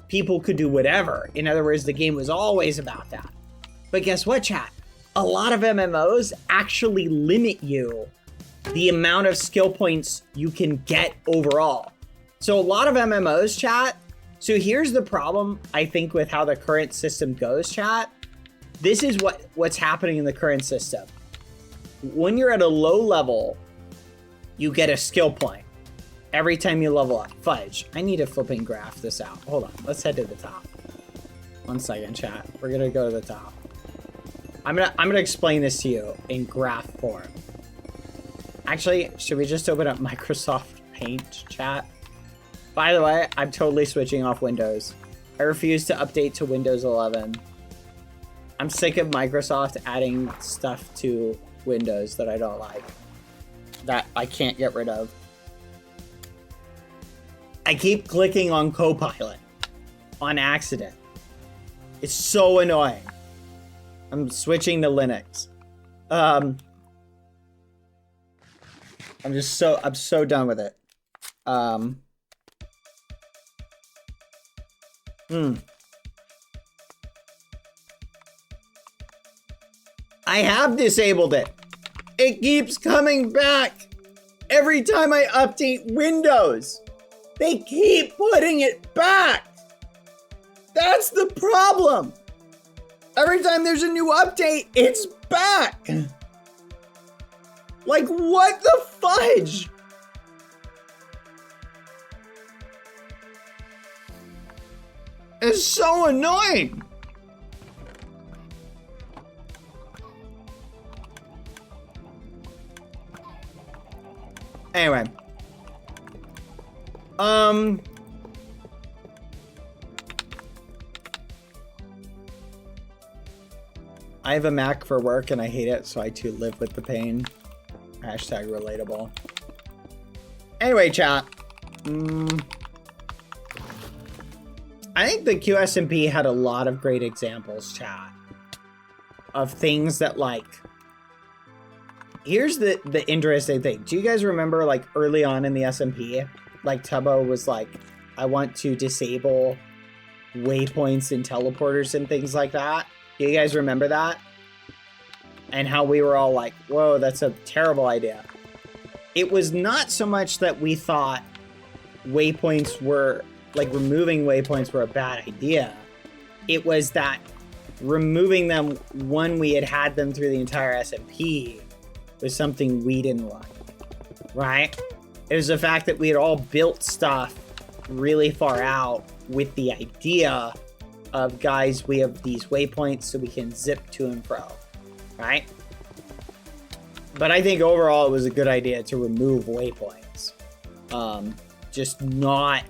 people could do whatever. In other words, the game was always about that. But guess what, chat? A lot of MMOs actually limit you the amount of skill points you can get overall. So a lot of MMOs, chat. So here's the problem, I think, with how the current system goes, chat. This is what's happening in the current system. When you're at a low level, you get a skill point every time you level up. Fudge. I need to flipping graph this out. Hold on. Let's head to the top. 1 second, chat. We're gonna go to the top. I'm gonna explain this to you in graph form. Actually, should we just open up Microsoft Paint, chat? By the way, I'm totally switching off Windows. I refuse to update to Windows 11. I'm sick of Microsoft adding stuff to Windows that I don't like, that I can't get rid of. I keep clicking on Copilot on accident. It's so annoying. I'm switching to Linux. I'm so done with it. I have disabled it. It keeps coming back every time I update Windows. They keep putting it back. That's the problem. Every time there's a new update, it's back. Like, what the fudge? It's so annoying. Anyway. I have a Mac for work and I hate it, so I too live with the pain. Hashtag relatable. Anyway, chat. I think the QSMP had a lot of great examples, chat, of things that, like, here's the interesting thing. Do you guys remember, like, early on in the SMP, like, Tubbo was like, I want to disable waypoints and teleporters and things like that? Do you guys remember that? And how we were all like, whoa, that's a terrible idea. It was not so much that we thought waypoints were, like, removing waypoints were a bad idea. It was that removing them when we had them through the entire SMP was something we didn't like, right? It was the fact that we had all built stuff really far out with the idea of, guys, we have these waypoints so we can zip to and fro, right? But I think overall it was a good idea to remove waypoints. Just not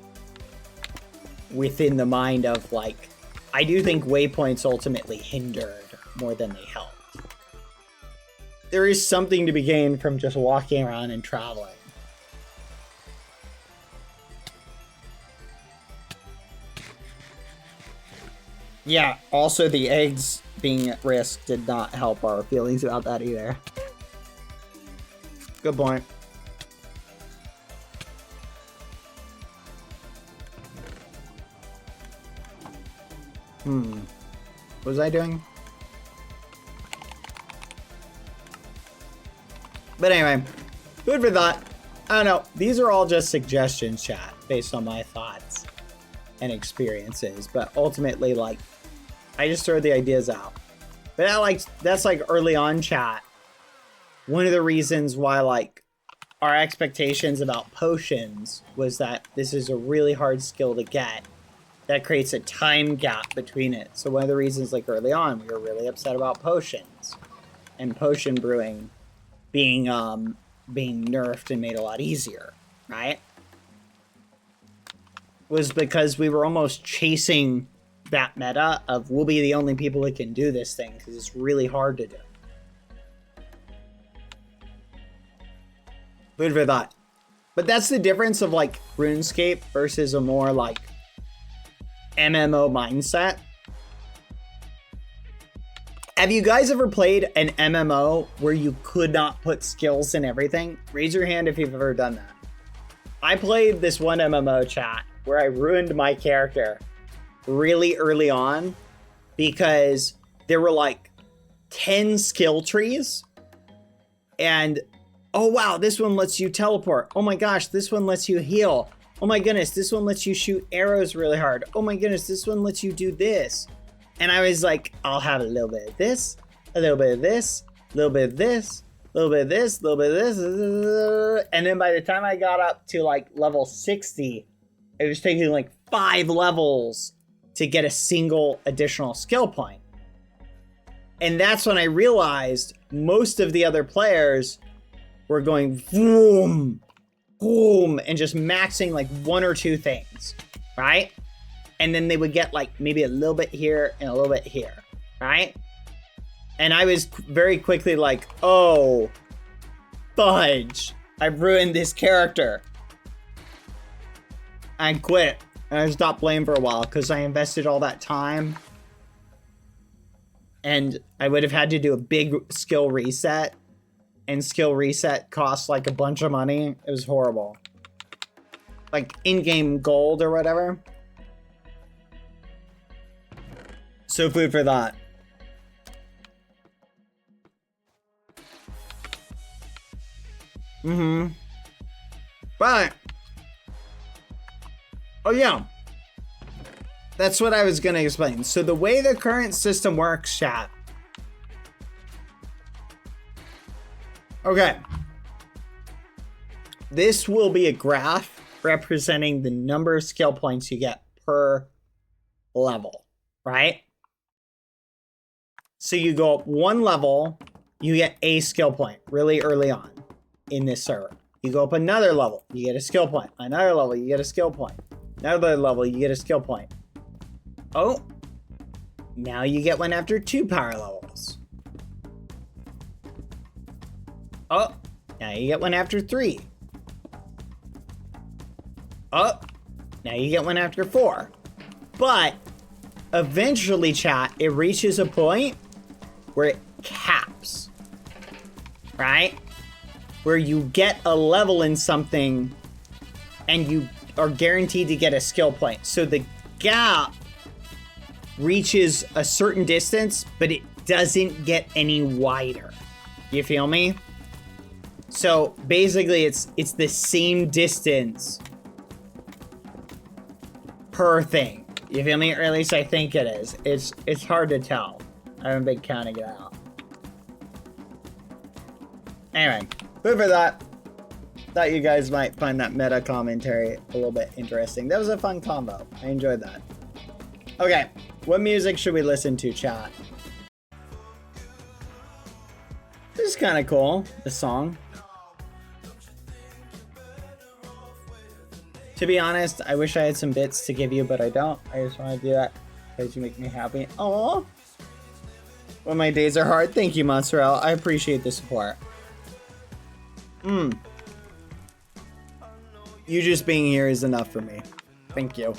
within the mind of, like, I do think waypoints ultimately hindered more than they helped. There is something to be gained from just walking around and traveling. Yeah, also the eggs being at risk did not help our feelings about that either. Good point. What was I doing? But anyway, food for thought. I don't know. These are all just suggestions, chat, based on my thoughts and experiences. But ultimately, like, I just throw the ideas out. But that's like early on, chat. One of the reasons why, like, our expectations about potions was that this is a really hard skill to get. That creates a time gap between it. So one of the reasons, like, early on, we were really upset about potions and potion brewing being nerfed and made a lot easier, right? Was because we were almost chasing that meta of, we'll be the only people that can do this thing because it's really hard to do. Food for thought. But that's the difference of, like, RuneScape versus a more, like, MMO mindset. Have you guys ever played an MMO where you could not put skills in everything? Raise your hand if you've ever done that. I played this one MMO, chat, where I ruined my character really early on because there were like 10 skill trees and, oh wow, this one lets you teleport. Oh my gosh, this one lets you heal. Oh my goodness, this one lets you shoot arrows really hard. Oh my goodness, this one lets you do this. And I was like, I'll have a little bit of this, a little bit of this, a little bit of this, a little bit of this, a little bit of this. And then by the time I got up to, like, level 60, it was taking like 5 levels to get a single additional skill point. And that's when I realized most of the other players were going boom, boom, and just maxing like 1 or 2 things, right? And then they would get like maybe a little bit here and a little bit here, right? And I was very quickly like, oh, fudge, I've ruined this character. I quit. And I stopped playing for a while because I invested all that time. And I would have had to do a big skill reset. And skill reset costs like a bunch of money. It was horrible. Like in-game gold or whatever. So food for thought. But Oh, yeah. That's what I was going to explain. So the way the current system works, chat. Okay. This will be a graph representing the number of skill points you get per level, right? So you go up one level, you get a skill point really early on in this server. You go up another level, you get a skill point. Another level, you get a skill point. Another level, you get a skill point. Oh, now you get one after 2 power levels. Oh, now you get one after 3. Oh, now you get one after 4. But eventually, chat, it reaches a point where it caps, right? Where you get a level in something and you are guaranteed to get a skill point. So the gap reaches a certain distance, but it doesn't get any wider. You feel me? So basically it's the same distance per thing. You feel me? Or at least I think it is. It's hard to tell. I haven't been counting it out. Anyway, but for that, thought you guys might find that meta commentary a little bit interesting. That was a fun combo. I enjoyed that. Okay, what music should we listen to, chat? This is kind of cool, this song. To be honest, I wish I had some bits to give you, but I don't. I just want to do that because you make me happy. Aww. When my days are hard, thank you, Mozzarella. I appreciate the support. You just being here is enough for me. Thank you.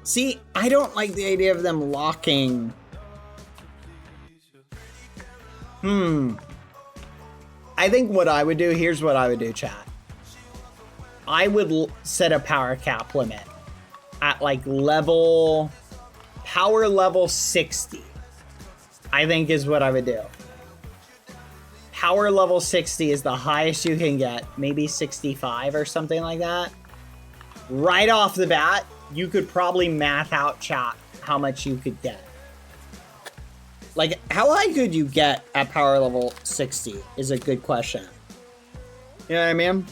See, I don't like the idea of them locking. I think what I would do, here's what I would do, chat. I would set a power cap limit at like power level 60. I think is what I would do. Power level 60 is the highest you can get, maybe 65 or something like that. Right off the bat, you could probably math out, chat, how much you could get. Like, how high could you get at power level 60 is a good question. You know what I mean?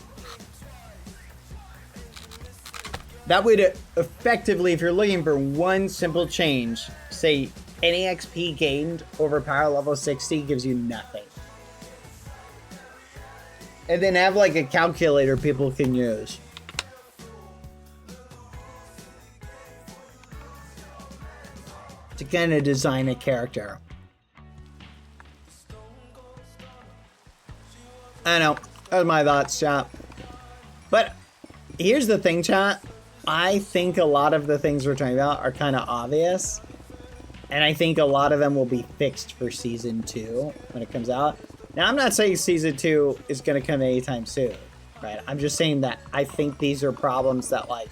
That would effectively, if you're looking for one simple change, say any XP gained over power level 60 gives you nothing. And then have like a calculator people can use. To kind of design a character. I know, that was my thoughts, chat. But here's the thing, chat. I think a lot of the things we're talking about are kind of obvious. And I think a lot of them will be fixed for Season 2 when it comes out. Now, I'm not saying Season 2 is going to come anytime soon, right? I'm just saying that I think these are problems that, like,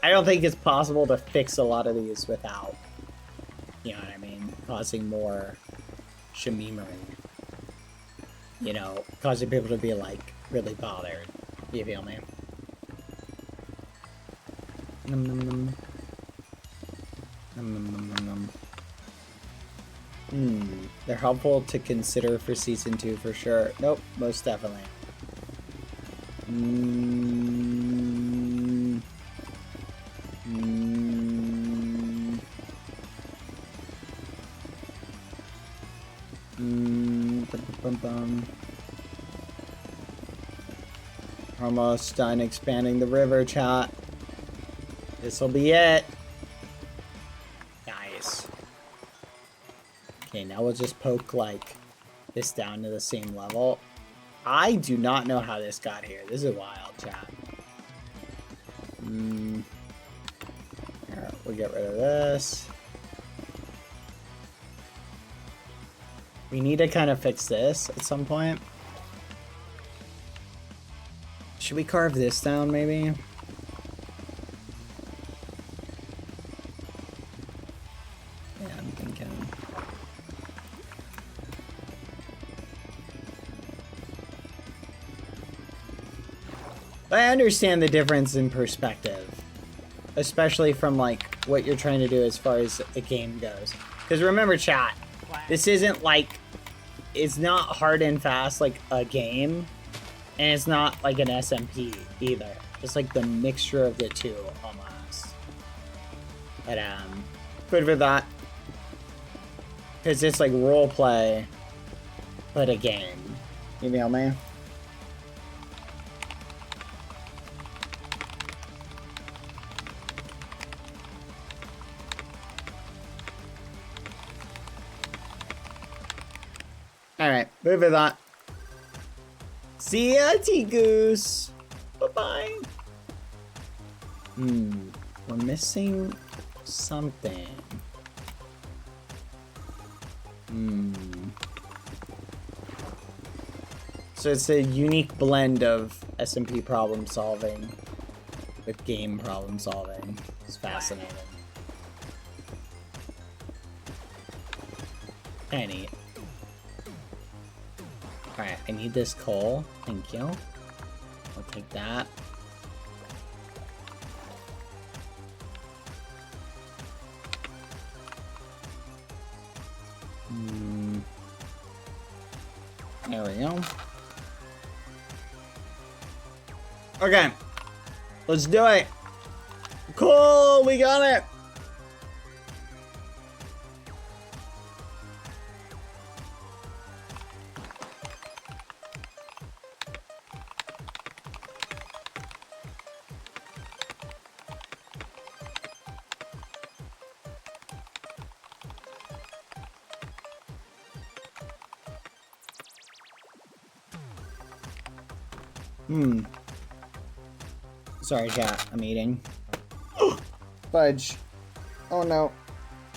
I don't think it's possible to fix a lot of these without, you know what I mean, causing more shamimery. You know, causing people to be, like, really bothered. You feel me? Num, num, num. Num, num, num, num, num. They're helpful to consider for Season 2 for sure. Nope, most definitely. Almost done expanding the river, chat. This'll be it. Nice. Okay, now we'll just poke, like, this down to the same level. I do not know how this got here. This is wild, chat. Alright, we'll get rid of this. We need to kind of fix this at some point. Should we carve this down, maybe? Yeah, I'm thinking. But I understand the difference in perspective. Especially from, like, what you're trying to do as far as a game goes. Because remember, chat, this isn't like... It's not hard and fast like a game. And it's not like an SMP either. It's like the mixture of the two, almost. But, good for that. Because it's like roleplay, but a game. You feel me? Alright, move with that. See ya, T-Goose! Bye-bye! We're missing something. So it's a unique blend of SMP problem solving with game problem solving. It's fascinating. Penny. Alright, I need this coal. Thank you. I'll take that. There we go. Okay. Let's do it. Cool, we got it. Sorry, chat. I'm eating. Fudge. Oh, no.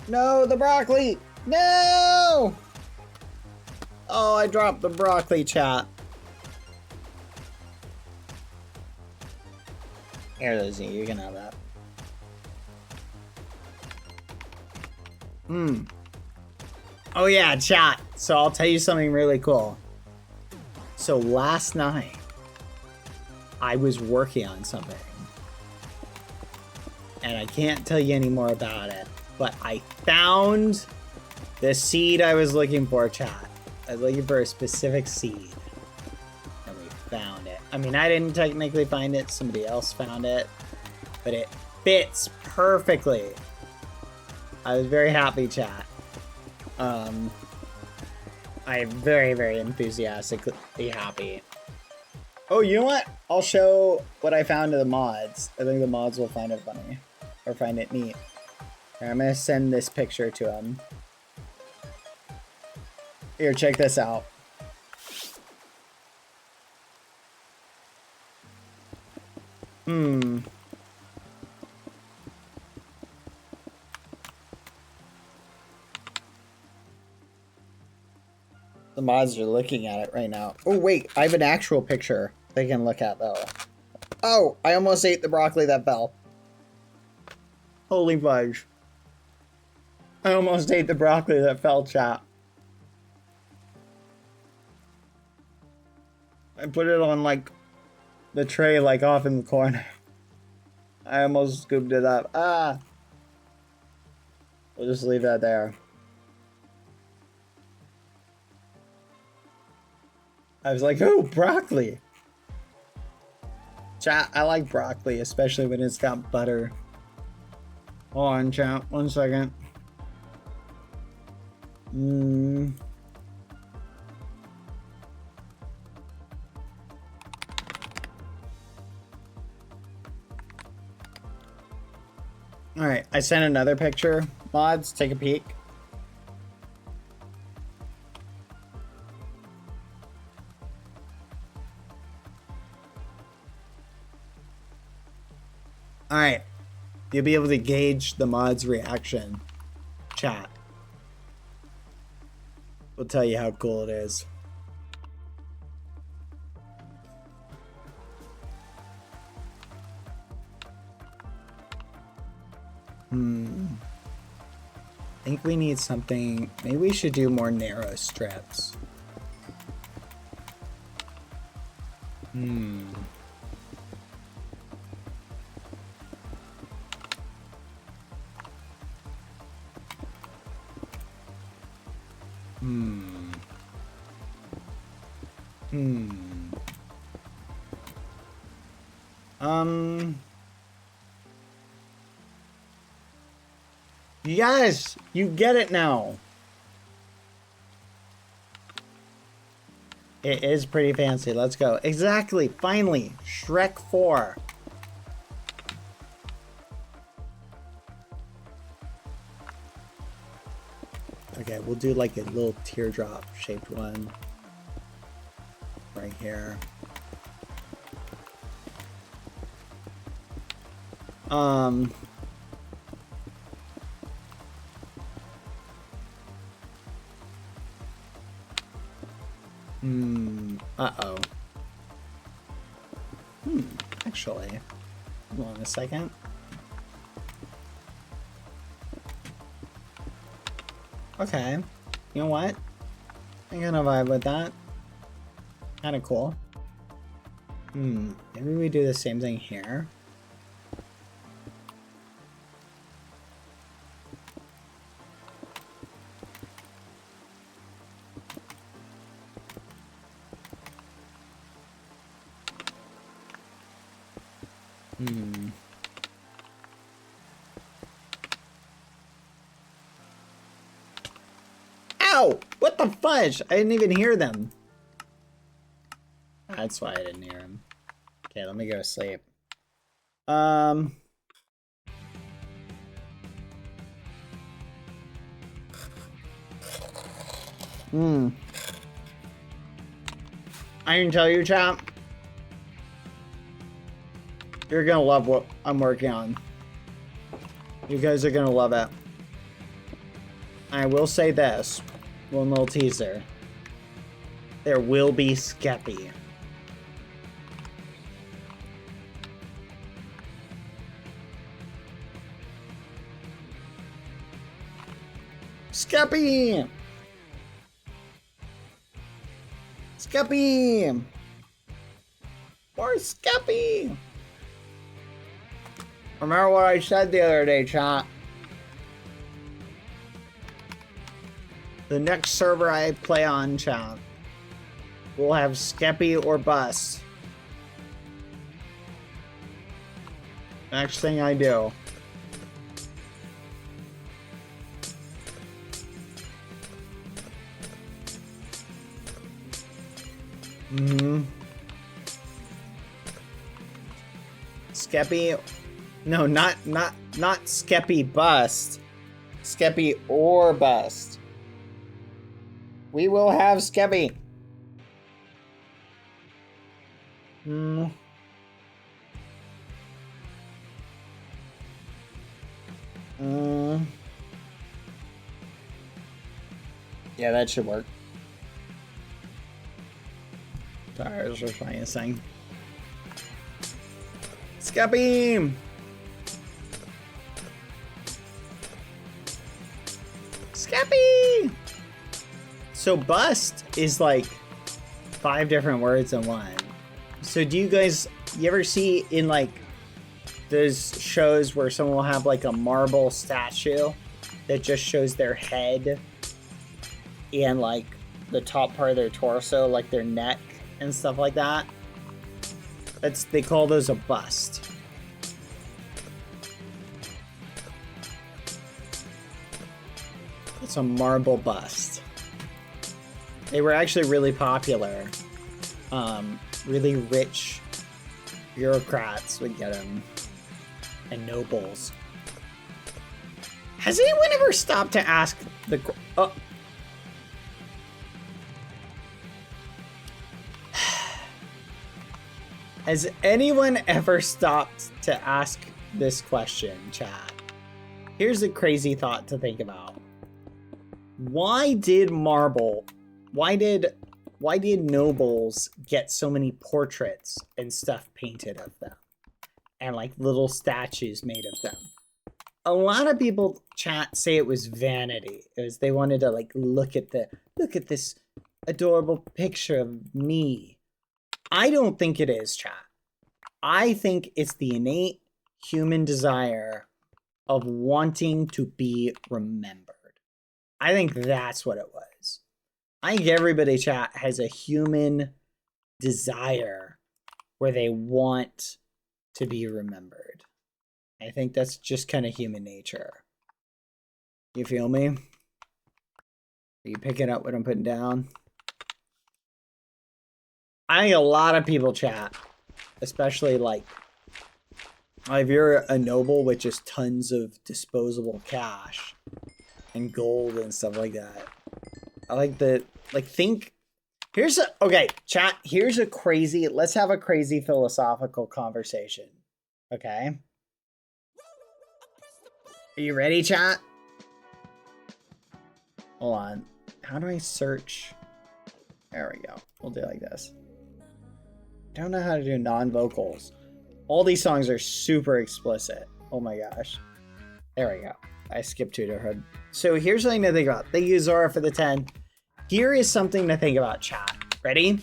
No, the broccoli! No! Oh, I dropped the broccoli, chat. Here, Lizzie. You can have that. Oh, yeah, chat. So I'll tell you something really cool. So last night, I was working on something. And I can't tell you any more about it. But I found the seed I was looking for, chat. I was looking for a specific seed. And we found it. I mean, I didn't technically find it. Somebody else found it. But it fits perfectly. I was very happy, chat. I'm very, very enthusiastically happy. Oh, you know what? I'll show what I found to the mods. I think the mods will find it funny. Or find it neat. Here, I'm gonna send this picture to them. Here, check this out. The mods are looking at it right now. Oh, wait. I have an actual picture they can look at, though. Oh, I almost ate the broccoli that fell. Holy fudge. I almost ate the broccoli that fell, chat. I put it on, like, the tray, like, off in the corner. I almost scooped it up. Ah! We'll just leave that there. I was like, oh, broccoli! Chat, I like broccoli, especially when it's got butter. Hold on, chat. 1 second. Alright, I sent another picture. Mods, take a peek. Alright. You'll be able to gauge the mod's reaction. Chat. We'll tell you how cool it is. I think we need something. Maybe we should do more narrow strips. Hmm. Yes, you get it now. It is pretty fancy. Let's go. Exactly. Finally, Shrek 4. Okay, we'll do like a little teardrop shaped one right here. Uh-oh. Actually, hold on a second. Okay, you know what? I'm gonna vibe with that. Kinda cool. Maybe we do the same thing here. Ow! What the fudge? I didn't even hear them. That's why I didn't hear them. Okay, let me go to sleep. I can tell you, chat. You're gonna love what I'm working on. You guys are gonna love it. I will say this. One little teaser. There will be Skeppy. Skeppy! Skeppy! More Skeppy! Remember what I said the other day, chat? The next server I play on, chat, will have Skeppy or Bust. Next thing I do. Skeppy. No, not Skeppy Bust. Skeppy or Bust. We will have Skeppy. Yeah, that should work. Sorry, I was just trying to sing. Skeppy! Skeppy! So bust is like 5 different words in one. So do you guys, you ever see in like those shows where someone will have like a marble statue that just shows their head and like the top part of their torso, like their neck and stuff like that? They call those a bust. It's a marble bust. They were actually really popular. Really rich bureaucrats would get them, and nobles. Has anyone ever stopped to ask the... Oh. Has anyone ever stopped to ask this question, chat? Here's a crazy thought to think about. Why did nobles get so many portraits and stuff painted of them? And like little statues made of them? A lot of people, chat, say it was vanity. It was, they wanted to like look at this adorable picture of me. I don't think it is, chat. I think it's the innate human desire of wanting to be remembered. I think that's what it was. I think everybody, chat, has a human desire where they want to be remembered. I think that's just kind of human nature. You feel me? Are you picking up what I'm putting down? I think a lot of people, chat, especially like if you're a noble with just tons of disposable cash and gold and stuff like that. I like the, like, think, here's a, okay, chat, here's a crazy, let's have a crazy philosophical conversation. Okay? Are you ready, chat? Hold on. How do I search? There we go. We'll do it like this. I don't know how to do non-vocals. All these songs are super explicit. Oh my gosh. There we go. I skipped to her. So here's something to think about. Thank you, Zora, for the 10. Here is something to think about, chat. Ready?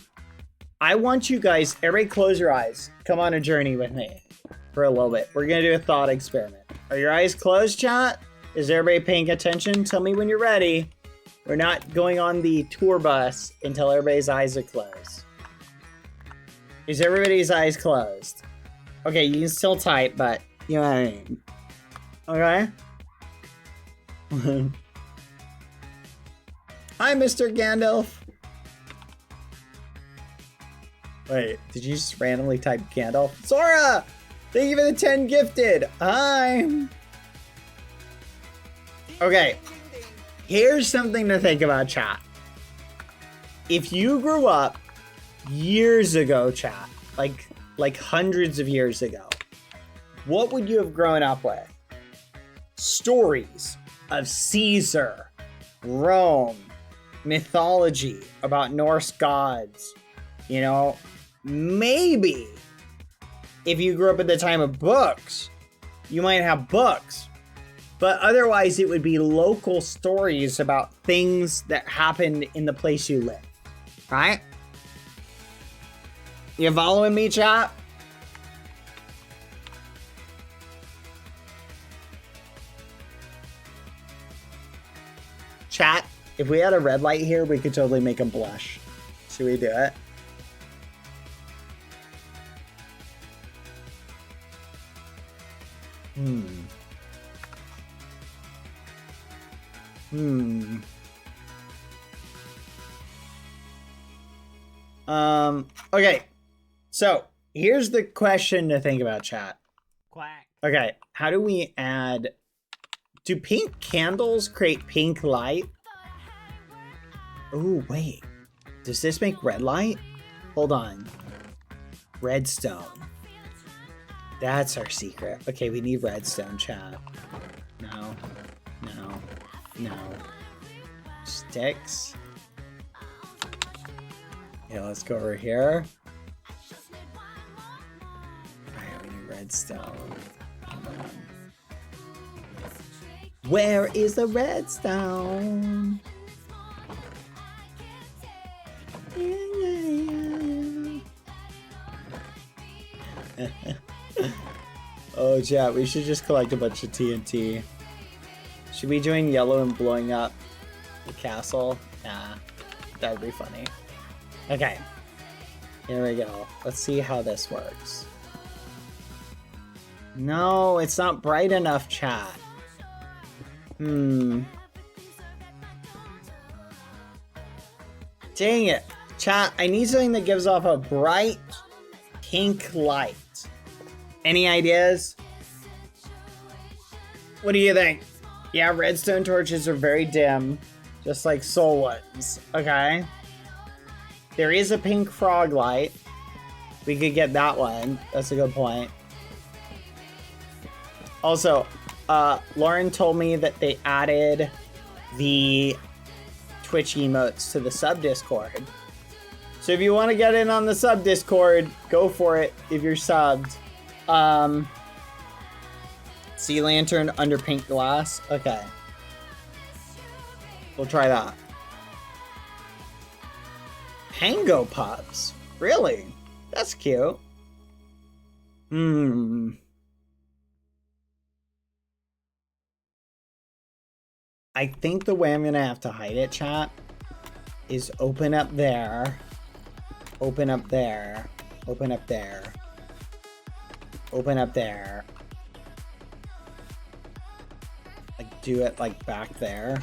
I want you guys, everybody close your eyes. Come on a journey with me for a little bit. We're going to do a thought experiment. Are your eyes closed, chat? Is everybody paying attention? Tell me when you're ready. We're not going on the tour bus until everybody's eyes are closed. Is everybody's eyes closed? Okay, you can still type, but you know what I mean. Okay? Hi, Mr. Gandalf. Wait, did you just randomly type Gandalf? Sora! Thank you for the 10 gifted. Hi. Okay. Here's something to think about, chat. If you grew up years ago, chat, like hundreds of years ago, what would you have grown up with? Stories of Caesar, Rome, mythology about Norse gods. You know, maybe if you grew up at the time of books, you might have books. But otherwise, it would be local stories about things that happened in the place you live. Right? You following me, chat? Chat, if we had a red light here, we could totally make him blush. Should we do it? Okay. So, here's the question to think about, chat. Quack. Okay, how do we add... Do pink candles create pink light? Oh, wait. Does this make red light? Hold on. Redstone. That's our secret. Okay, we need redstone, chat. No. No. No. Sticks. Yeah, let's go over here. Alright, we need redstone. Where is the redstone? Oh, chat, we should just collect a bunch of TNT. Should we join yellow and blowing up the castle? Nah, that would be funny. Okay, here we go. Let's see how this works. No, it's not bright enough, chat. Dang it. Chat, I need something that gives off a bright pink light. Any ideas? What do you think? Yeah, redstone torches are very dim, just like soul ones. Okay. There is a pink frog light. We could get that one. That's a good point. Also, Lauren told me that they added the Twitch emotes to the sub Discord. So if you want to get in on the sub Discord, go for it if you're subbed. Sea lantern under pink glass. Okay. We'll try that. Tango pups. Really? That's cute. I think the way I'm gonna have to hide it, chat, is open up there. Open up there. Open up there. Open up there. Like, do it, like, back there.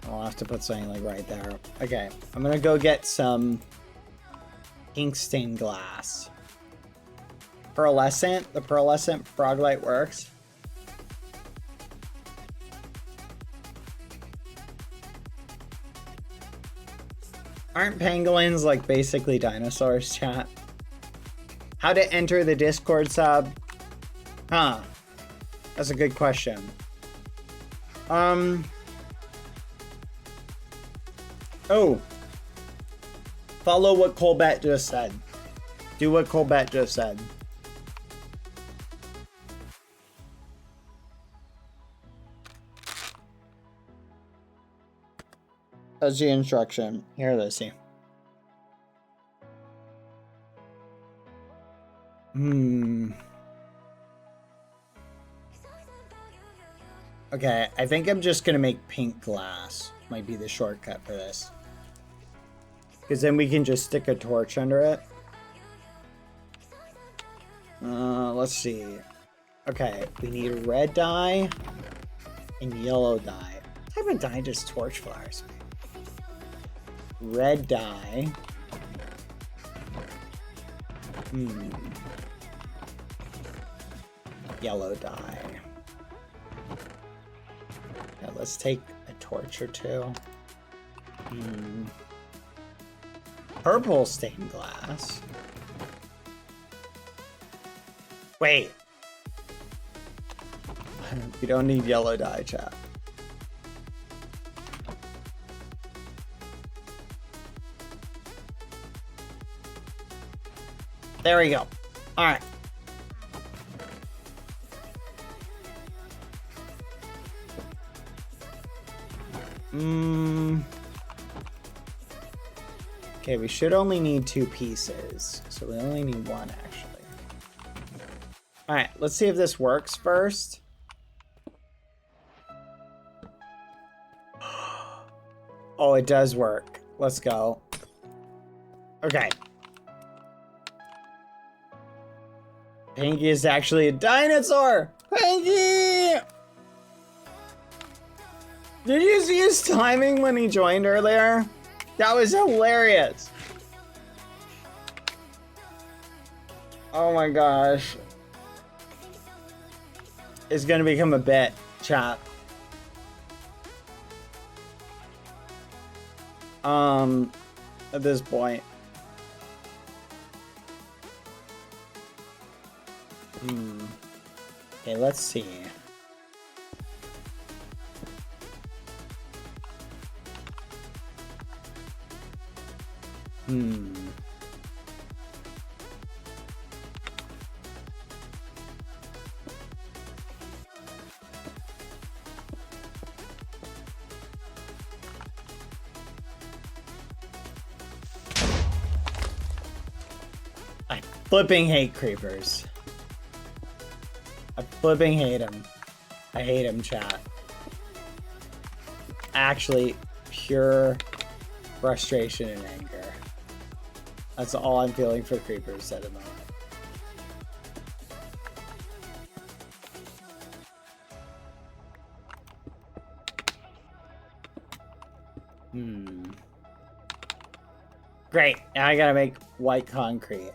I'll have to put something, like, right there. Okay, I'm gonna go get some ink stained glass. Pearlescent? The pearlescent froglight works. Aren't pangolins, like, basically dinosaurs, chat? How to enter the Discord sub? Huh. That's a good question. Oh. Follow what Colbert just said. Do what Colbert just said. That's the instruction. Here, let's see. Okay, I think I'm just gonna make pink glass. Might be the shortcut for this. Because then we can just stick a torch under it. Let's see. Okay, we need red dye and yellow dye. What type of dye does torch flowers make? Red dye. Yellow dye. Yeah, let's take a torch or two. Purple stained glass. Wait. We don't need yellow dye, chat. There we go. All right. Okay, we should only need 2 pieces. So we only need 1, actually. All right, let's see if this works first. Oh, it does work. Let's go. Okay. Pinky is actually a dinosaur! Pinky! Did you see his timing when he joined earlier? That was hilarious. Oh my gosh. It's gonna become a bit, chat. At this point. Okay, let's see. I flipping hate creepers. I flipping hate him. I hate him, chat. Actually, pure frustration and anger. That's all I'm feeling for creepers at the moment. Great, now I gotta make white concrete.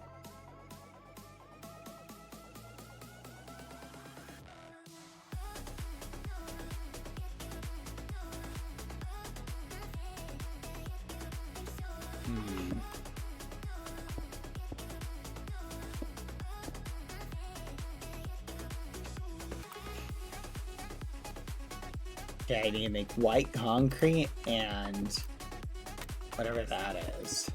Okay, I need to make white concrete and whatever that is.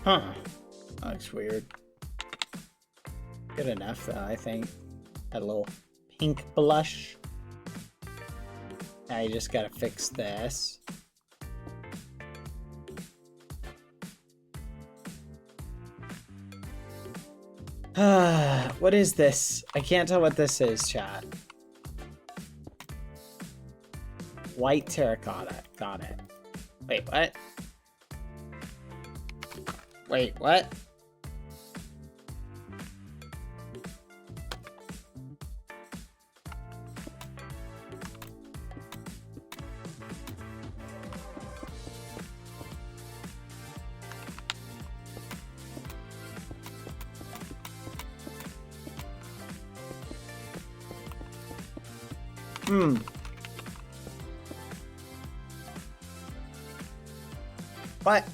Huh. That looks weird. Good enough, though, I think. Got a little pink blush. Now you just gotta fix this. What is this? I can't tell what this is, chat. White terracotta. Got it. Wait, what? Wait, what? What?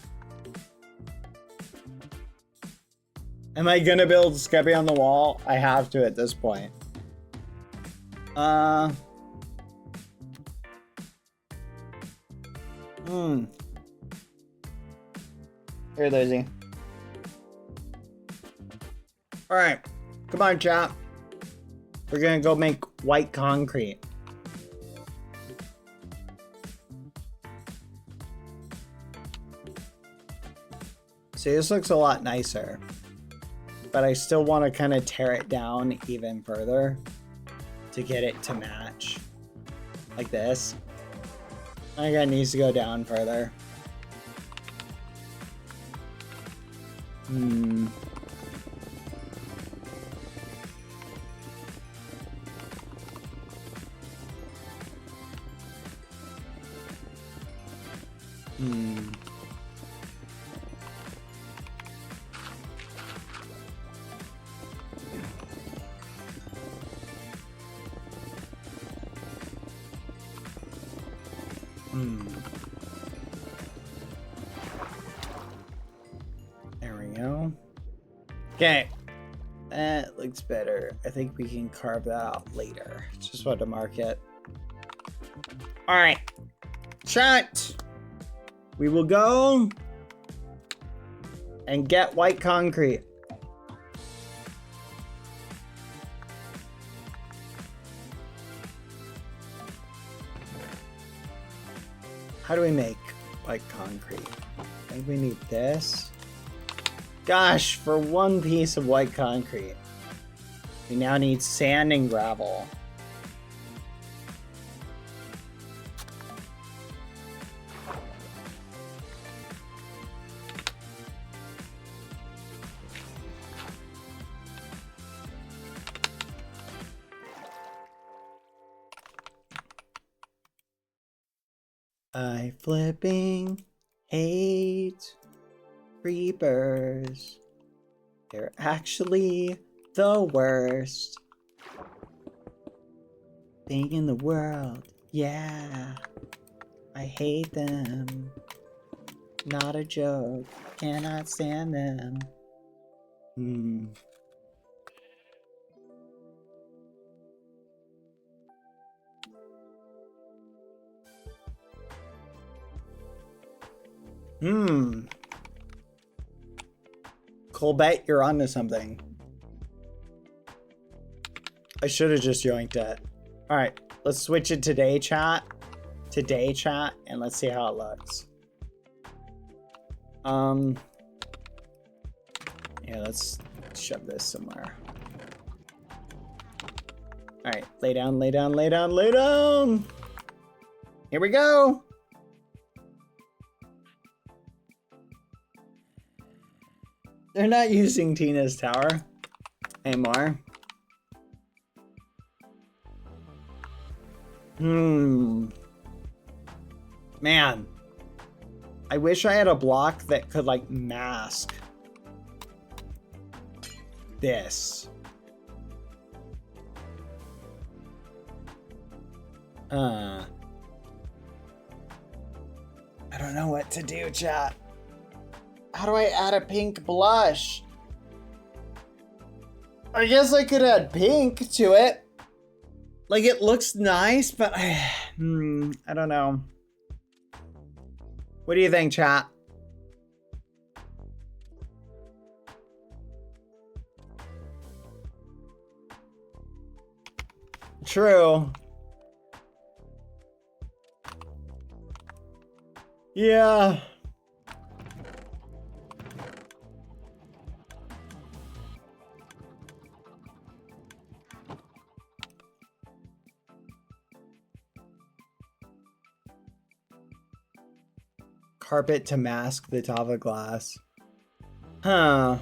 Am I gonna build Skeppy on the wall? I have to at this point. Here, Lizzie. Alright. Come on, chat. We're gonna go make white concrete. See, this looks a lot nicer. But I still want to kind of tear it down even further to get it to match. Like this. I think it needs to go down further. There we go. Okay. That looks better. I think we can carve that out later. Just want to mark it. Alright. Chat. We will go and get white concrete. How do we make white concrete? I think we need this. Gosh, for one piece of white concrete, we now need sand and gravel. I flipping hate creepers. They're actually the worst thing in the world. Yeah, I hate them. Not a joke. Cannot stand them. Colbert, you're onto something. I should have just yoinked it. Alright, let's switch it today, chat. Today, chat, and let's see how it looks. Yeah, let's shove this somewhere. Alright, lay down, lay down, lay down, lay down! Here we go! They're not using Tina's tower anymore. Man. I wish I had a block that could, like, mask this. I don't know what to do, chat. How do I add a pink blush? I guess I could add pink to it. Like, it looks nice, but I don't know. What do you think, chat? True. Yeah. Carpet to mask the top of glass. Huh.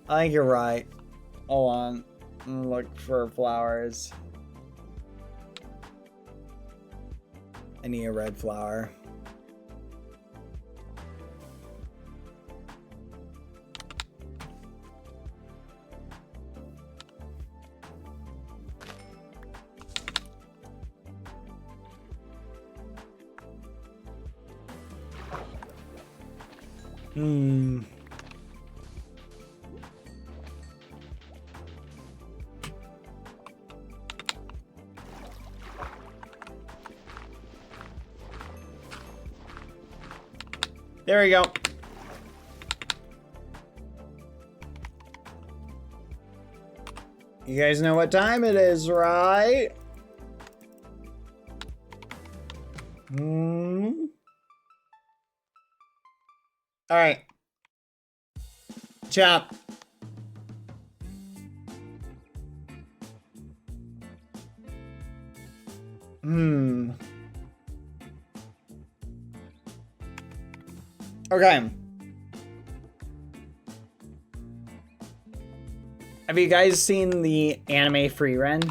I think you're right. Hold on. I'm gonna look for flowers. I need a red flower. There we go. You guys know what time it is, right? All right. Chop. Okay. Have you guys seen the anime free run?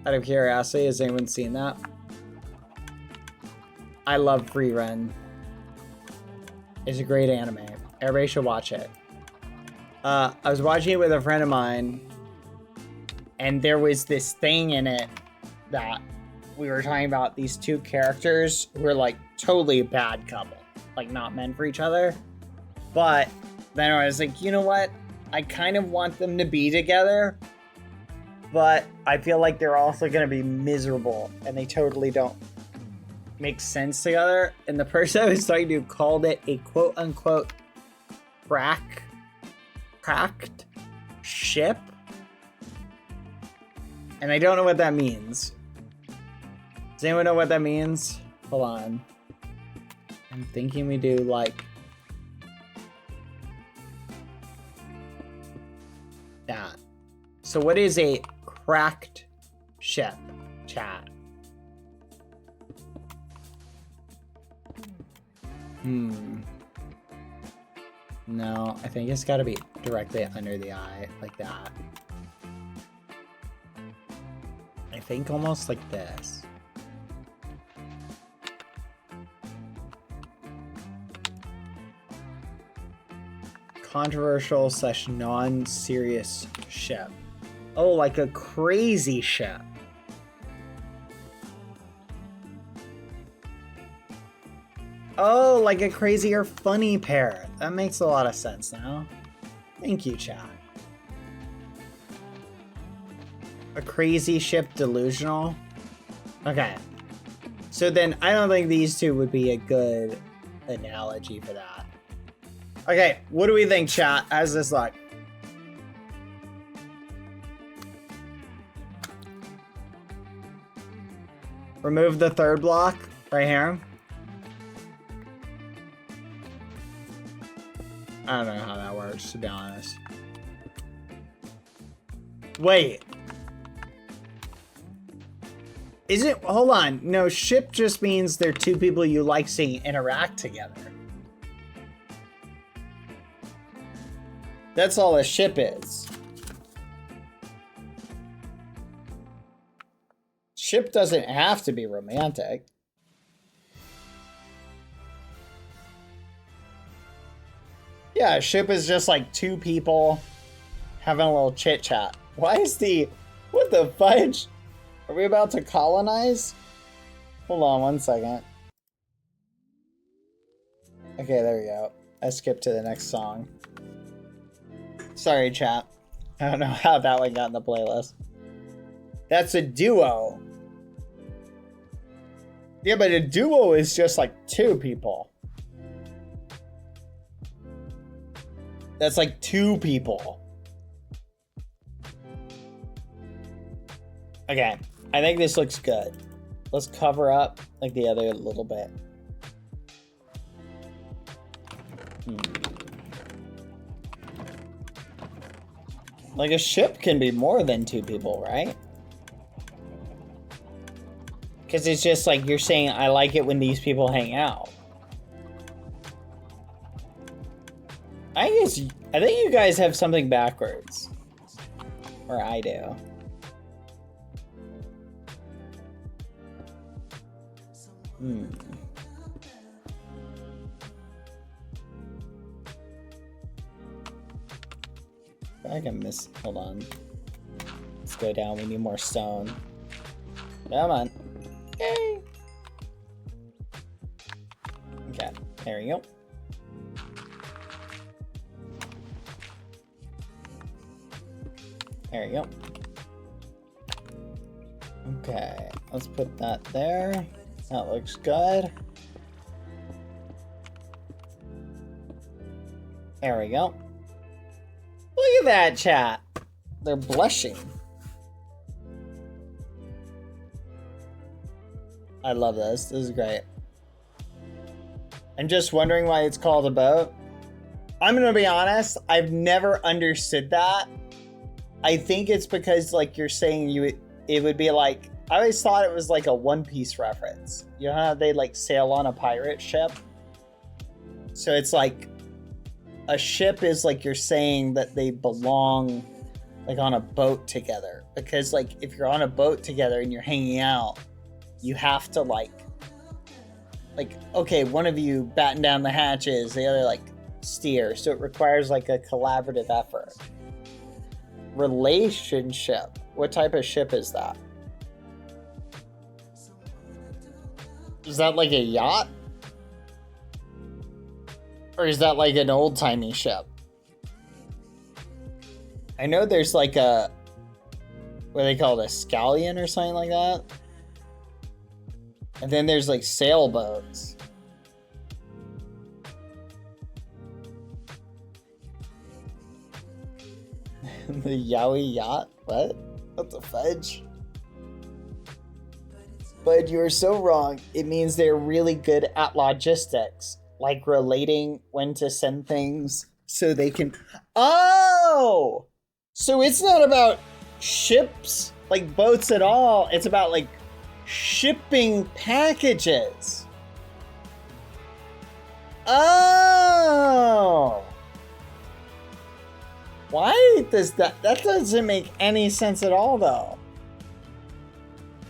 Out of curiosity, has anyone seen that? I love free run. It's a great anime. Everybody should watch it. I was watching it with a friend of mine, and there was this thing in it that we were talking about these two characters who are like totally a bad couple, like not meant for each other. But then I was like, you know what? I kind of want them to be together, but I feel like they're also going to be miserable, and they totally don't make sense together. And the person I was talking to called it a quote-unquote cracked ship. And I don't know what that means. Does anyone know what that means? Hold on. I'm thinking we do like that. So what is a cracked ship, chat? No, I think it's got to be directly under the eye, like that. I think almost like this. Controversial / non-serious ship. Oh, like a crazy ship. Oh, like a crazy or funny pair. That makes a lot of sense now. Thank you, chat. A crazy ship delusional? Okay. So then I don't think these two would be a good analogy for that. Okay, what do we think, chat? How's this look? Remove the third block right here. I don't know how that works, to be honest. Wait. Is it? Hold on. No, ship just means they're two people you like seeing interact together. That's all a ship is. Ship doesn't have to be romantic. Yeah, a ship is just like two people having a little chit chat. Why is the... What the fudge? Are we about to colonize? Hold on one second. Okay, there we go. I skipped to the next song. Sorry, chat. I don't know how that one got in the playlist. That's a duo. Yeah, but a duo is just like two people. That's like two people. Okay, I think this looks good. Let's cover up like the other little bit. Like a ship can be more than 2 people, right? Because it's just like you're saying, I like it when these people hang out. I think you guys have something backwards. Or I do. I can miss. Hold on. Let's go down. We need more stone. Come on. Yay. Okay. There we go. There we go. Okay. Let's put that there. That looks good. There we go. Look at that, chat. They're blushing. I love this. This is great. I'm just wondering why it's called a boat. I'm gonna be honest. I've never understood that. I think it's because, like, you're saying it would be like, I always thought it was like a One Piece reference. You know how they like sail on a pirate ship? So it's like a ship is like you're saying that they belong like on a boat together. Because like if you're on a boat together and you're hanging out, you have to like okay, one of you batten down the hatches, the other like steer. So it requires like a collaborative effort. Relationship. What type of ship is that? Is that like a yacht? Or is that like an old-timey ship? I know there's like a, what do they call it, a scallion or something like that? And then there's like sailboats. The Yowie yacht? What? What the fudge? But you are so wrong. It means they're really good at logistics, like relating when to send things so they can. Oh! So it's not about ships, like boats at all. It's about like shipping packages. Oh! Why does that doesn't make any sense at all though?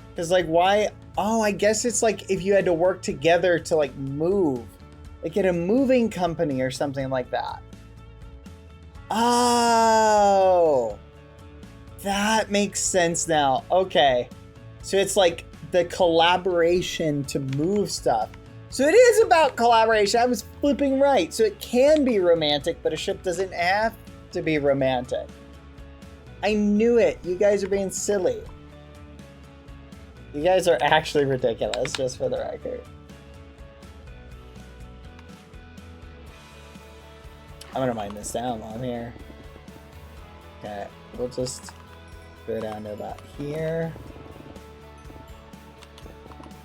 Because like why? Oh, I guess it's like if you had to work together to like move, like at a moving company or something like that. Oh, that makes sense now. Okay, so it's like the collaboration to move stuff. So it is about collaboration. I was flipping right. So it can be romantic, but a ship doesn't have to be romantic. I knew it. You guys are being silly. You guys are actually ridiculous, just for the record. I'm gonna mine this down while I'm here. Okay, we'll just go down to about here.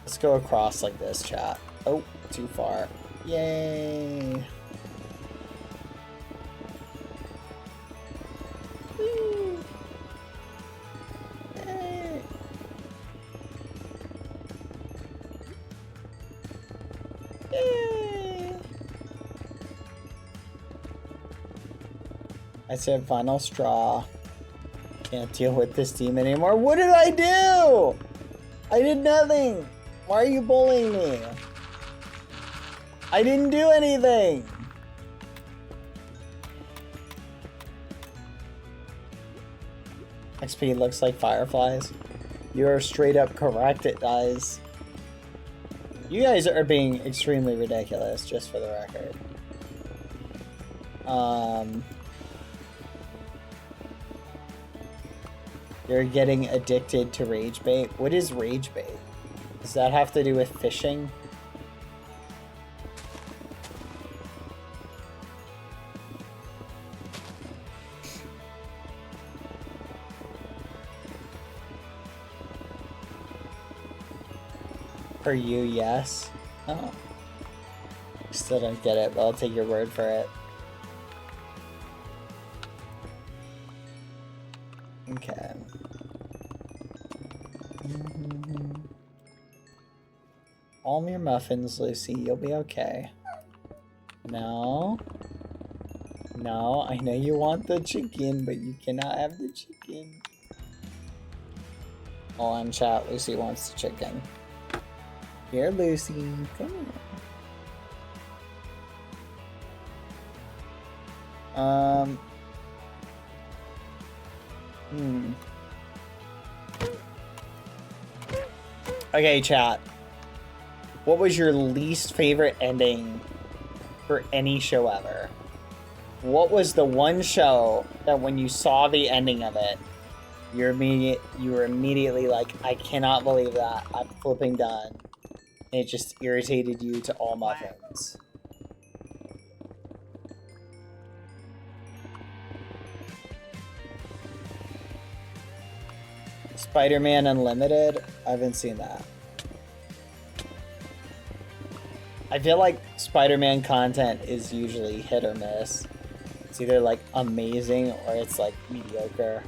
Let's go across like this, chat. Oh, too far. Yay! Whee! Yay! Yay! I said final straw. Can't deal with this demon anymore. What did I do? I did nothing. Why are you bullying me? I didn't do anything. XP looks like fireflies. You're straight up correct, it does. You guys are being extremely ridiculous, just for the record. You're getting addicted to rage bait. What is rage bait? Does that have to do with fishing? Per you, yes. Oh. Still don't get it, but I'll take your word for it. Okay. All your muffins, Lucy. You'll be okay. No. No, I know you want the chicken, but you cannot have the chicken. Hold on, chat. Lucy wants the chicken. Here, Lucy. Come on. Okay, chat. What was your least favorite ending for any show ever? What was the one show that when you saw the ending of it, you were immediately like, I cannot believe that. I'm flipping done. And it just irritated you to all muffins. Spider-Man Unlimited? I haven't seen that. I feel like Spider-Man content is usually hit or miss. It's either like amazing or it's like mediocre.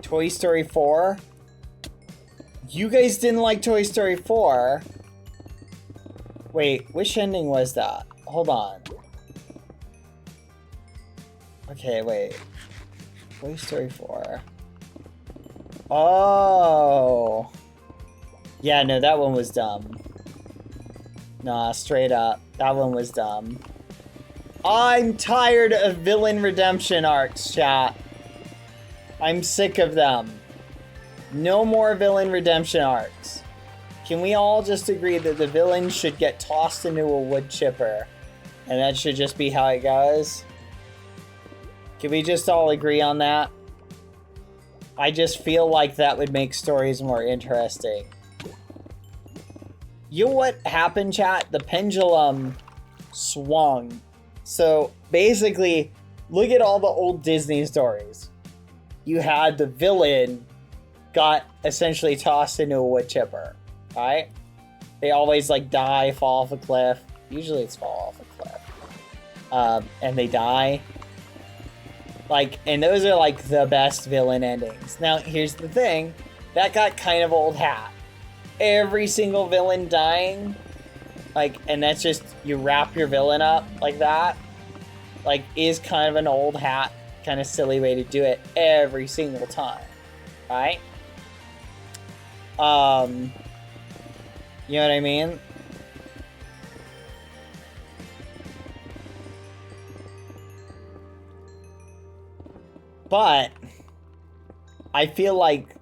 Toy Story 4? You guys didn't like Toy Story 4? Wait, which ending was that? Hold on. Okay, wait. Toy Story 4. Oh. Yeah, no, that one was dumb. Nah, straight up. That one was dumb. I'm tired of villain redemption arcs, chat. I'm sick of them. No more villain redemption arcs. Can we all just agree that the villain should get tossed into a wood chipper? And that should just be how it goes? Can we just all agree on that? I just feel like that would make stories more interesting. You know what happened, chat? The pendulum swung. So basically, look at all the old Disney stories. You had the villain got essentially tossed into a wood chipper, right? They always like die, fall off a cliff. Usually it's fall off a cliff. And they die. Like, and those are like the best villain endings. Now, here's the thing. That got kind of old hat. Every single villain dying, like, and that's just, you wrap your villain up like that, like, is kind of an old hat, kind of silly way to do it every single time, right? You know what I mean? But I feel like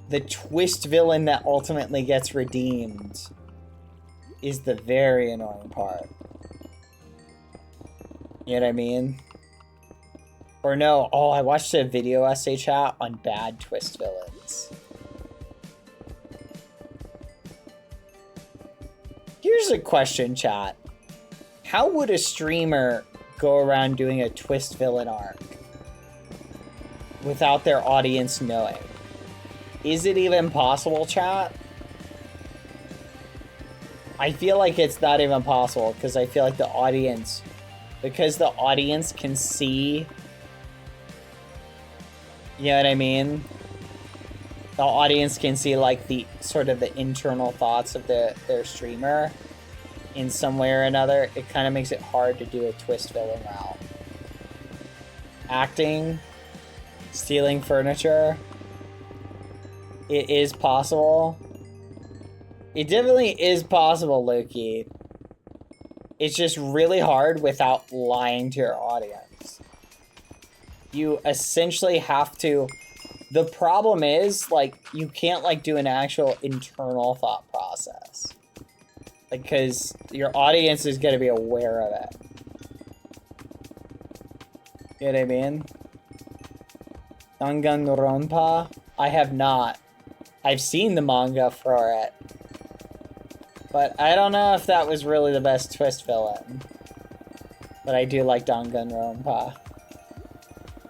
the twist villain that ultimately gets redeemed is the very annoying part. You know what I mean? Or no, oh, I watched a video essay chat on bad twist villains. Here's a question, chat. How would a streamer go around doing a twist villain arc without their audience knowing? Is it even possible, chat? I feel like it's not even possible because I feel like the audience can see, you know what I mean? The audience can see like the sort of the internal thoughts of their streamer in some way or another. It kind of makes it hard to do a twist villain route. Acting, stealing furniture. It is possible. It definitely is possible, Loki. It's just really hard without lying to your audience. You essentially have to... The problem is, like, you can't, like, do an actual internal thought process. Like, because your audience is going to be aware of it. You know what I mean? Danganronpa? I have not. I've seen the manga for it. But I don't know if that was really the best twist villain. But I do like Danganronpa.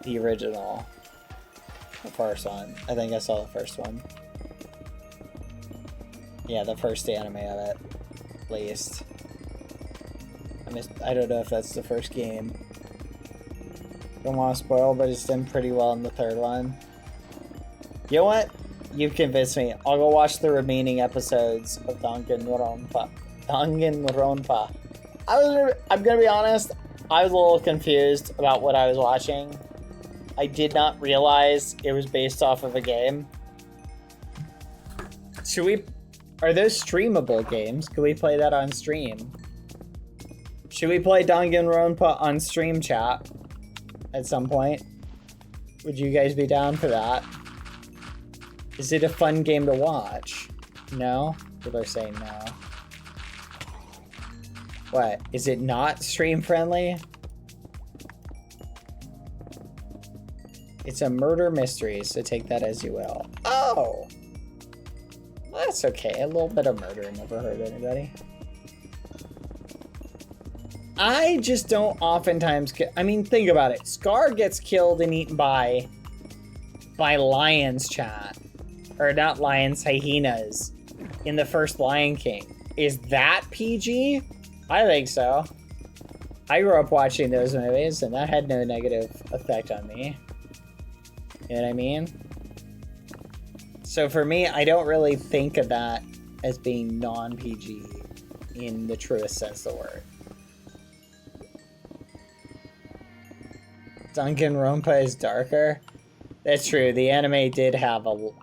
The original. The first one. I think I saw the first one. Yeah, the first anime of it, at least. I don't know if that's the first game. Don't want to spoil, but it's done pretty well in the third one. You know what? You've convinced me. I'll go watch the remaining episodes of Danganronpa. Danganronpa. I'm gonna be honest, I was a little confused about what I was watching. I did not realize it was based off of a game. Are those streamable games? Can we play that on stream? Should we play Danganronpa on stream, chat? At some point? Would you guys be down for that? Is it a fun game to watch? No? People are saying no. What? Is it not stream friendly? It's a murder mystery, so take that as you will. Oh! Well, that's okay. A little bit of murder never hurt anybody. I just don't oftentimes I mean, think about it. Scar gets killed and eaten by lions, chat. Or not lions, hyenas. In the first Lion King. Is that PG? I think so. I grew up watching those movies, and that had no negative effect on me. You know what I mean? So for me, I don't really think of that as being non-PG in the truest sense of the word. Danganronpa is darker. That's true. The anime did have the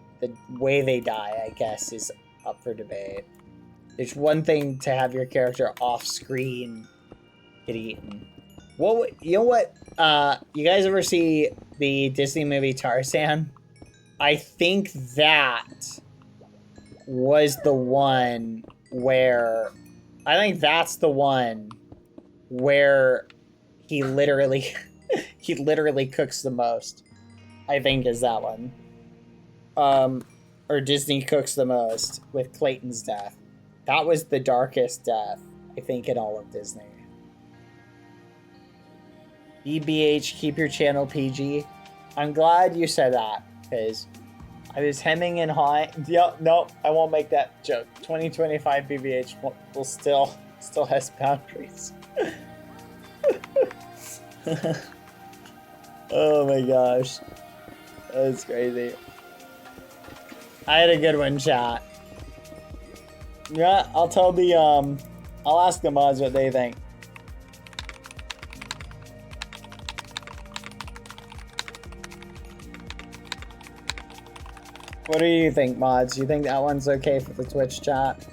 way they die, I guess, is up for debate. It's one thing to have your character off screen get eaten. You know what? You guys ever see the Disney movie Tarzan? I think that was the one where that's the one where he literally cooks the most. I think is that one. Or Disney cooks the most with Clayton's death. That was the darkest death, I think, in all of Disney. EBH, keep your channel PG. I'm glad you said that, because I was hemming and hawing. Yep, no, I won't make that joke. 2025 BBH will still has boundaries. Oh my gosh. That's crazy. I had a good one, chat. Yeah, I'll ask the mods what they think. What do you think, mods? You think that one's okay for the Twitch chat?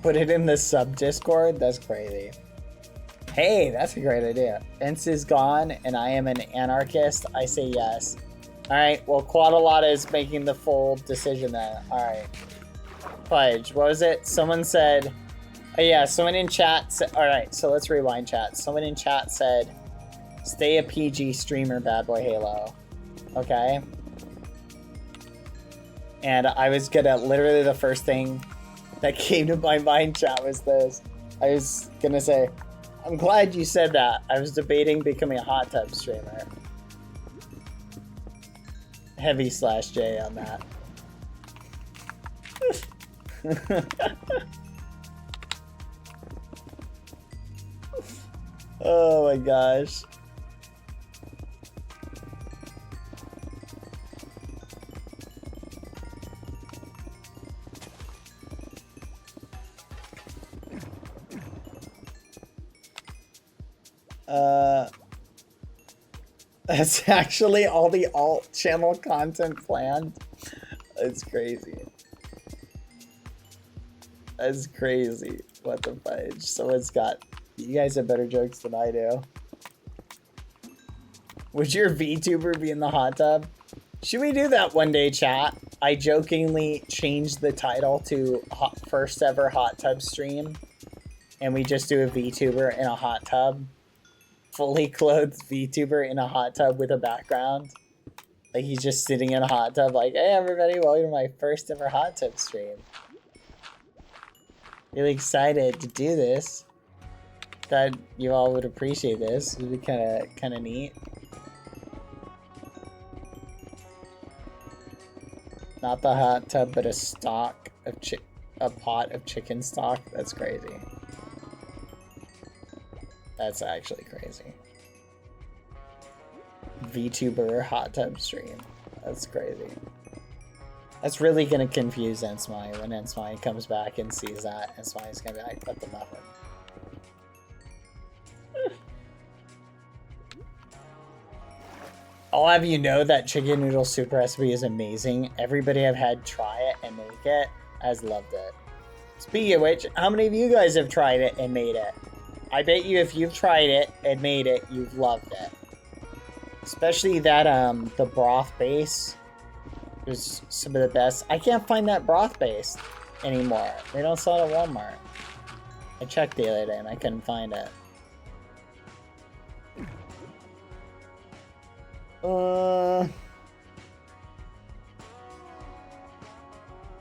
Put it in the sub-Discord? That's crazy. Hey, that's a great idea. Vince is gone, and I am an anarchist. I say yes. Alright, well, Quadalata is making the full decision then. Alright. Fudge, what was it? Someone said... Oh, yeah, someone in chat said... Alright, so let's rewind chat. Someone in chat said, stay a PG streamer, Badboyhalo. Okay? And I was gonna... Literally the first thing that came to my mind, chat, was this. I was gonna say... I'm glad you said that. I was debating becoming a hot tub streamer. Heavy /J on that. Oh my gosh. That's actually all the alt channel content planned. That's crazy. That's crazy. What the fudge? Someone's got... You guys have better jokes than I do. Would your VTuber be in the hot tub? Should we do that one day, chat? I jokingly changed the title to first ever hot tub stream. And we just do a VTuber in a hot tub. Fully clothed VTuber in a hot tub with a background. Like he's just sitting in a hot tub like, hey everybody, welcome to my first ever hot tub stream. Really excited to do this. Thought you all would appreciate this. It would be kind of neat. Not the hot tub, but a stock of a pot of chicken stock. That's crazy. That's actually crazy. VTuber hot tub stream. That's crazy. That's really gonna confuse Ensmy when Ensmy comes back and sees that. Ensmy's gonna be like, what the muffin? I'll have you know that chicken noodle soup recipe is amazing. Everybody I've had try it and make it has loved it. Speaking of which, how many of you guys have tried it and made it? I bet you if you've tried it and made it, you've loved it. Especially that, the broth base was some of the best. I can't find that broth base anymore. They don't sell it at Walmart. I checked the other day and I couldn't find it.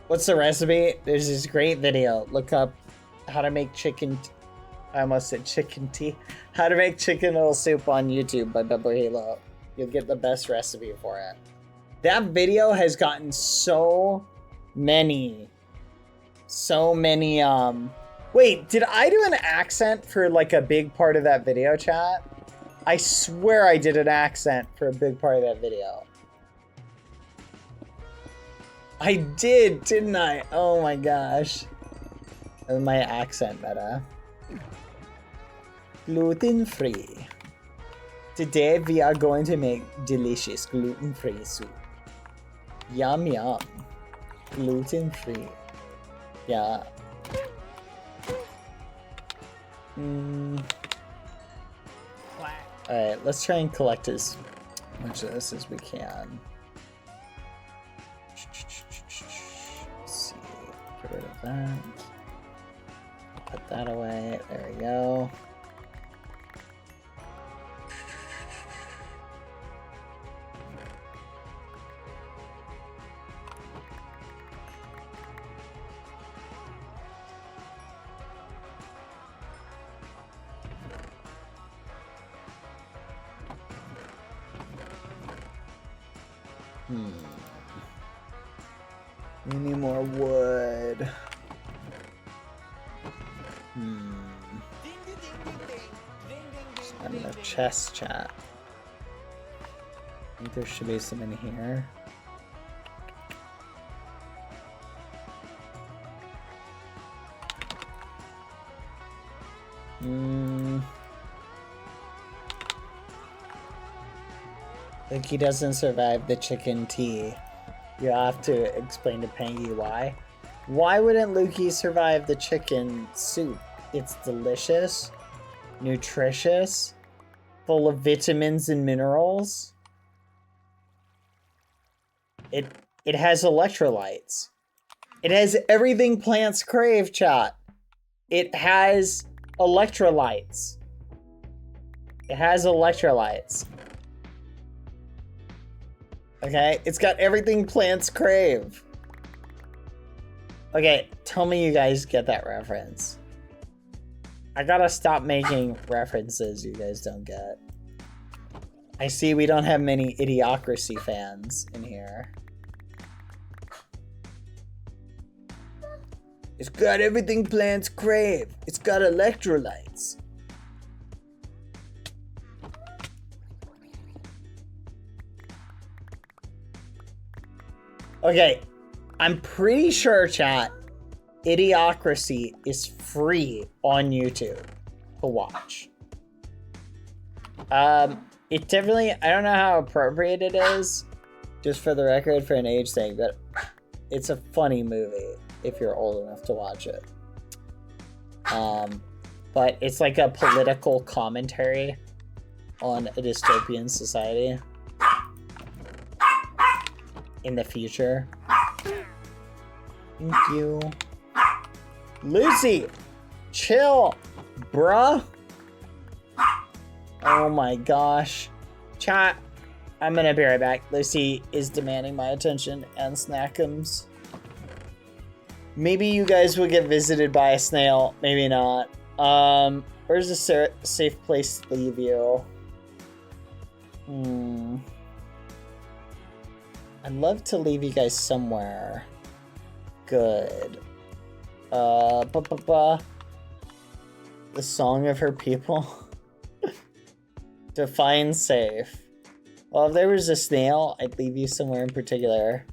What's the recipe? There's this great video. Look up how to make chicken... I almost said chicken tea. How to make chicken noodle soup on YouTube by Badboyhalo. You'll get the best recipe for it. That video has gotten so many... Wait, did I do an accent for like a big part of that video, chat? I swear I did an accent for a big part of that video. I did, didn't I? Oh my gosh. My accent meta. Gluten-free. Today we are going to make delicious gluten-free soup. Yum yum. Gluten-free. Yeah. Alright, let's try and collect as much of this as we can. Let's see. Get rid of that. Put that away. There we go. We need more wood. Just not enough chest, chat. I think there should be some in here. Like he doesn't survive the chicken tea. You have to explain to Pangy why. Why wouldn't Lukey survive the chicken soup? It's delicious, nutritious, full of vitamins and minerals. It has electrolytes. It has everything plants crave, chat. It has electrolytes. It has electrolytes. Okay, it's got everything plants crave. Okay, tell me you guys get that reference. I gotta stop making references you guys don't get. I see we don't have many Idiocracy fans in here. It's got everything plants crave. It's got electrolytes. Okay, I'm pretty sure, chat, Idiocracy is free on YouTube to watch. It definitely, I don't know how appropriate it is, just for the record, for an age thing, but it's a funny movie if you're old enough to watch it. But it's like a political commentary on a dystopian society in the future. Thank you. Lucy! Chill, bruh! Oh my gosh. Chat, I'm gonna be right back. Lucy is demanding my attention and snackums. Maybe you guys will get visited by a snail. Maybe not. Where's a safe place to leave you? I'd love to leave you guys somewhere good. The song of her people. Define safe. Well, if there was a snail, I'd leave you somewhere in particular.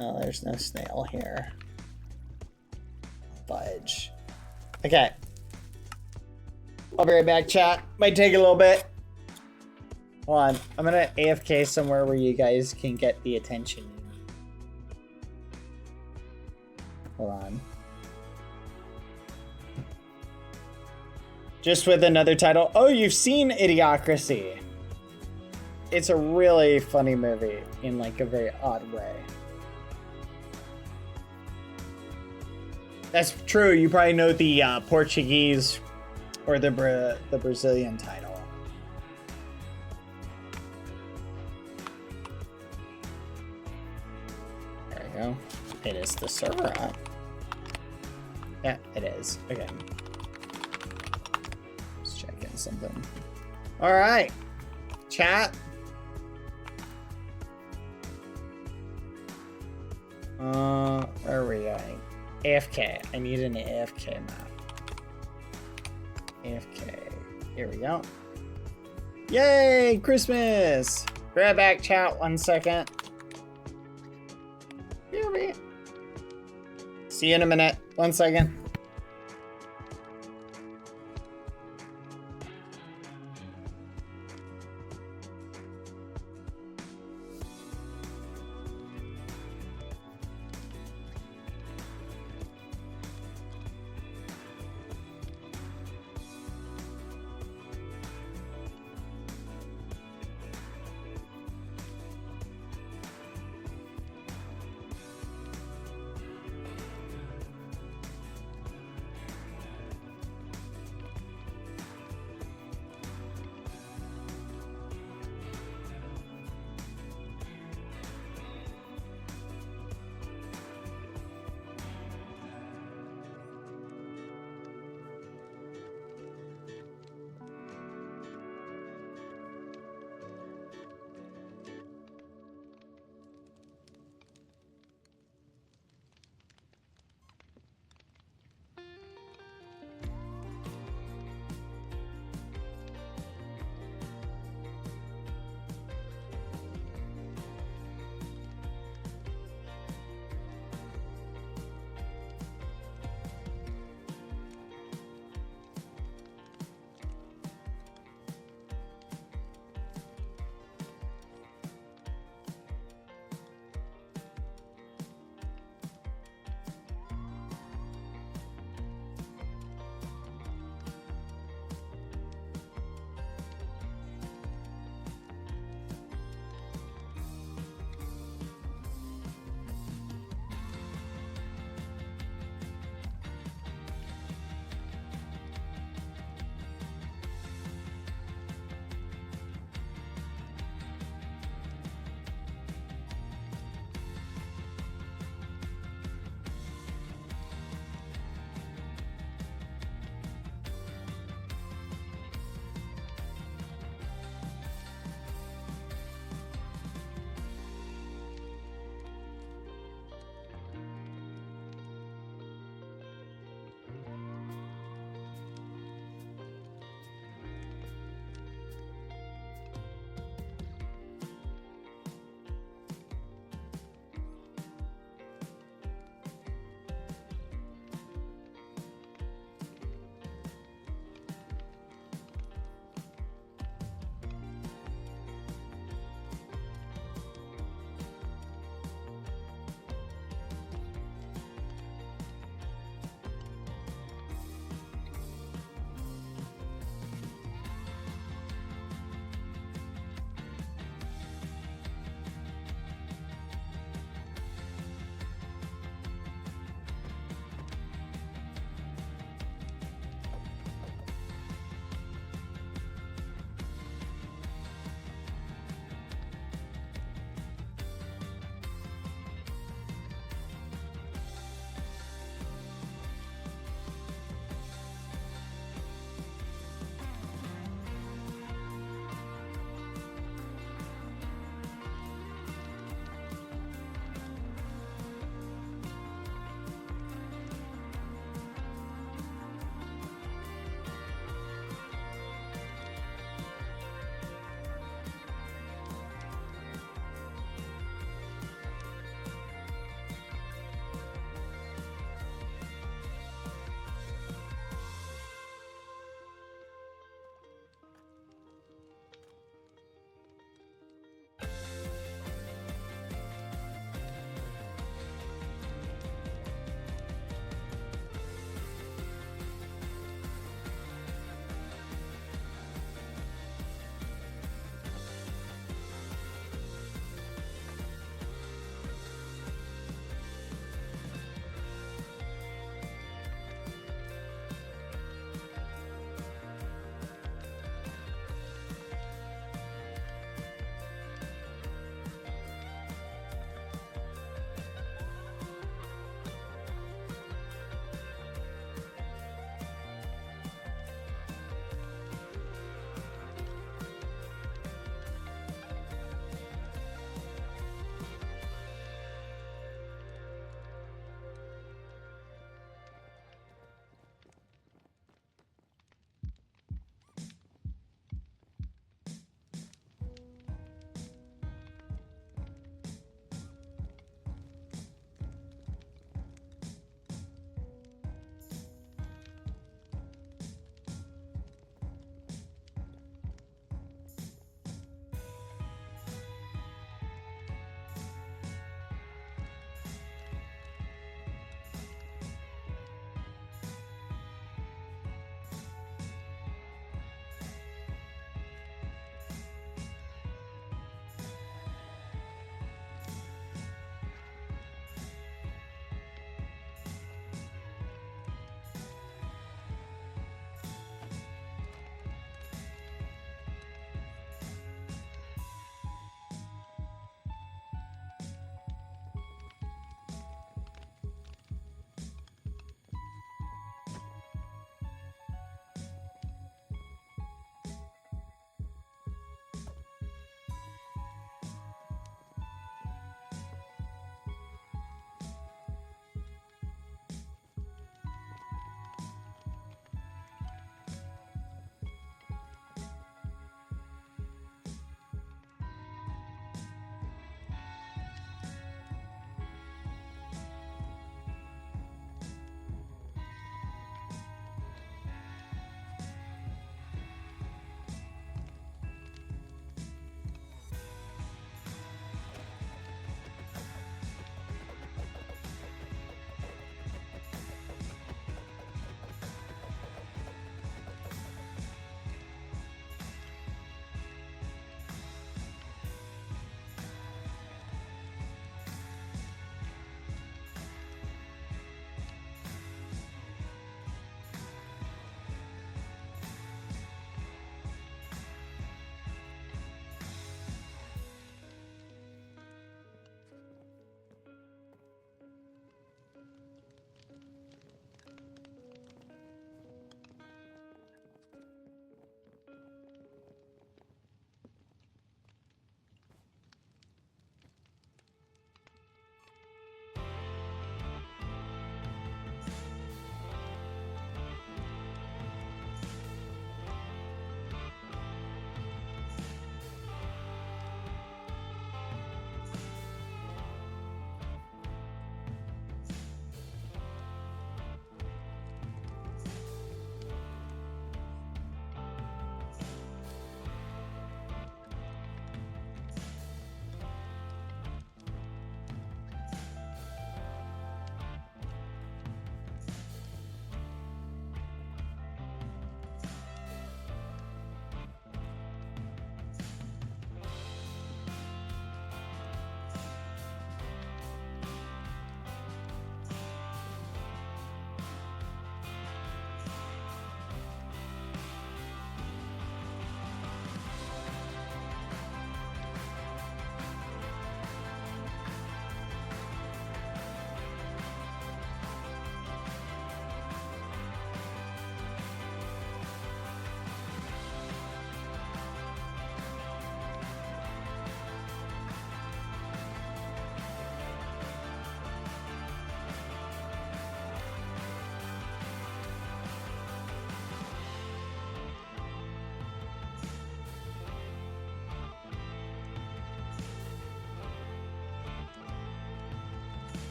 Oh, there's no snail here. Fudge. Okay. I'll be right back, chat. Might take a little bit. Hold on. I'm gonna AFK somewhere where you guys can get the attention you need. Hold on. Just with another title. Oh, you've seen Idiocracy. It's a really funny movie in like a very odd way. That's true. You probably know the Portuguese or the Brazilian title. There we go. It is the server up. Yeah, it is. Okay. Let's check in something. All right, chat. Where are we going? AFK. I need an AFK map. AFK. Here we go. Yay! Christmas! Grab back, chat. 1 second. See you in a minute. 1 second.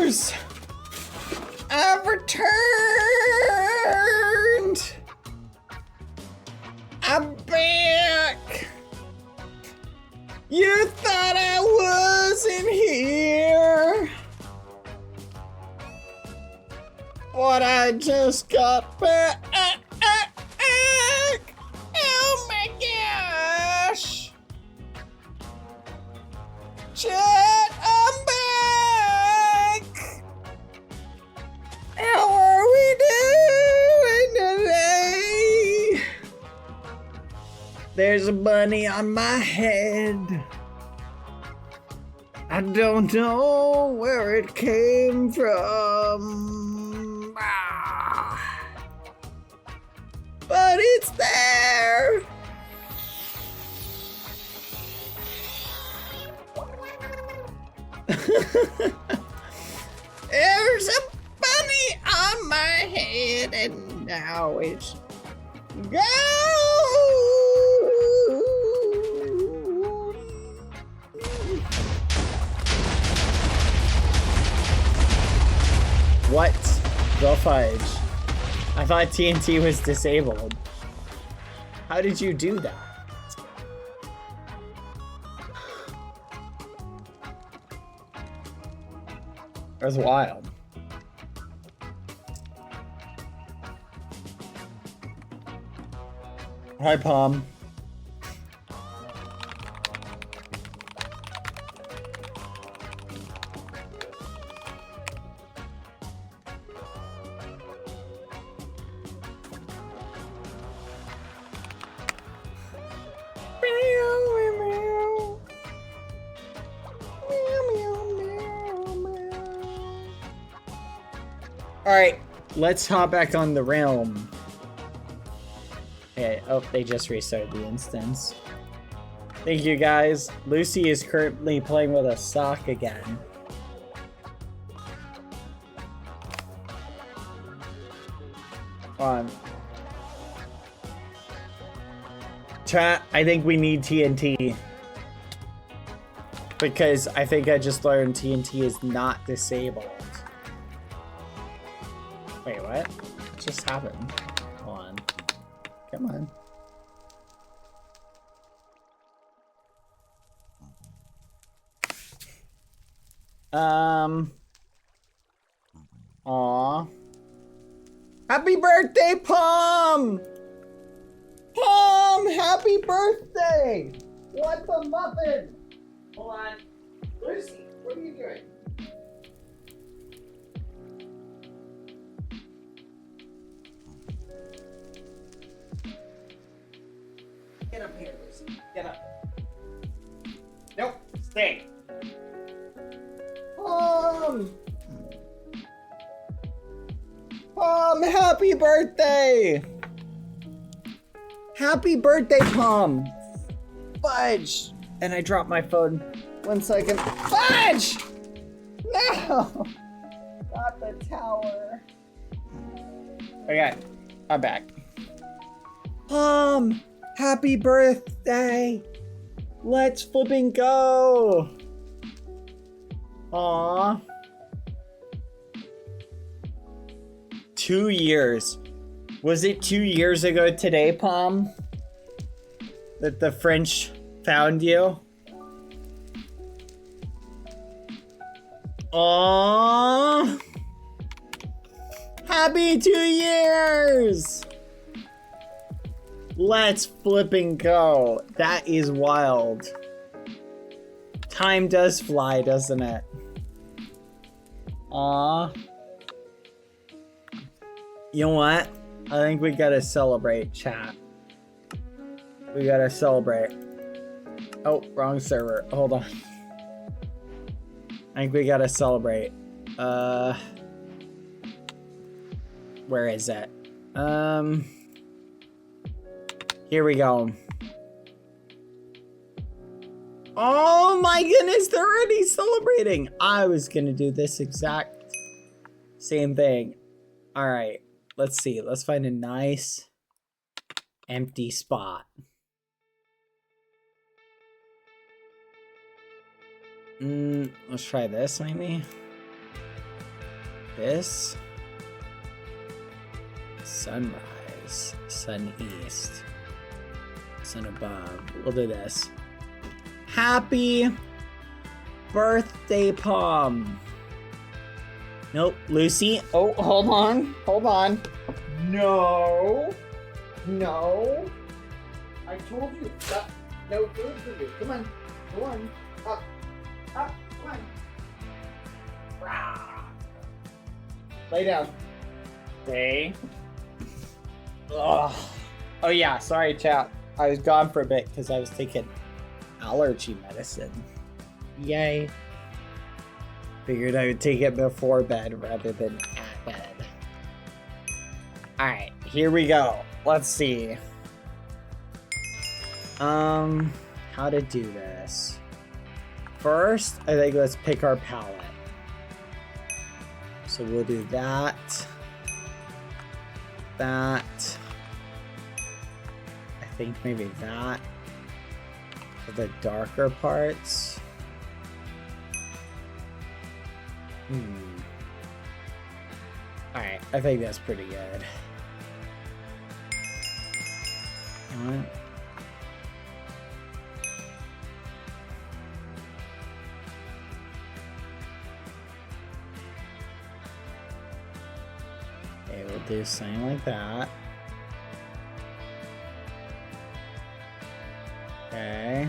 gamers! I've returned! I'm back! You thought I wasn't here? But I just got back! Oh my gosh! Chat, I'm back! How are we doing today? There's a bunny on my head. I don't know where it came from. But it's there. There's a bunny on my head, and now it's gone. What the fudge? I thought TNT was disabled. How did you do that? That's wild. Hi, Palm. Alright, let's hop back on the realm. Okay, oh, they just restarted the instance. Thank you guys. Lucy is currently playing with a sock again. Chat, I think we need TNT. Because I think I just learned TNT is not disabled. Wait, what? What just happened? Hold on. Come on. Aw. Happy birthday, Palm! Palm, happy birthday! What the muffin? Hold on. Lucy, what are you doing? Get up here, Lucy. Get up. Nope, stay. Palm, happy birthday! Happy birthday, Palm! Fudge! And I dropped my phone. 1 second. Fudge! No! Not the tower. Okay, I'm back. Palm, happy birthday! Let's flipping go! Aww. 2 years. Was it 2 years ago today, Palm? That the French found you? Aww. Happy 2 years! Let's flipping go. That is wild. Time does fly, doesn't it? Aww. You know what? I think we gotta celebrate, chat. We gotta celebrate. Oh, wrong server. Hold on. I think we gotta celebrate. Where is it? Here we go. Oh my goodness, they're already celebrating. I was gonna do this exact same thing. All right, let's see. Let's find a nice empty spot. Let's try this maybe. this. Sunrise. Sun east. Sun above. We'll do this. Happy birthday, Palm. Nope, Lucy. Oh, hold on. Hold on. No. No. I told you. Stop. No food for you. Come on. Go on. Up. Up. Come on. Rah. Lay down. Stay. Ugh. Oh, yeah. Sorry, chat. I was gone for a bit because I was taking allergy medicine. Yay. Figured I would take it before bed rather than at bed. Alright, here we go. Let's see. How to do this. First, I think let's pick our palette. So we'll do that. That. I think maybe that. For the darker parts. Alright, I think that's pretty good. What? Okay, we'll do something like that. Okay.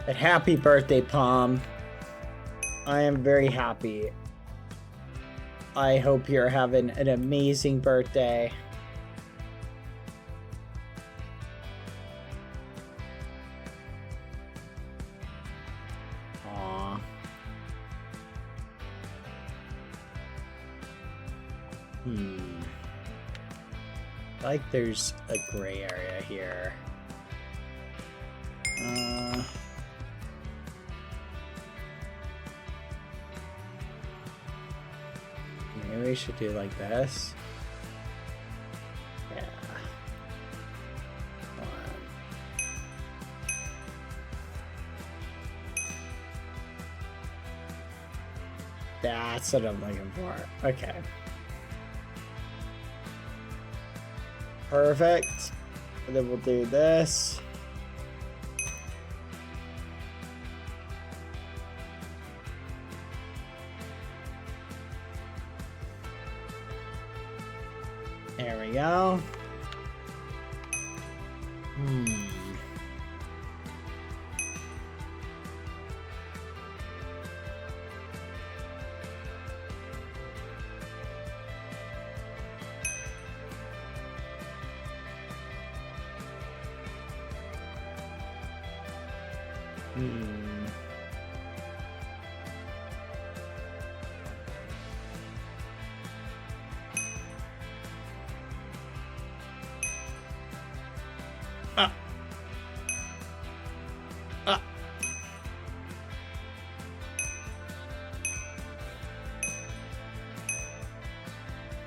But happy birthday, Palm. I am very happy. I hope you're having an amazing birthday. Aww. Like there's a gray area here. Maybe we should do like this. Yeah. That's what I'm looking for. Okay. Perfect. And then we'll do this. There we go.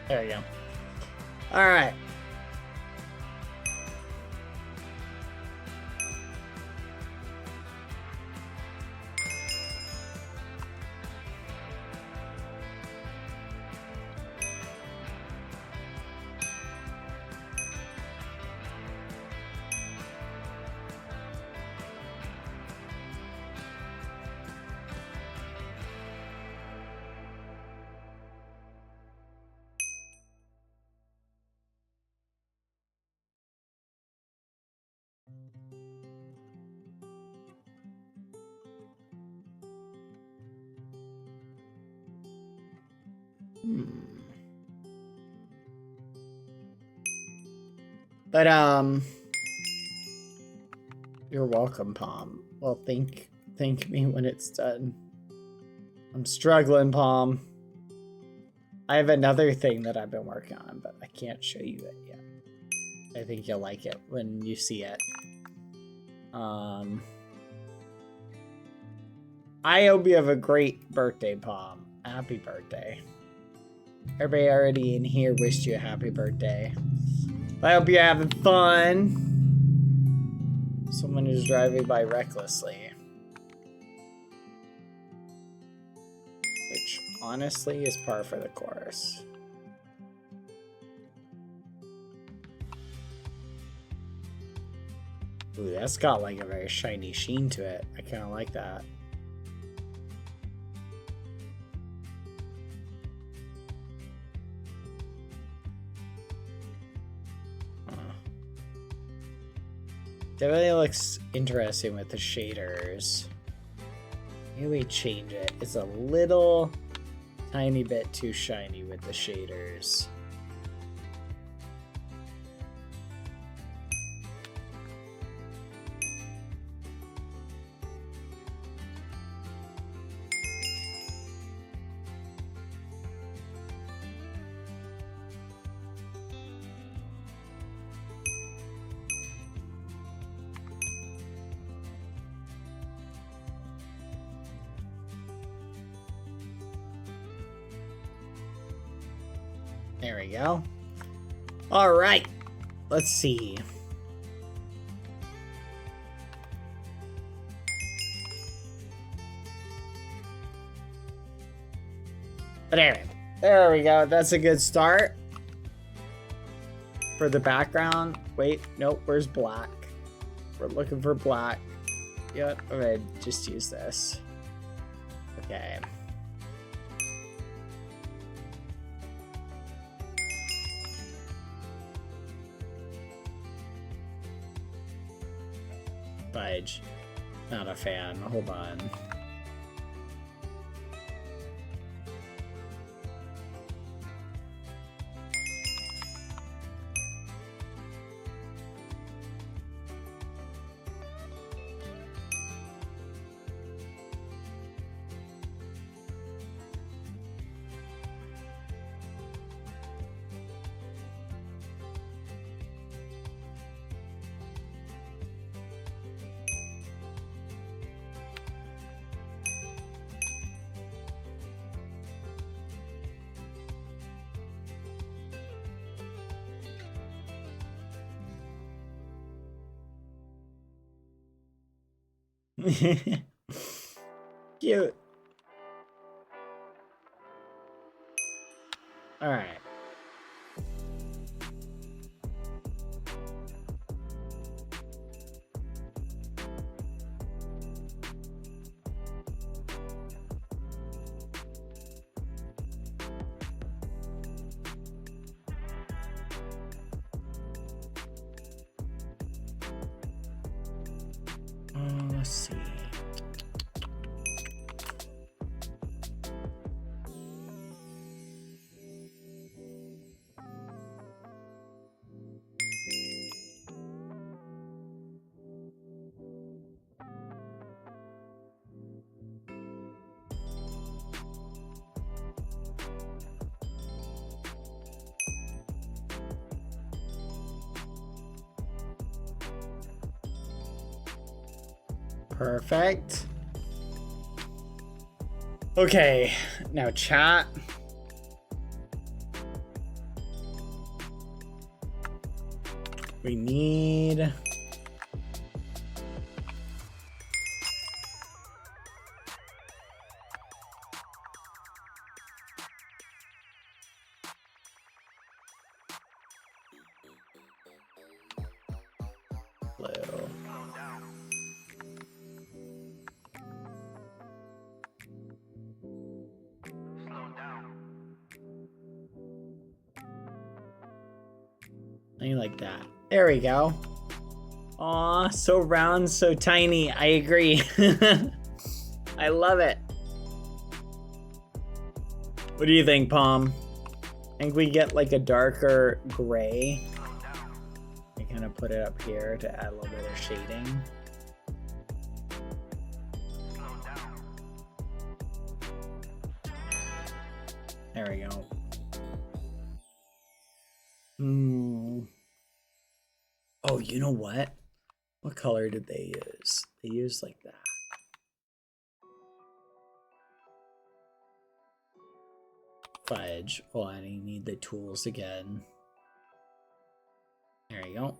There you go. All right. But you're welcome, Palm. Well, thank me when it's done. I'm struggling, Palm. I have another thing that I've been working on, but I can't show you it yet. I think you'll like it when you see it. I hope you have a great birthday, Palm. Happy birthday. Everybody already in here wished you a happy birthday. I hope you're having fun. Someone who's driving by recklessly. honestly is par for the course. Ooh, that's got like a very shiny sheen to it. I kind of like that. Definitely looks interesting with the shaders. Maybe we change it. It's a little tiny bit too shiny with the shaders. There we go. All right, let's see. But anyway, there we go. That's a good start for the background. Wait, nope, where's black? We're looking for black. Yep, I'm gonna just use this. Okay. Fudge. Not a fan. Hold on. Cute. All right. Let's see. Perfect. Okay, now chat. We need blue. Something like that. There we go. Aw, so round, so tiny. I agree. I love it. What do you think, Palm? I think we get like a darker gray. I kind of put it up here to add a little bit of shading. There we go. Oh, you know what? What color did they use? They used like that. Fudge. Oh, I need the tools again. There you go.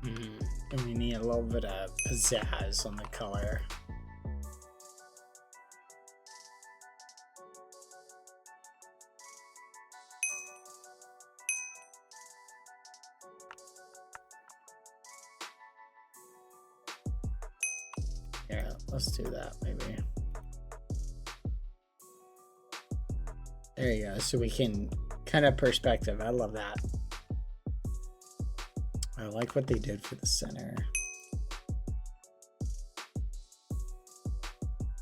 And we need a little bit of pizzazz on the color. Yeah, let's do that maybe. There you go. So we can kind of perspective. I love that. I like what they did for the center.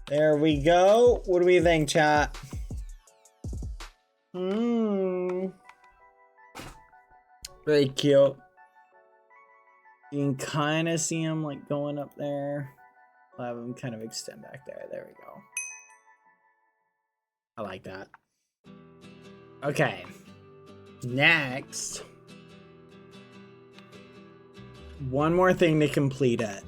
There we go. What do we think, chat? Very cute. You can kind of see him like going up there. I'll have him kind of extend back there. There we go. I like that. Okay. Next. One more thing to complete it.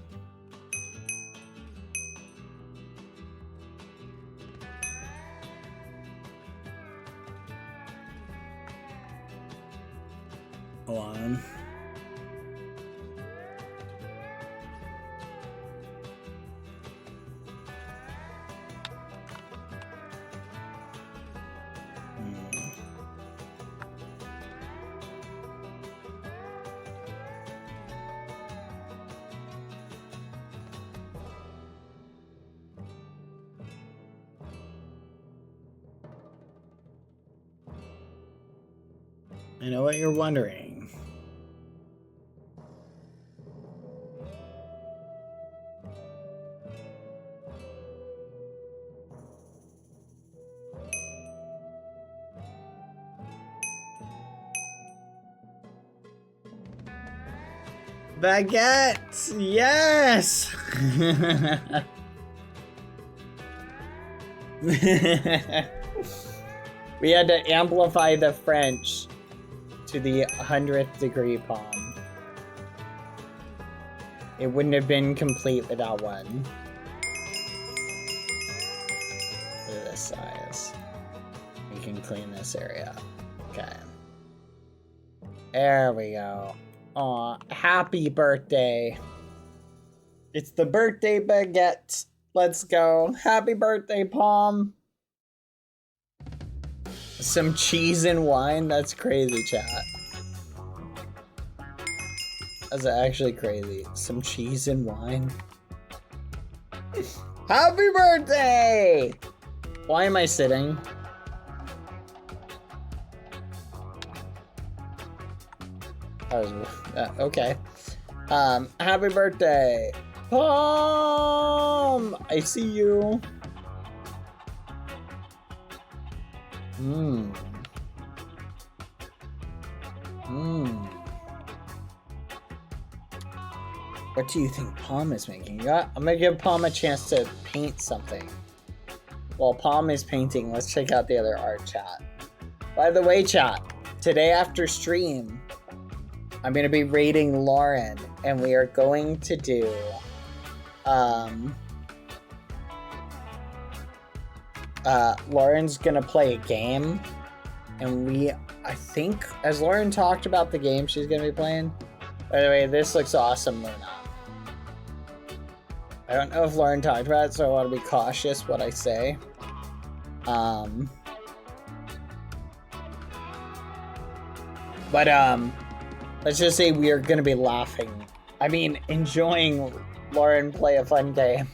Hold on. I know what you're wondering. Baguette! Yes! We had to amplify the French to the 100th degree, Palm. It wouldn't have been complete without one. Look at this size. We can clean this area. Okay. There we go. Aw, happy birthday. It's the birthday baguette. Let's go. Happy birthday, Palm. Some cheese and wine? That's crazy, chat. That's actually crazy. Some cheese and wine. Happy birthday! Why am I sitting? Okay. Happy birthday. Palm! I see you. What do you think Palm is making? I'm gonna give Palm a chance to paint something. While Palm is painting, let's check out the other art, chat. By the way, chat, today after stream, I'm gonna be raiding Lauren, and we are going to do Lauren's gonna play a game, and I think, has Lauren talked about the game she's gonna be playing? By the way, this looks awesome, Luna. I don't know if Lauren talked about it, so I want to be cautious what I say. Let's just say we are gonna be laughing. I mean, enjoying Lauren play a fun game.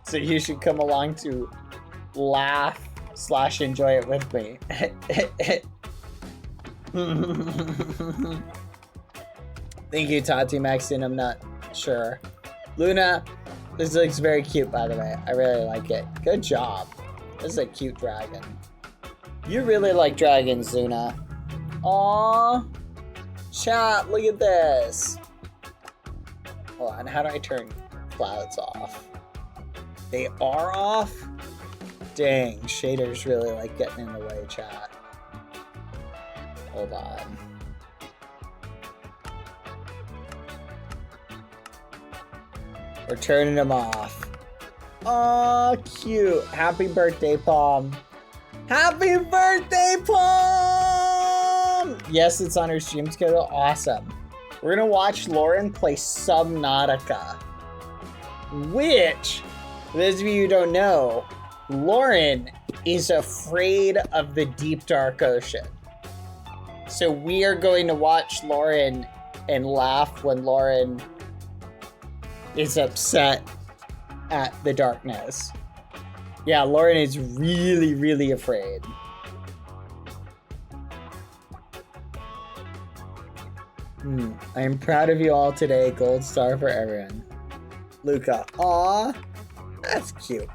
So you should come along to laugh/enjoy it with me. Thank you, Tati Maxine. I'm not sure. Luna, this looks very cute, by the way. I really like it. Good job. This is a cute dragon. You really like dragons, Luna. Aww. Chat, look at this. Hold on, how do I turn clouds off? They are off? Dang, shaders really like getting in the way, chat. Hold on. We're turning them off. Aw, cute. Happy birthday, Palm. Happy birthday, Palm! Yes, it's on her stream schedule. Awesome. We're gonna watch Lauren play Subnautica. Which, for those of you who don't know, Lauren is afraid of the deep, dark ocean. So we are going to watch Lauren and laugh when Lauren is upset at the darkness. Yeah, Lauren is really, really afraid. I am proud of you all today. Gold star for everyone. Luca. Aw. That's cute.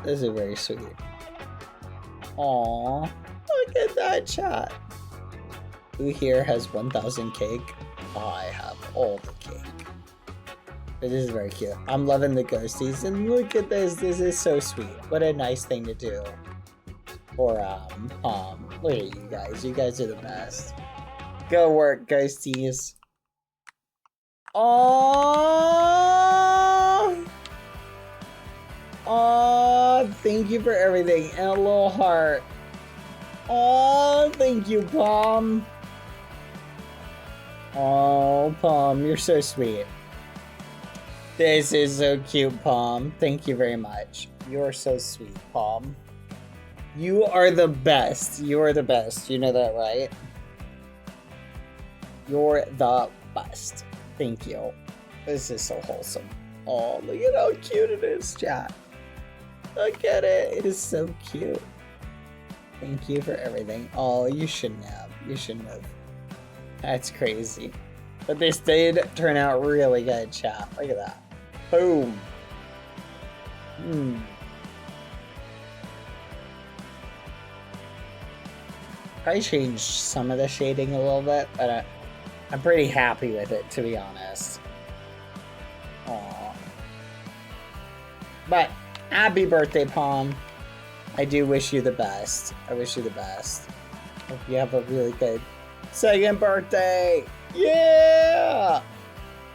This is very sweet. Aw. Look at that chat. Who here has 1,000 cake? I have all the cake. But this is very cute. I'm loving the ghosties. And look at this. This is so sweet. What a nice thing to do. For, look at you guys. You guys are the best. Go work, ghosties. Aww. Aww. Thank you for everything. And a little heart. Aww. Thank you, Palm. Oh, Palm, you're so sweet. This is so cute, Palm. Thank you very much. You're so sweet, Palm. You are the best. You are the best. You know that, right? You're the best. Thank you. This is so wholesome. Oh, look at how cute it is, chat. Look at it. It is so cute. Thank you for everything. Oh, you shouldn't have. You shouldn't have. That's crazy. But this did turn out really good, chat. Look at that. Boom. I changed some of the shading a little bit, but I'm pretty happy with it, to be honest. Aww. But happy birthday, Palm. I do wish you the best. I wish you the best. Hope you have a really good second birthday. Yeah!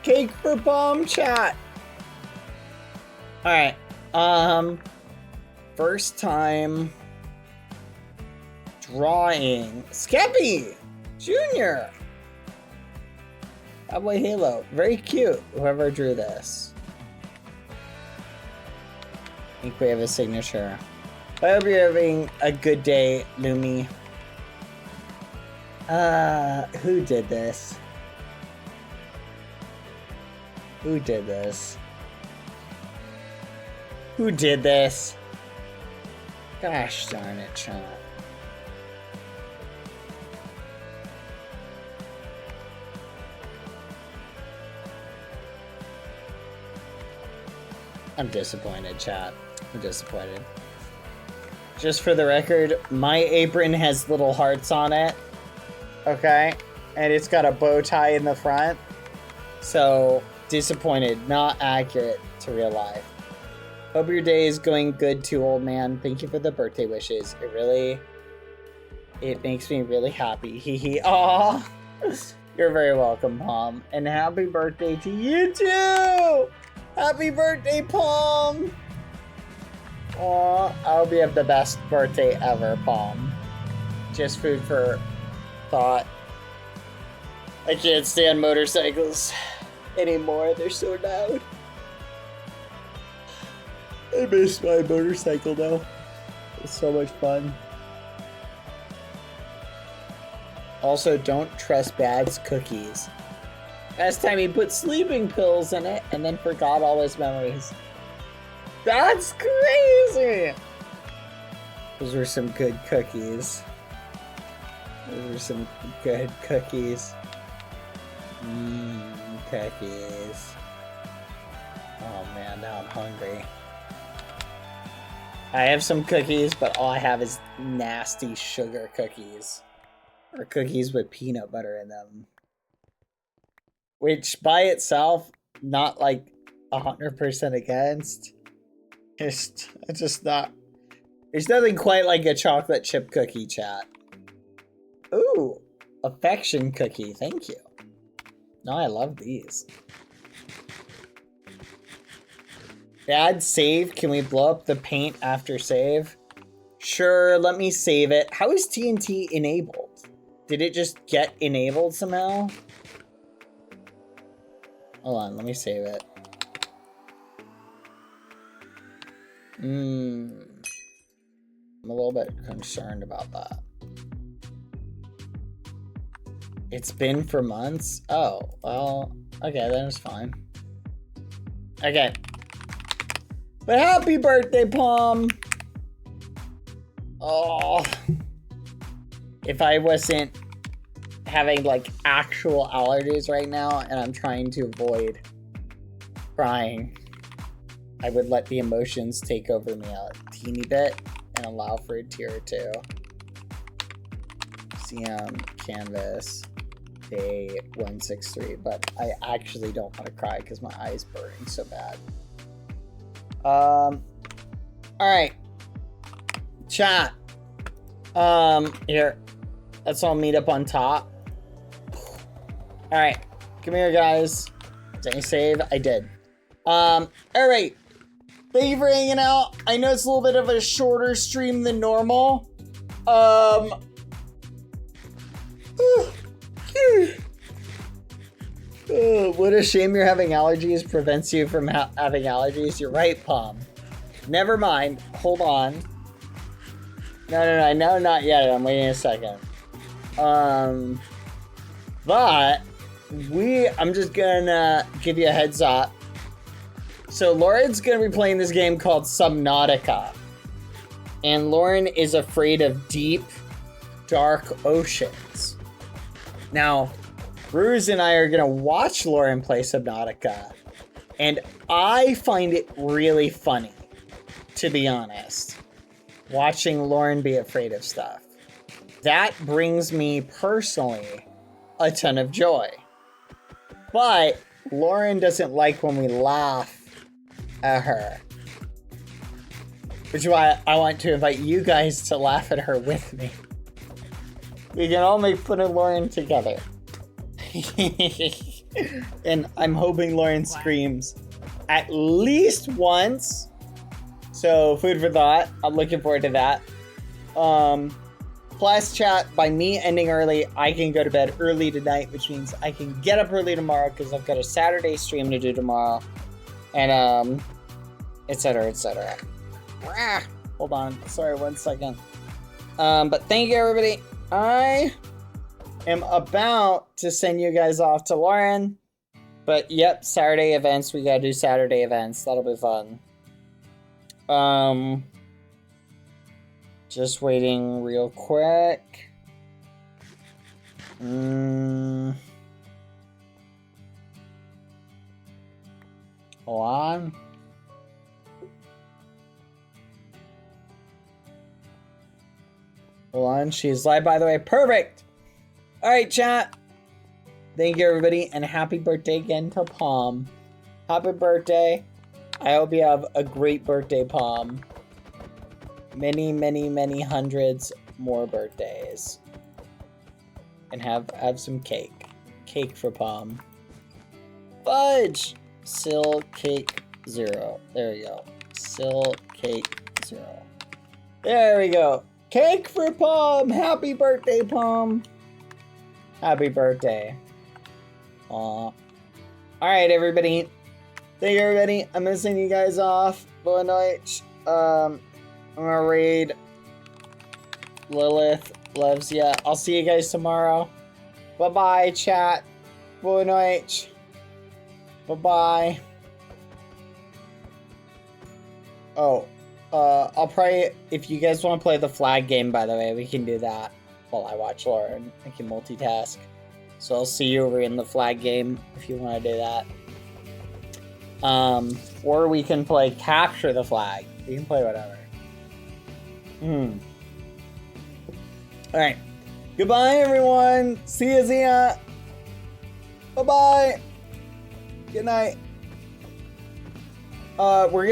Cake for Palm, chat. Alright. First time drawing. Skeppy Jr. Badboyhalo. Very cute. Whoever drew this. I think we have a signature. I hope you're having a good day, Lumi. Who did this? Who did this? Who did this? Gosh darn it, chat. I'm disappointed, chat. I'm disappointed. Just for the record, my apron has little hearts on it. Okay? And it's got a bow tie in the front. So, disappointed. Not accurate to real life. Hope your day is going good too, old man. Thank you for the birthday wishes. It makes me really happy. Hee hee. Aw. You're very welcome, Palm. And happy birthday to you too! Happy birthday, Palm! Aw, I hope you have the best birthday ever, Palm. Just food for thought. I can't stand motorcycles anymore. They're so loud. I miss my motorcycle though. It's so much fun. Also, don't trust Bad's cookies. Last time he put sleeping pills in it and then forgot all his memories. That's crazy! Those were some good cookies. Those were some good cookies. Cookies. Oh man, now I'm hungry. I have some cookies, but all I have is nasty sugar cookies. Or cookies with peanut butter in them. Which, by itself, not like 100% against. It's just not... There's nothing quite like a chocolate chip cookie, chat. Ooh, affection cookie, thank you. No, I love these. Dad, save. Can we blow up the paint after save? Sure, let me save it. How is TNT enabled? Did it just get enabled somehow? Hold on, let me save it. I'm a little bit concerned about that. It's been for months? Oh, well, okay, then it's fine. Okay. But happy birthday, Palm! Oh. If I wasn't having, like, actual allergies right now and I'm trying to avoid crying, I would let the emotions take over me a teeny bit and allow for a tear or two. CM, Canvas, day 163, but I actually don't want to cry because my eye's burning so bad. Alright. Chat. Here. Let's all meet up on top. Alright. Come here, guys. Did I save? I did. Alright. Thank you for hanging out. I know it's a little bit of a shorter stream than normal. What a shame you're having allergies prevents you from having allergies. You're right, Palm. Never mind. Hold on. No, not yet. I'm waiting a second. But I'm just gonna give you a heads up. So Lauren's gonna be playing this game called Subnautica. And Lauren is afraid of deep, dark oceans. Now, Ruse and I are gonna watch Lauren play Subnautica. And I find it really funny, to be honest, watching Lauren be afraid of stuff. That brings me personally a ton of joy. But Lauren doesn't like when we laugh at her. Which is why I want to invite you guys to laugh at her with me. We can all make fun of Lauren together. And I'm hoping Lauren screams at least once. So food for thought. I'm looking forward to that. Plus chat, by me ending early, I can go to bed early tonight, which means I can get up early tomorrow because I've got a Saturday stream to do tomorrow. And etc, etc. Hold on. Sorry, 1 second. But thank you, everybody. I am about to send you guys off to Lauren. But yep, Saturday events. We gotta do Saturday events. That'll be fun. Just waiting real quick. Hold on. Hold on, she's live, by the way. Perfect! Alright, chat. Thank you, everybody, and happy birthday again to Palm. Happy birthday. I hope you have a great birthday, Palm. Many, many, many hundreds more birthdays. And have some cake. Cake for Palm. Fudge! Sill Cake 0. There we go. Sill Cake 0. There we go. Cake for Palm! Happy birthday, Palm! Happy birthday. Aw. Alright, everybody. Thank you, everybody. I'm gonna send you guys off. Boa noite. I'm gonna raid Lilith. Loves ya. I'll see you guys tomorrow. Bye-bye, chat. Boa noite. Bye-bye. Oh. I'll probably, if you guys want to play the flag game, by the way, we can do that while I watch Lauren. I can multitask. So I'll see you over in the flag game if you want to do that. Or we can play capture the flag. We can play whatever. Alright. Goodbye, everyone. See ya, Zia. Bye-bye. Good night. We're gonna